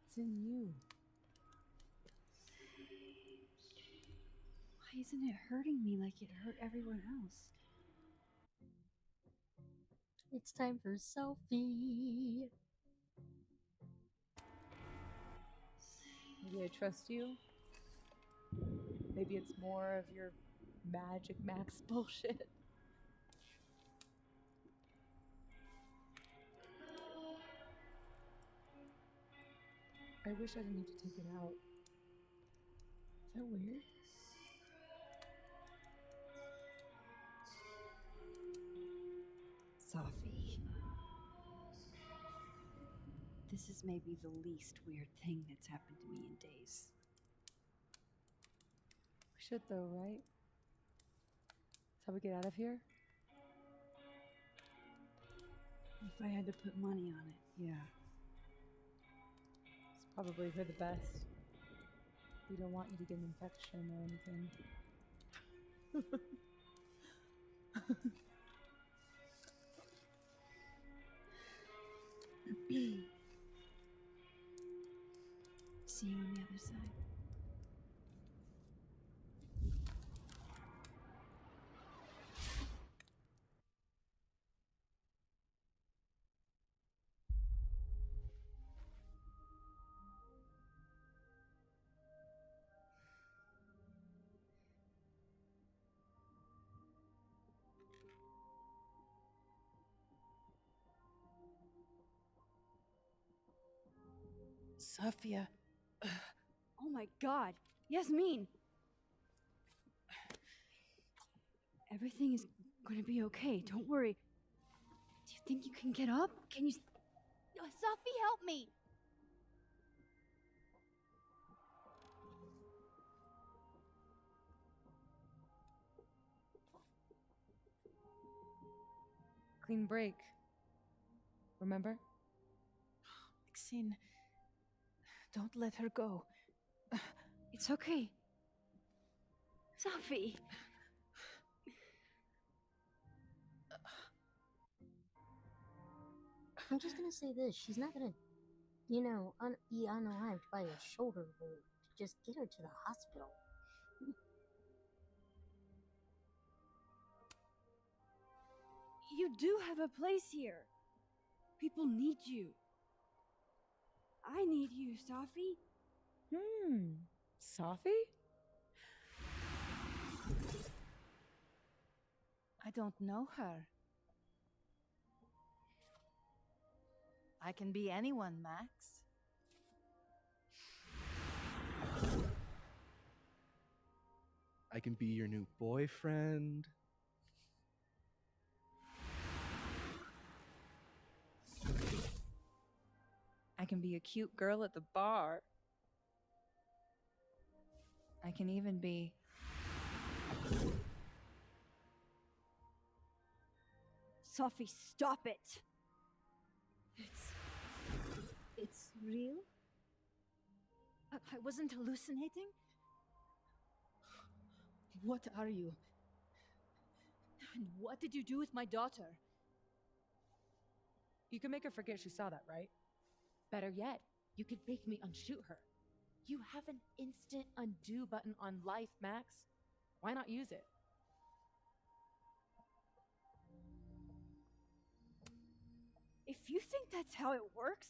It's in you. Why isn't it hurting me like it hurt everyone else? It's time for selfie. Maybe I trust you. Maybe it's more of your Magic Max bullshit. I wish I didn't have to take it out. Is that weird? Sophie. This is maybe the least weird thing that's happened to me in days. We should though, right? That's how we get out of here? If I had to put money on it, yeah. It's probably for the best. We don't want you to get an infection or anything. See you on the other side. Sophia. Oh my god! Yasmin! Everything is gonna be okay, don't worry. Do you think you can get up? Can you... Sophie, help me! Clean break. Remember? Maxine, don't let her go. It's okay. Sophie! I'm just gonna say this. She's not gonna, be unalived by a shoulder wound. Just get her to the hospital. You do have a place here. People need you. I need you, Sophie. Sophie? I don't know her. I can be anyone, Max. I can be your new boyfriend. I can be a cute girl at the bar. I can even be... Sophie, stop it! It's real? I wasn't hallucinating? What are you? And what did you do with my daughter? You can make her forget she saw that, right? Better yet, you could make me unshoot her. You have an instant undo button on life, Max. Why not use it? If you think that's how it works,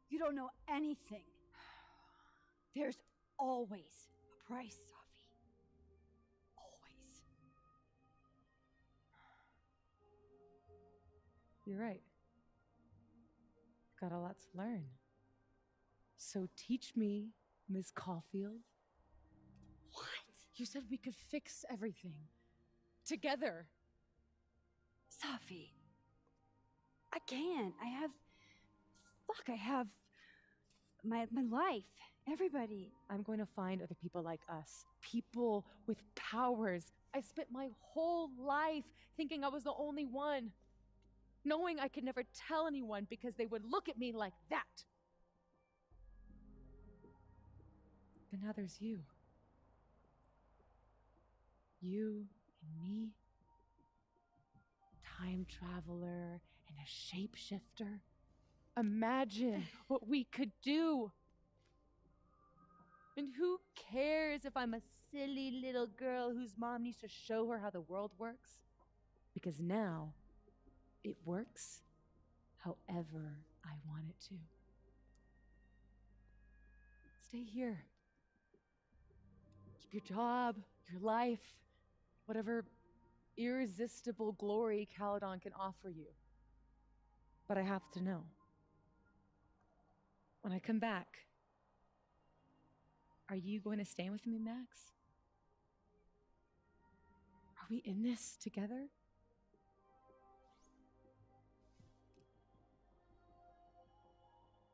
you don't know anything. There's always a price, Sophie. Always. You're right. Got a lot to learn. So teach me, Miss Caulfield. What? You said we could fix everything. Together. Sophie. I can't. I have my life. Everybody. I'm going to find other people like us. People with powers. I spent my whole life thinking I was the only one. Knowing I could never tell anyone because they would look at me like that. But now there's you. You and me. time traveler and a shapeshifter. Imagine what we could do. And who cares if I'm a silly little girl whose mom needs to show her how the world works? Because now it works however I want it to. Stay here. Keep your job, your life, whatever irresistible glory Caledon can offer you. But I have to know. When I come back, are you going to stay with me, Max? Are we in this together?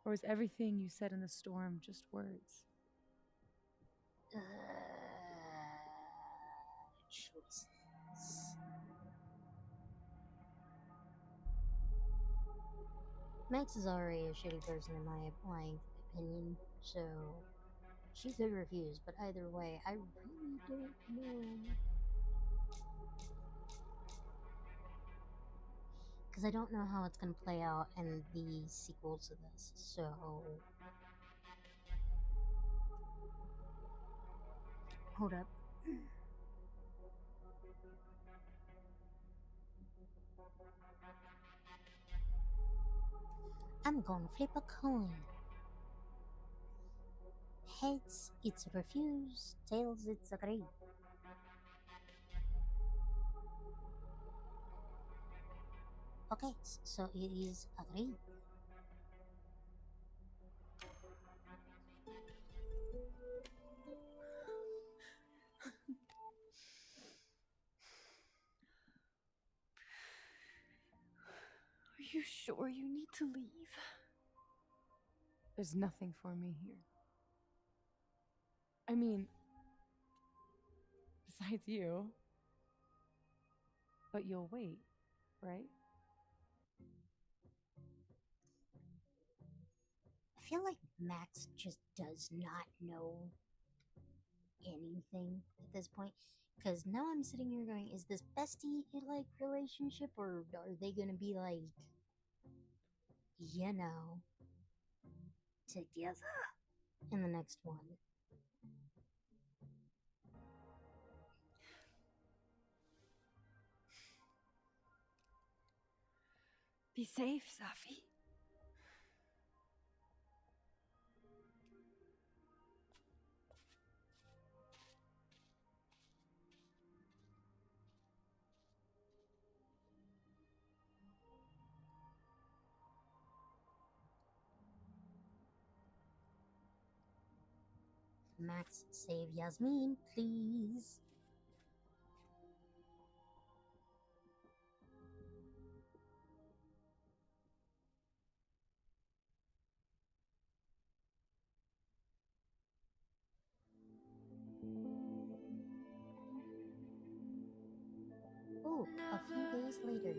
Or is everything you said in the storm just words? Choices. Max is already a shitty person in my opinion, so she could refuse, but either way, I really don't know. Because I don't know how it's going to play out in the sequel to this, so... Hold up. I'm gonna flip a coin. Heads, it's refuse. Tails, it's agree. Okay, so it is agree. Are you sure you need to leave? There's nothing for me here. I mean, besides you. But you'll wait, right? I feel like Max just does not know anything at this point. Because now I'm sitting here going, is this bestie like relationship, or are they gonna be like, you know, together in the next one? Be safe, Stuffie. Max, save Yasmin, please. Ooh, a few days later.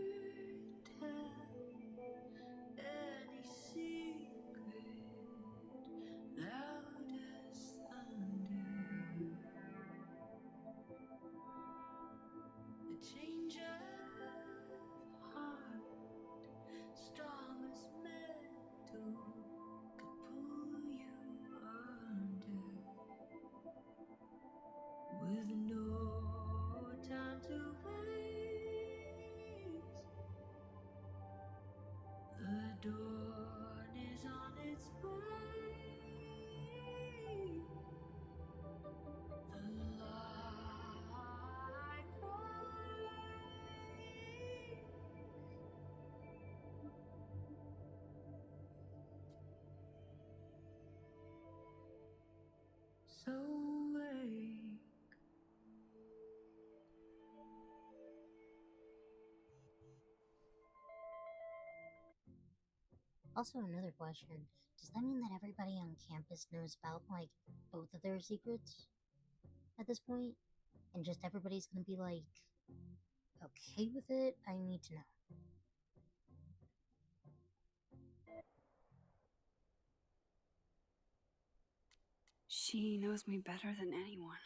Any secret loud as thunder, a change of heart, strong as metal, could pull you under, with no time to waste. The dawn is on its way. The light breaks. So wake. Also, another question. Does that mean that everybody on campus knows about, like, both of their secrets at this point? And just everybody's gonna be, like, okay with it? I need to know. She knows me better than anyone.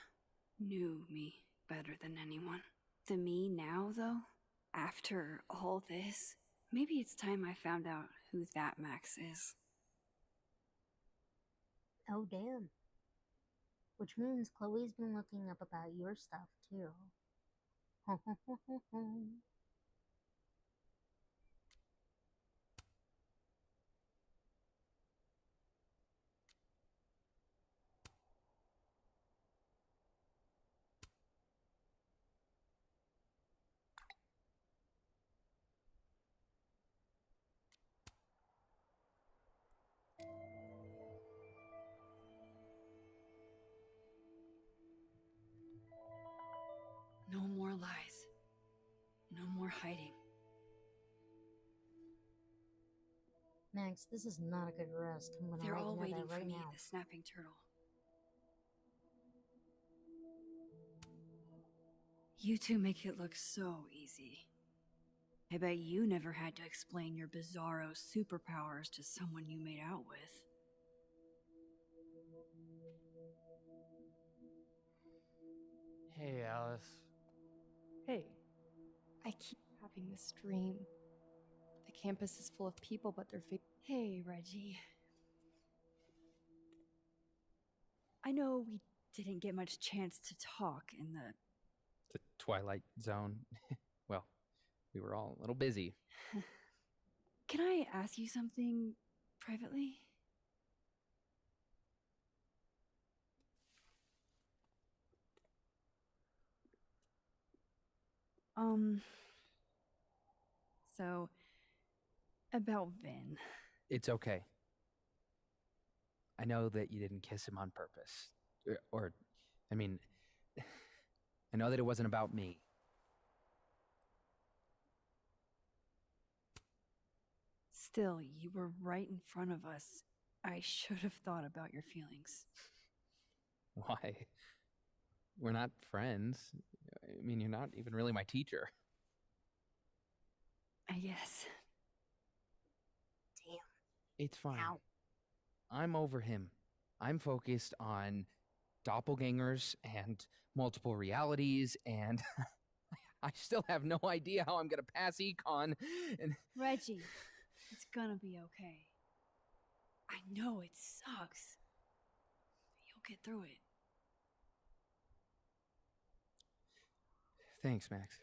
Knew me better than anyone. The me now, though, After all this, maybe it's time I found out who that Max is. Oh, damn. Which means Chloe's been looking up about your stuff, too. No more lies. No more hiding. Max, this is not a good rest. I'm gonna They're let all you know waiting that for right me, now. the snapping turtle. You two make it look so easy. I bet you never had to explain your bizarro superpowers to someone you made out with. Hey, Alice. Hey. I keep having this dream. The campus is full of people, but they're Hey, Reggie. I know we didn't get much chance to talk in The Twilight Zone. Well, we were all a little busy. Can I ask you something privately? So, about Vin. It's okay. I know that you didn't kiss him on purpose. I mean, I know that it wasn't about me. Still, you were right in front of us. I should have thought about your feelings. Why? We're not friends. I mean, you're not even really my teacher. I guess. Damn. It's fine. Ow. I'm over him. I'm focused on doppelgangers and multiple realities, and I still have no idea how I'm gonna pass econ. And Reggie, it's gonna be okay. I know it sucks. You'll get through it. thanks, Max.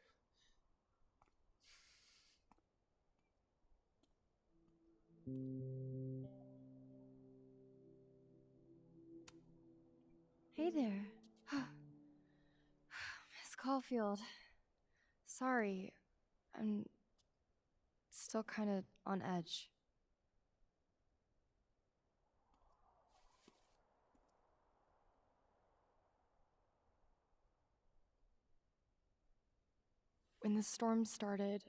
Hey there. Miss Caulfield. Sorry. I'm still kind of on edge. When the storm started,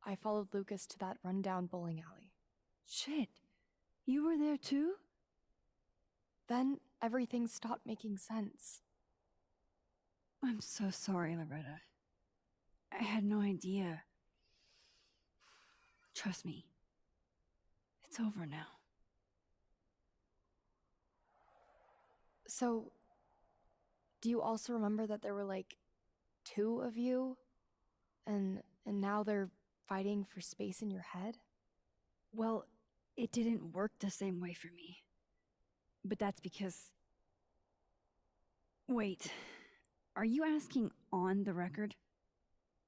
I followed Lucas to that rundown bowling alley. Shit. You were there too? Then everything stopped making sense. I'm so sorry, Loretta. I had no idea. Trust me. It's over now. So, do you also remember that there were like 2 of you? And now they're fighting for space in your head? Well, it didn't work the same way for me. But that's because... Wait, are you asking on the record?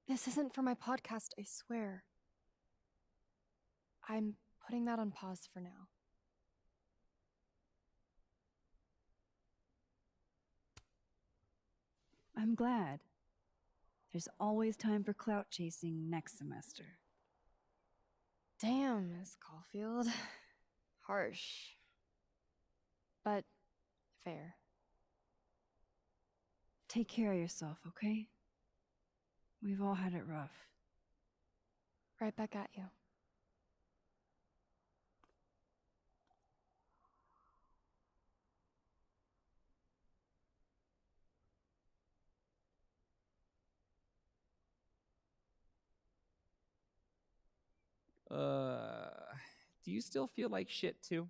This isn't for my podcast, I swear. I'm putting that on pause for now. I'm glad. There's always time for clout chasing next semester. Damn, Miss Caulfield. Harsh. But fair. Take care of yourself, okay? We've all had it rough. Right back at you. Do you still feel like shit too?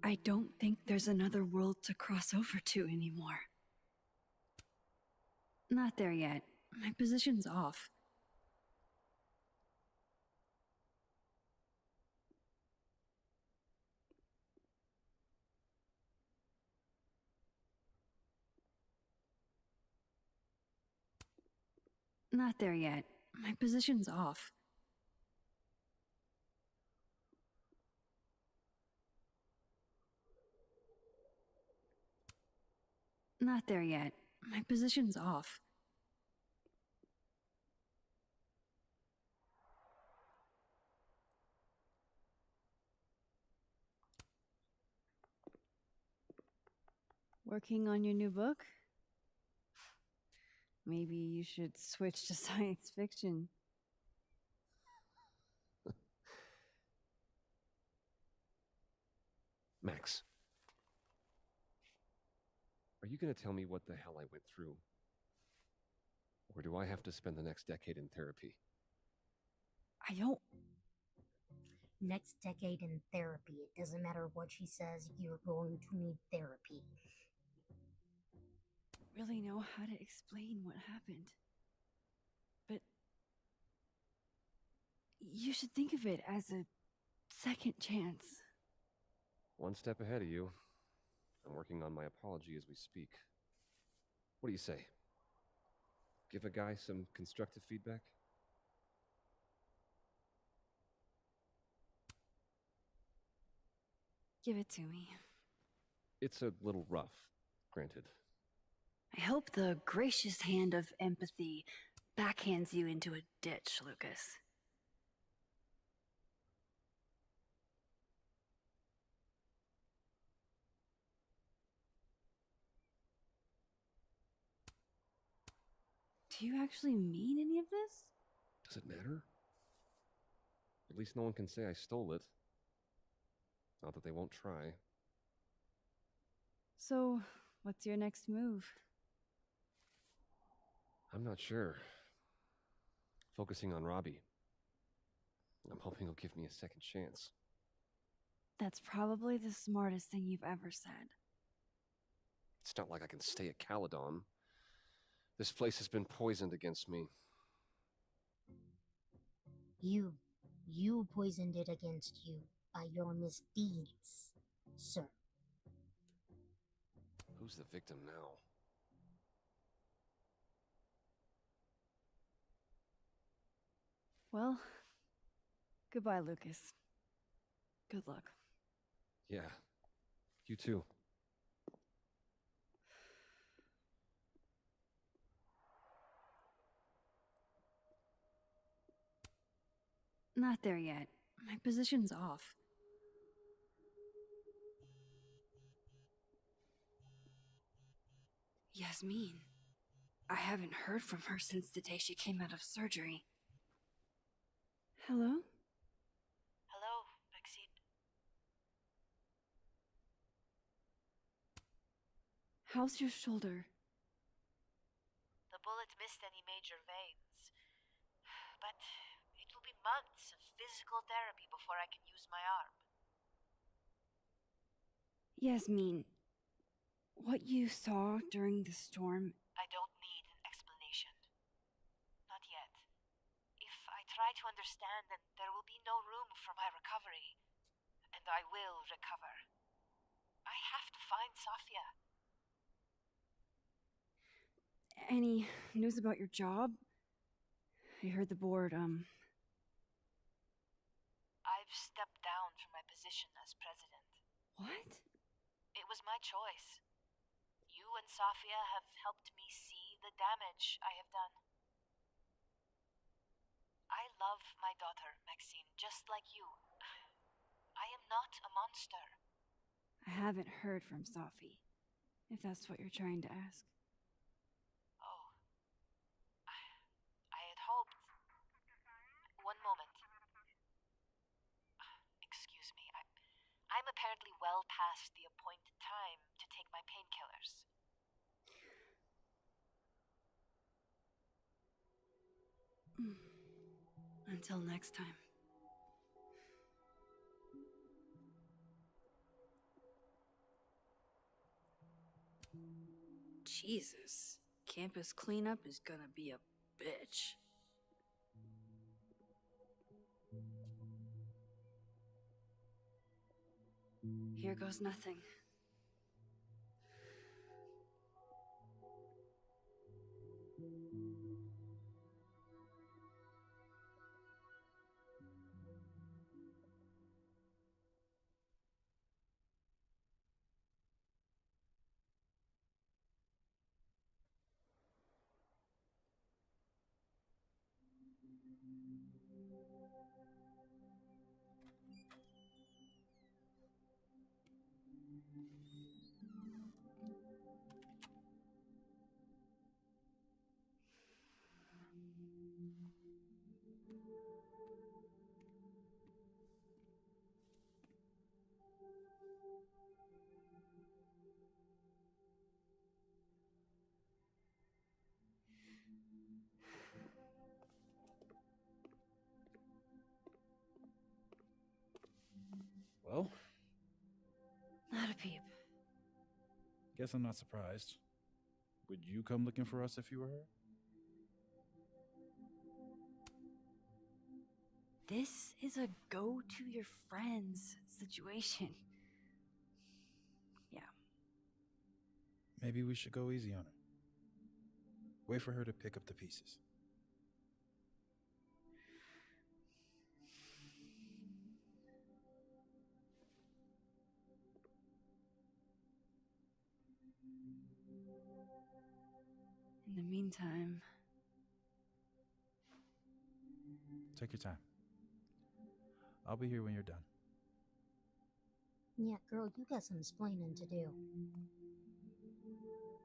I don't think there's another world to cross over to anymore. Not there yet. My position's off. Not there yet. My position's off. Not there yet. My position's off. Working on your new book? Maybe you should switch to science fiction. Max. Are you gonna tell me what the hell I went through? Or do I have to spend the next decade in therapy? I don't... Next decade in therapy. It doesn't matter what she says, you're going to need therapy. really know how to explain what happened. But you should think of it as a second chance. One step ahead of you. I'm working on my apology as we speak. What do you say? Give a guy some constructive feedback? Give it to me. It's a little rough, granted. I hope the gracious hand of empathy backhands you into a ditch, Lucas. Do you actually mean any of this? Does it matter? At least no one can say I stole it. Not that they won't try. So, what's your next move? I'm not sure. Focusing on Robbie. I'm hoping he'll give me a second chance. That's probably the smartest thing you've ever said. It's not like I can stay at Caledon. This place has been poisoned against me. You poisoned it against you by your misdeeds, sir. Who's the victim now? Well, goodbye, Lucas. Good luck. Yeah, you too. Not there yet. My position's off. Yasmin. I haven't heard from her since the day she came out of surgery. Hello? Hello, Maxine. How's your shoulder? The bullet missed any major veins. But it will be months of physical therapy before I can use my arm. Yasmin, what you saw during the storm... I don't need an explanation. Not yet. If I try to understand, then there will be no room for my recovery. And I will recover. I have to find Safia. Any news about your job? I heard the board, I've stepped down from my position as president. What? It was my choice. You and Safia have helped me see the damage I have done. I love my daughter, Maxine, just like you. I am not a monster. I haven't heard from Safi, if that's what you're trying to ask. Oh. I had hoped... One moment. Excuse me. I'm apparently well past the appointed time to take my painkillers. Until next time. Jesus. Campus cleanup is gonna be a bitch. Here goes nothing. Well, Not a peep. guess I'm not surprised. Would you come looking for us if you were her? This is a go to your friends situation. Yeah. Maybe we should go easy on her. Wait for her to pick up the pieces. In the meantime, Take your time. I'll be here when you're done. Yeah, girl, you got some explaining to do.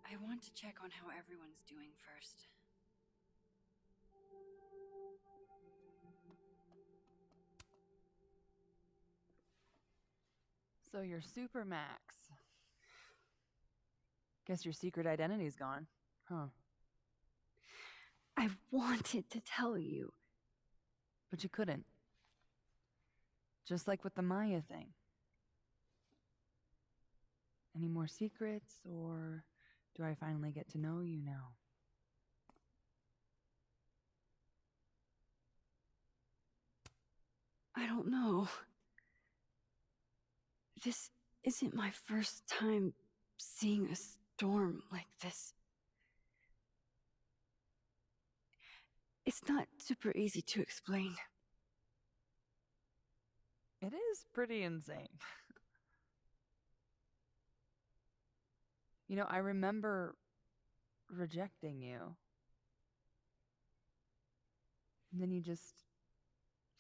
I want to check on how everyone's doing first. So you're Super Max. Guess your secret identity's gone, huh? I wanted to tell you. But you couldn't. Just like with the Maya thing. Any more secrets, or do I finally get to know you now? I don't know. This isn't my first time seeing a storm like this. It's not super easy to explain. It is pretty insane. You know, I remember rejecting you. And then you just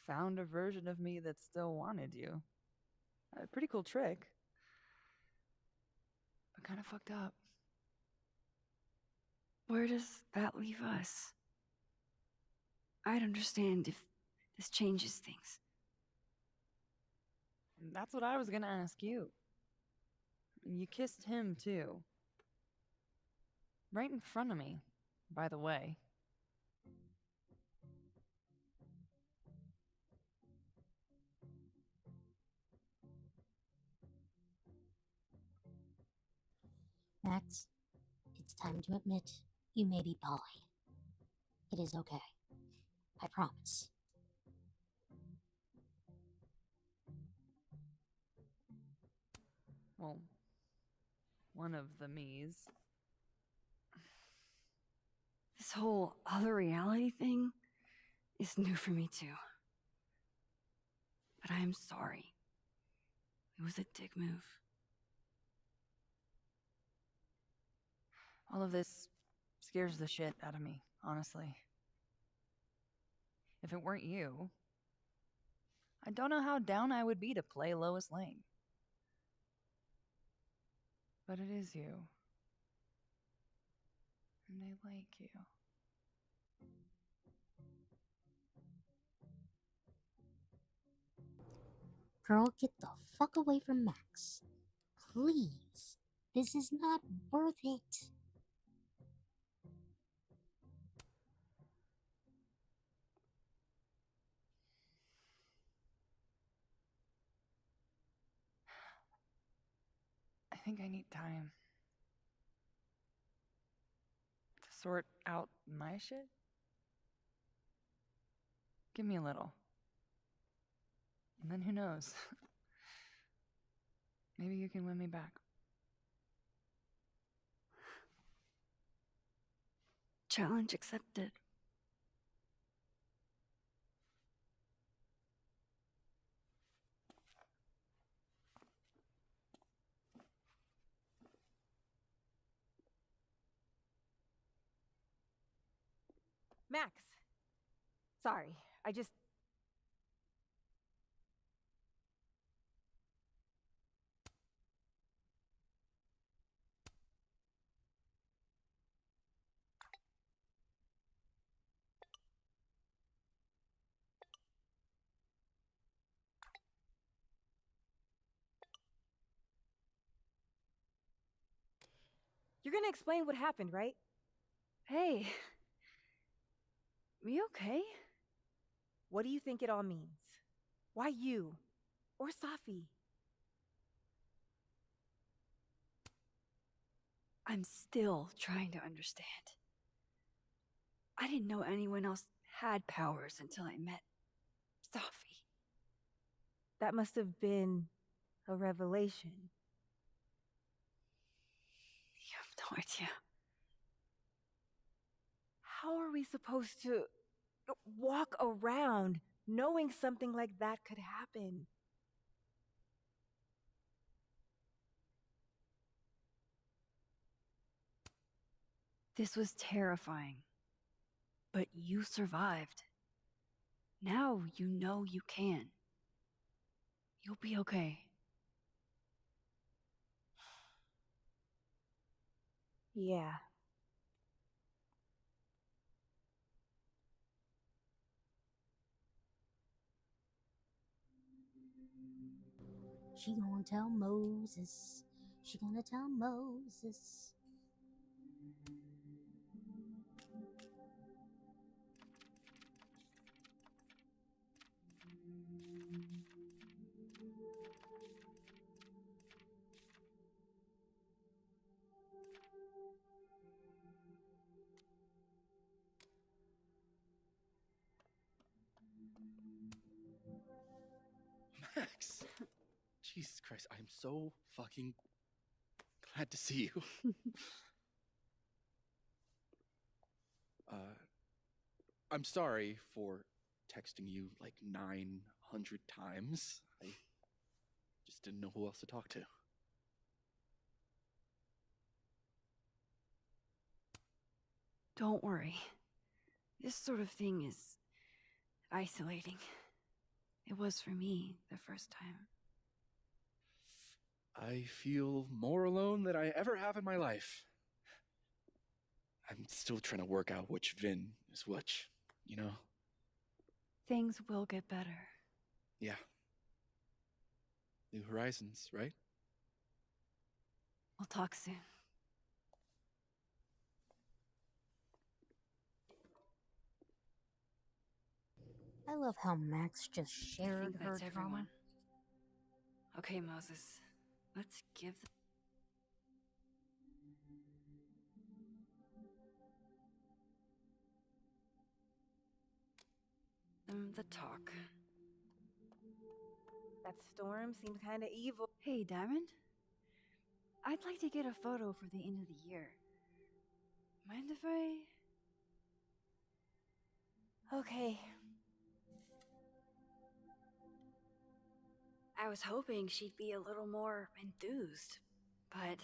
found a version of me that still wanted you. A pretty cool trick. But kind of fucked up. Where does that leave us? I'd understand if this changes things. And that's what I was gonna ask you. You kissed him, too. Right in front of me, by the way. Max, it's time to admit you may be poly. It is okay. I promise. Well, one of the me's. This whole other reality thing is new for me too. But I am sorry. It was a dick move. All of this scares the shit out of me, honestly. If it weren't you, I don't know how down I would be to play Lois Lane. But it is you. And I like you. Girl, get the fuck away from Max. Please. This is not worth it. I think I need time to sort out my shit. Give me a little. And then who knows? Maybe you can win me back. Challenge accepted. Max. Sorry, I just... You're gonna explain what happened, right? Hey. You okay? What do you think it all means? Why you? Or Safi? I'm still trying to understand. I didn't know anyone else had powers until I met Safi. That must have been a revelation. You have no idea. How are we supposed to walk around knowing something like that could happen? This was terrifying. But you survived. Now you know you can. You'll be okay. Yeah. She gonna tell Moses. She gonna tell Moses. Max! Jesus Christ, I am so fucking glad to see you. I'm sorry for texting you like 900 times. I just didn't know who else to talk to. Don't worry. This sort of thing is isolating. It was for me the first time. I feel more alone than I ever have in my life. I'm still trying to work out which Vin is which, you know? Things will get better. Yeah. New horizons, right? We'll talk soon. I love how Max just shared her That's trauma. everyone. Okay, Moses. Let's give them the talk. That storm seemed kinda evil. Hey, Diamond? I'd like to get a photo for the end of the year. Mind if I... Okay. I was hoping she'd be a little more enthused, but...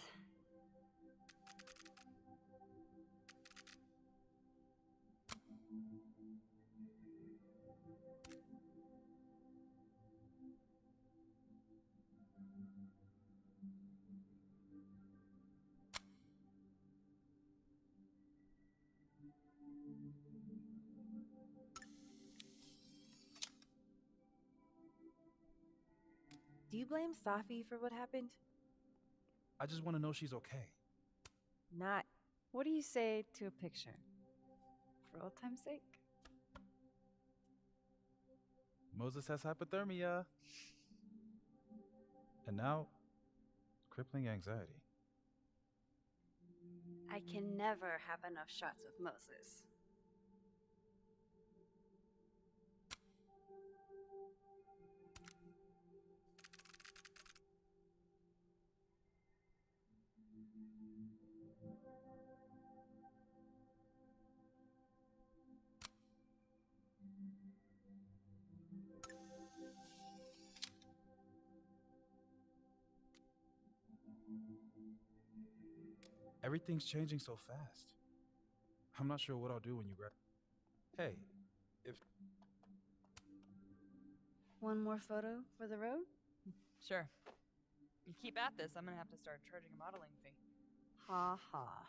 Do you blame Safi for what happened? I just want to know she's okay. Not. What do you say to a picture? For old time's sake? Moses has hypothermia. And now, crippling anxiety. I can never have enough shots of Moses. Everything's changing so fast. I'm not sure what I'll do when you grad. Hey, if One more photo for the road? Sure. You keep at this, I'm gonna have to start charging a modeling fee. Ha ha.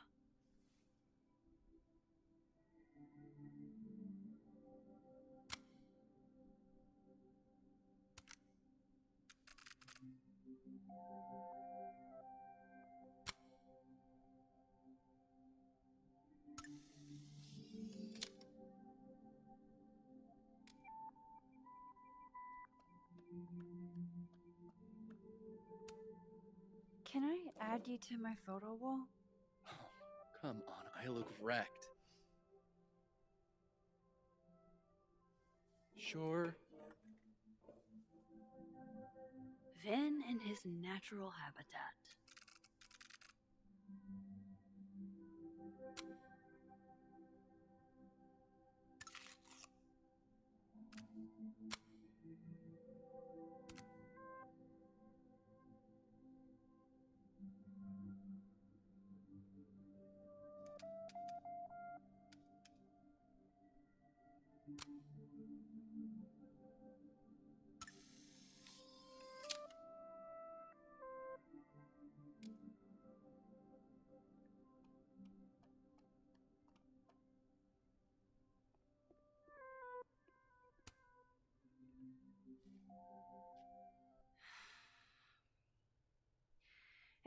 Can I add you to my photo wall? Come on, I look wrecked. Sure. Vin in his natural habitat.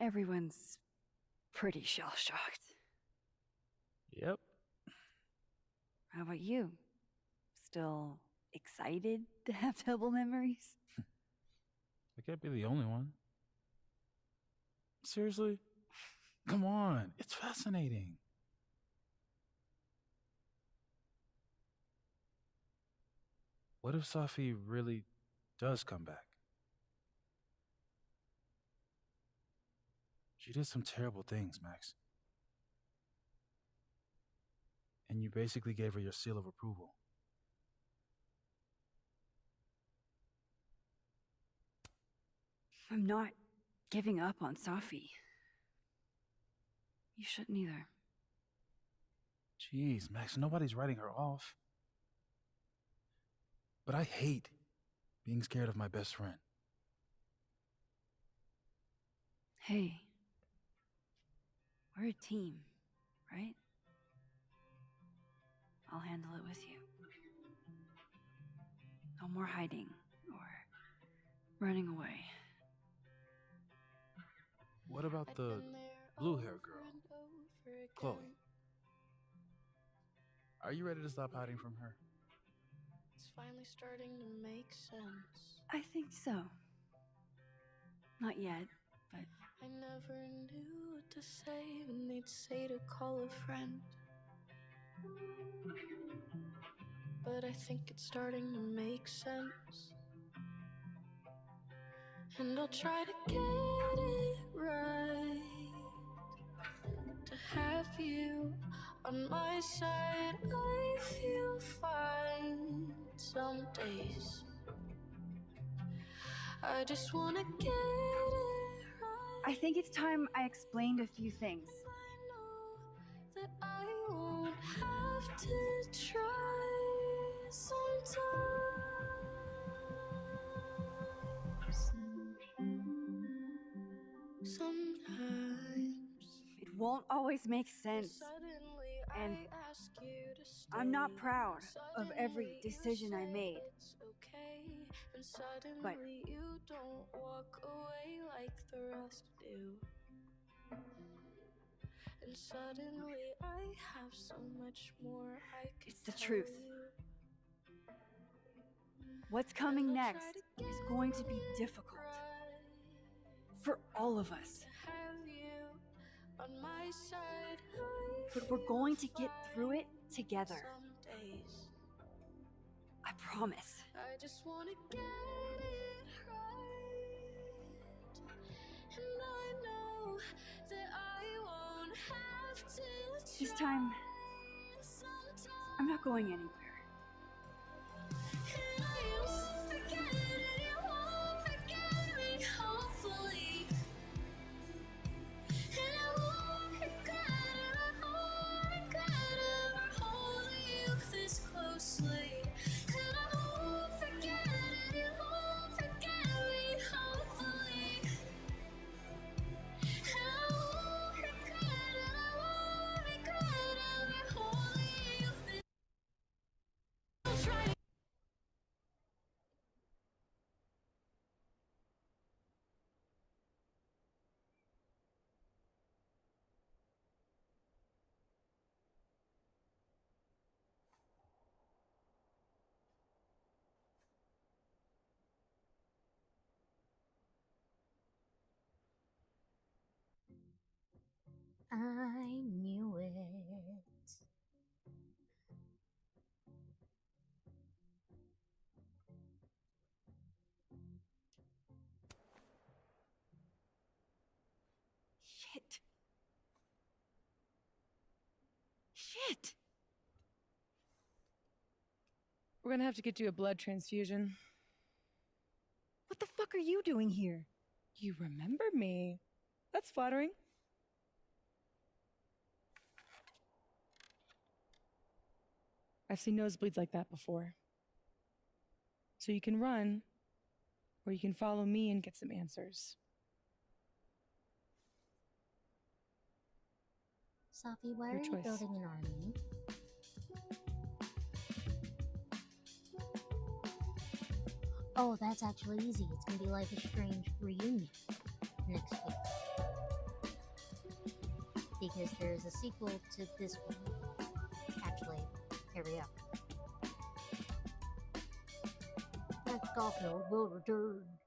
Everyone's pretty shell-shocked. Yep. How about you? Still excited to have double memories? I can't be the only one. Seriously? Come on, it's fascinating. What if Safi really does come back? She did some terrible things, Max. And you basically gave her your seal of approval. I'm not giving up on Safi. You shouldn't either. Jeez, Max, nobody's writing her off. But I hate being scared of my best friend. Hey, we're a team, right? I'll handle it with you. No more hiding or running away. What about the blue-haired girl, Chloe? Are you ready to stop hiding from her? It's finally starting to make sense. I think so. Not yet, but I never knew what to say when they'd say to call a friend. But I think it's starting to make sense. And I'll try to get it right. To have you on my side, I feel fine some days. I just wanna get it right. I think it's time I explained a few things. That I won't have to try sometimes. It won't always make sense. And I'm not proud of every decision I made. And suddenly But you don't walk away like the rest do. And suddenly I have so much more I could it's the tell truth. you. What's coming next is going to be difficult. For all of us. Have you on my side, But we're going to get through it together. some days. I promise. I just wanna get it right. And I know that I won't have to This time, I'm not going anywhere. And I won't forget it, you won't forget me, hopefully. I knew it. Shit. Shit. We're gonna have to get you a blood transfusion. What the fuck are you doing here? You remember me. That's flattering. I've seen nosebleeds like that before. So you can run, or you can follow me and get some answers. Sophie, why Your are you choice. building an army? Oh, that's actually easy. It's gonna be Life is Strange reunion next week. Because there's a sequel to this one. Actually, here we go. Max Caulfield will return.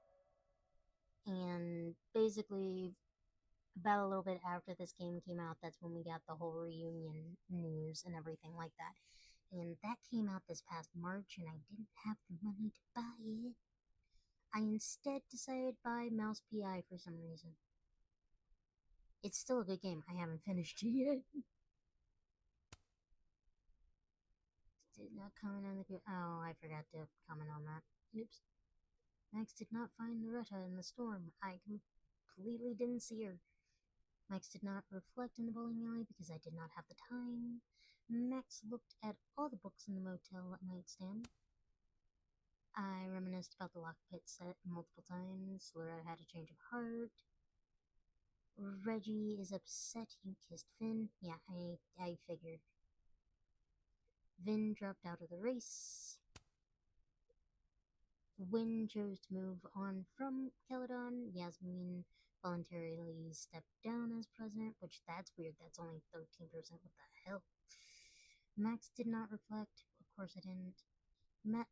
And basically, about a little bit after this game came out, that's when we got the whole reunion news and everything like that. And that came out this past March, and I didn't have the money to buy it. I instead decided to buy Mouse PI for some reason. It's still a good game. I haven't finished it yet. Did not comment on the... Oh, I forgot to comment on that. Oops. Max did not find Loretta in the storm. I completely didn't see her. Max did not reflect in the bowling alley because I did not have the time. Max looked at all the books in the motel nightstand. I reminisced about the lockpit set multiple times. Loretta had a change of heart. Reggie is upset you kissed Finn. Yeah, I figured. Vin dropped out of the race. Wynn chose to move on from Caledon. Yasmin voluntarily stepped down as president, which that's weird. That's only 13%. What the hell? Max did not reflect. Of course I didn't. Max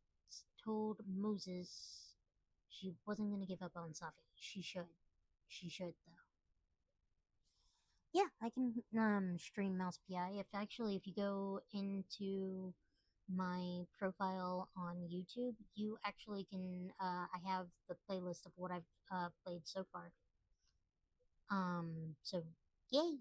told Moses she wasn't going to give up on Safi. She should. She should, though. Yeah, I can stream Mouse PI. If you go into my profile on YouTube, you actually can, I have the playlist of what I've played so far. So, yay!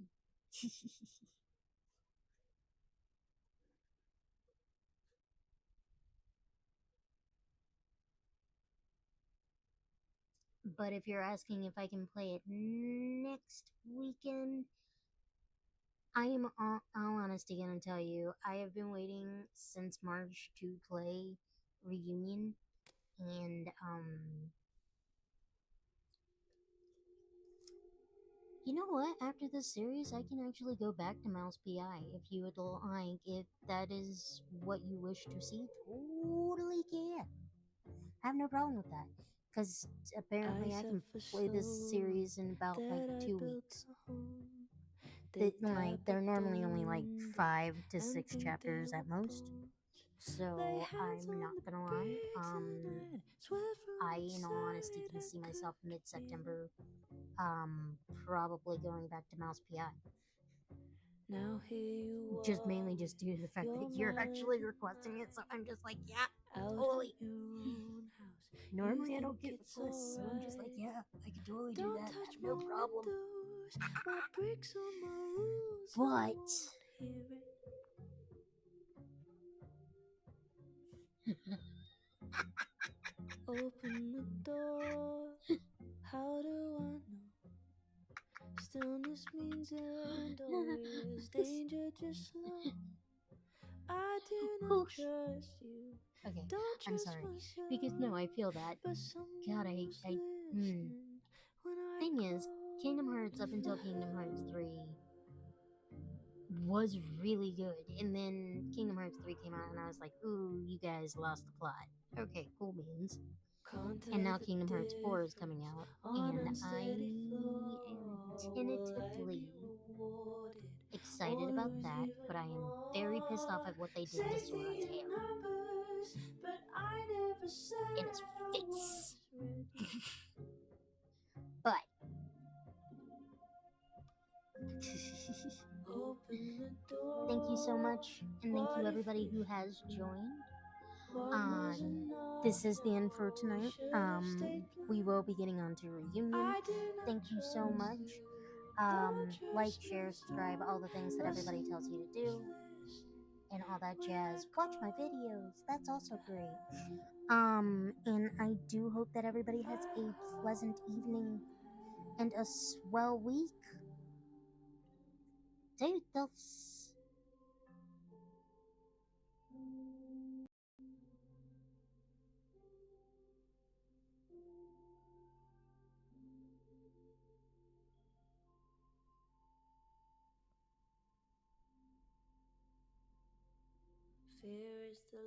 But if you're asking if I can play it next weekend, I am all honesty gonna tell you, I have been waiting since March to play Reunion, and you know what? After this series, I can actually go back to Mouse PI if you would like. If that is what you wish to see, totally can. I have no problem with that. Because apparently I can play this series in about like 2 weeks. They're normally only like 5 to 6 chapters at most. So I'm not gonna lie. I, in all honesty, can see myself mid-September probably going back to Mouse PI. Just mainly just due to the fact that you're actually requesting it, so I'm just like, yeah, totally. Normally I don't get requests, so I'm just like, yeah, I can totally do that. I have no problem. But Open the door. How do I know? Stillness means end or is danger just slow? I do not trust you. Okay, Don't I'm trust sorry. myself, Because no, I feel that. God, Thing is, Kingdom Hearts up until Kingdom Hearts 3 was really good. And then Kingdom Hearts 3 came out and I was like, ooh, you guys lost the plot. Okay, cool beans. And now Kingdom Hearts 4 is coming out. And I am tentatively excited about that, but I am very pissed off at what they did to Sora's hair. In his face. But much, and thank you everybody who has joined. This is the end for tonight. We will be getting on to reunion. Thank you so much. Like, share, subscribe, all the things that everybody tells you to do, and all that jazz. Watch my videos. That's also great. And I do hope that everybody has a pleasant evening and a swell week. Toodles. Fear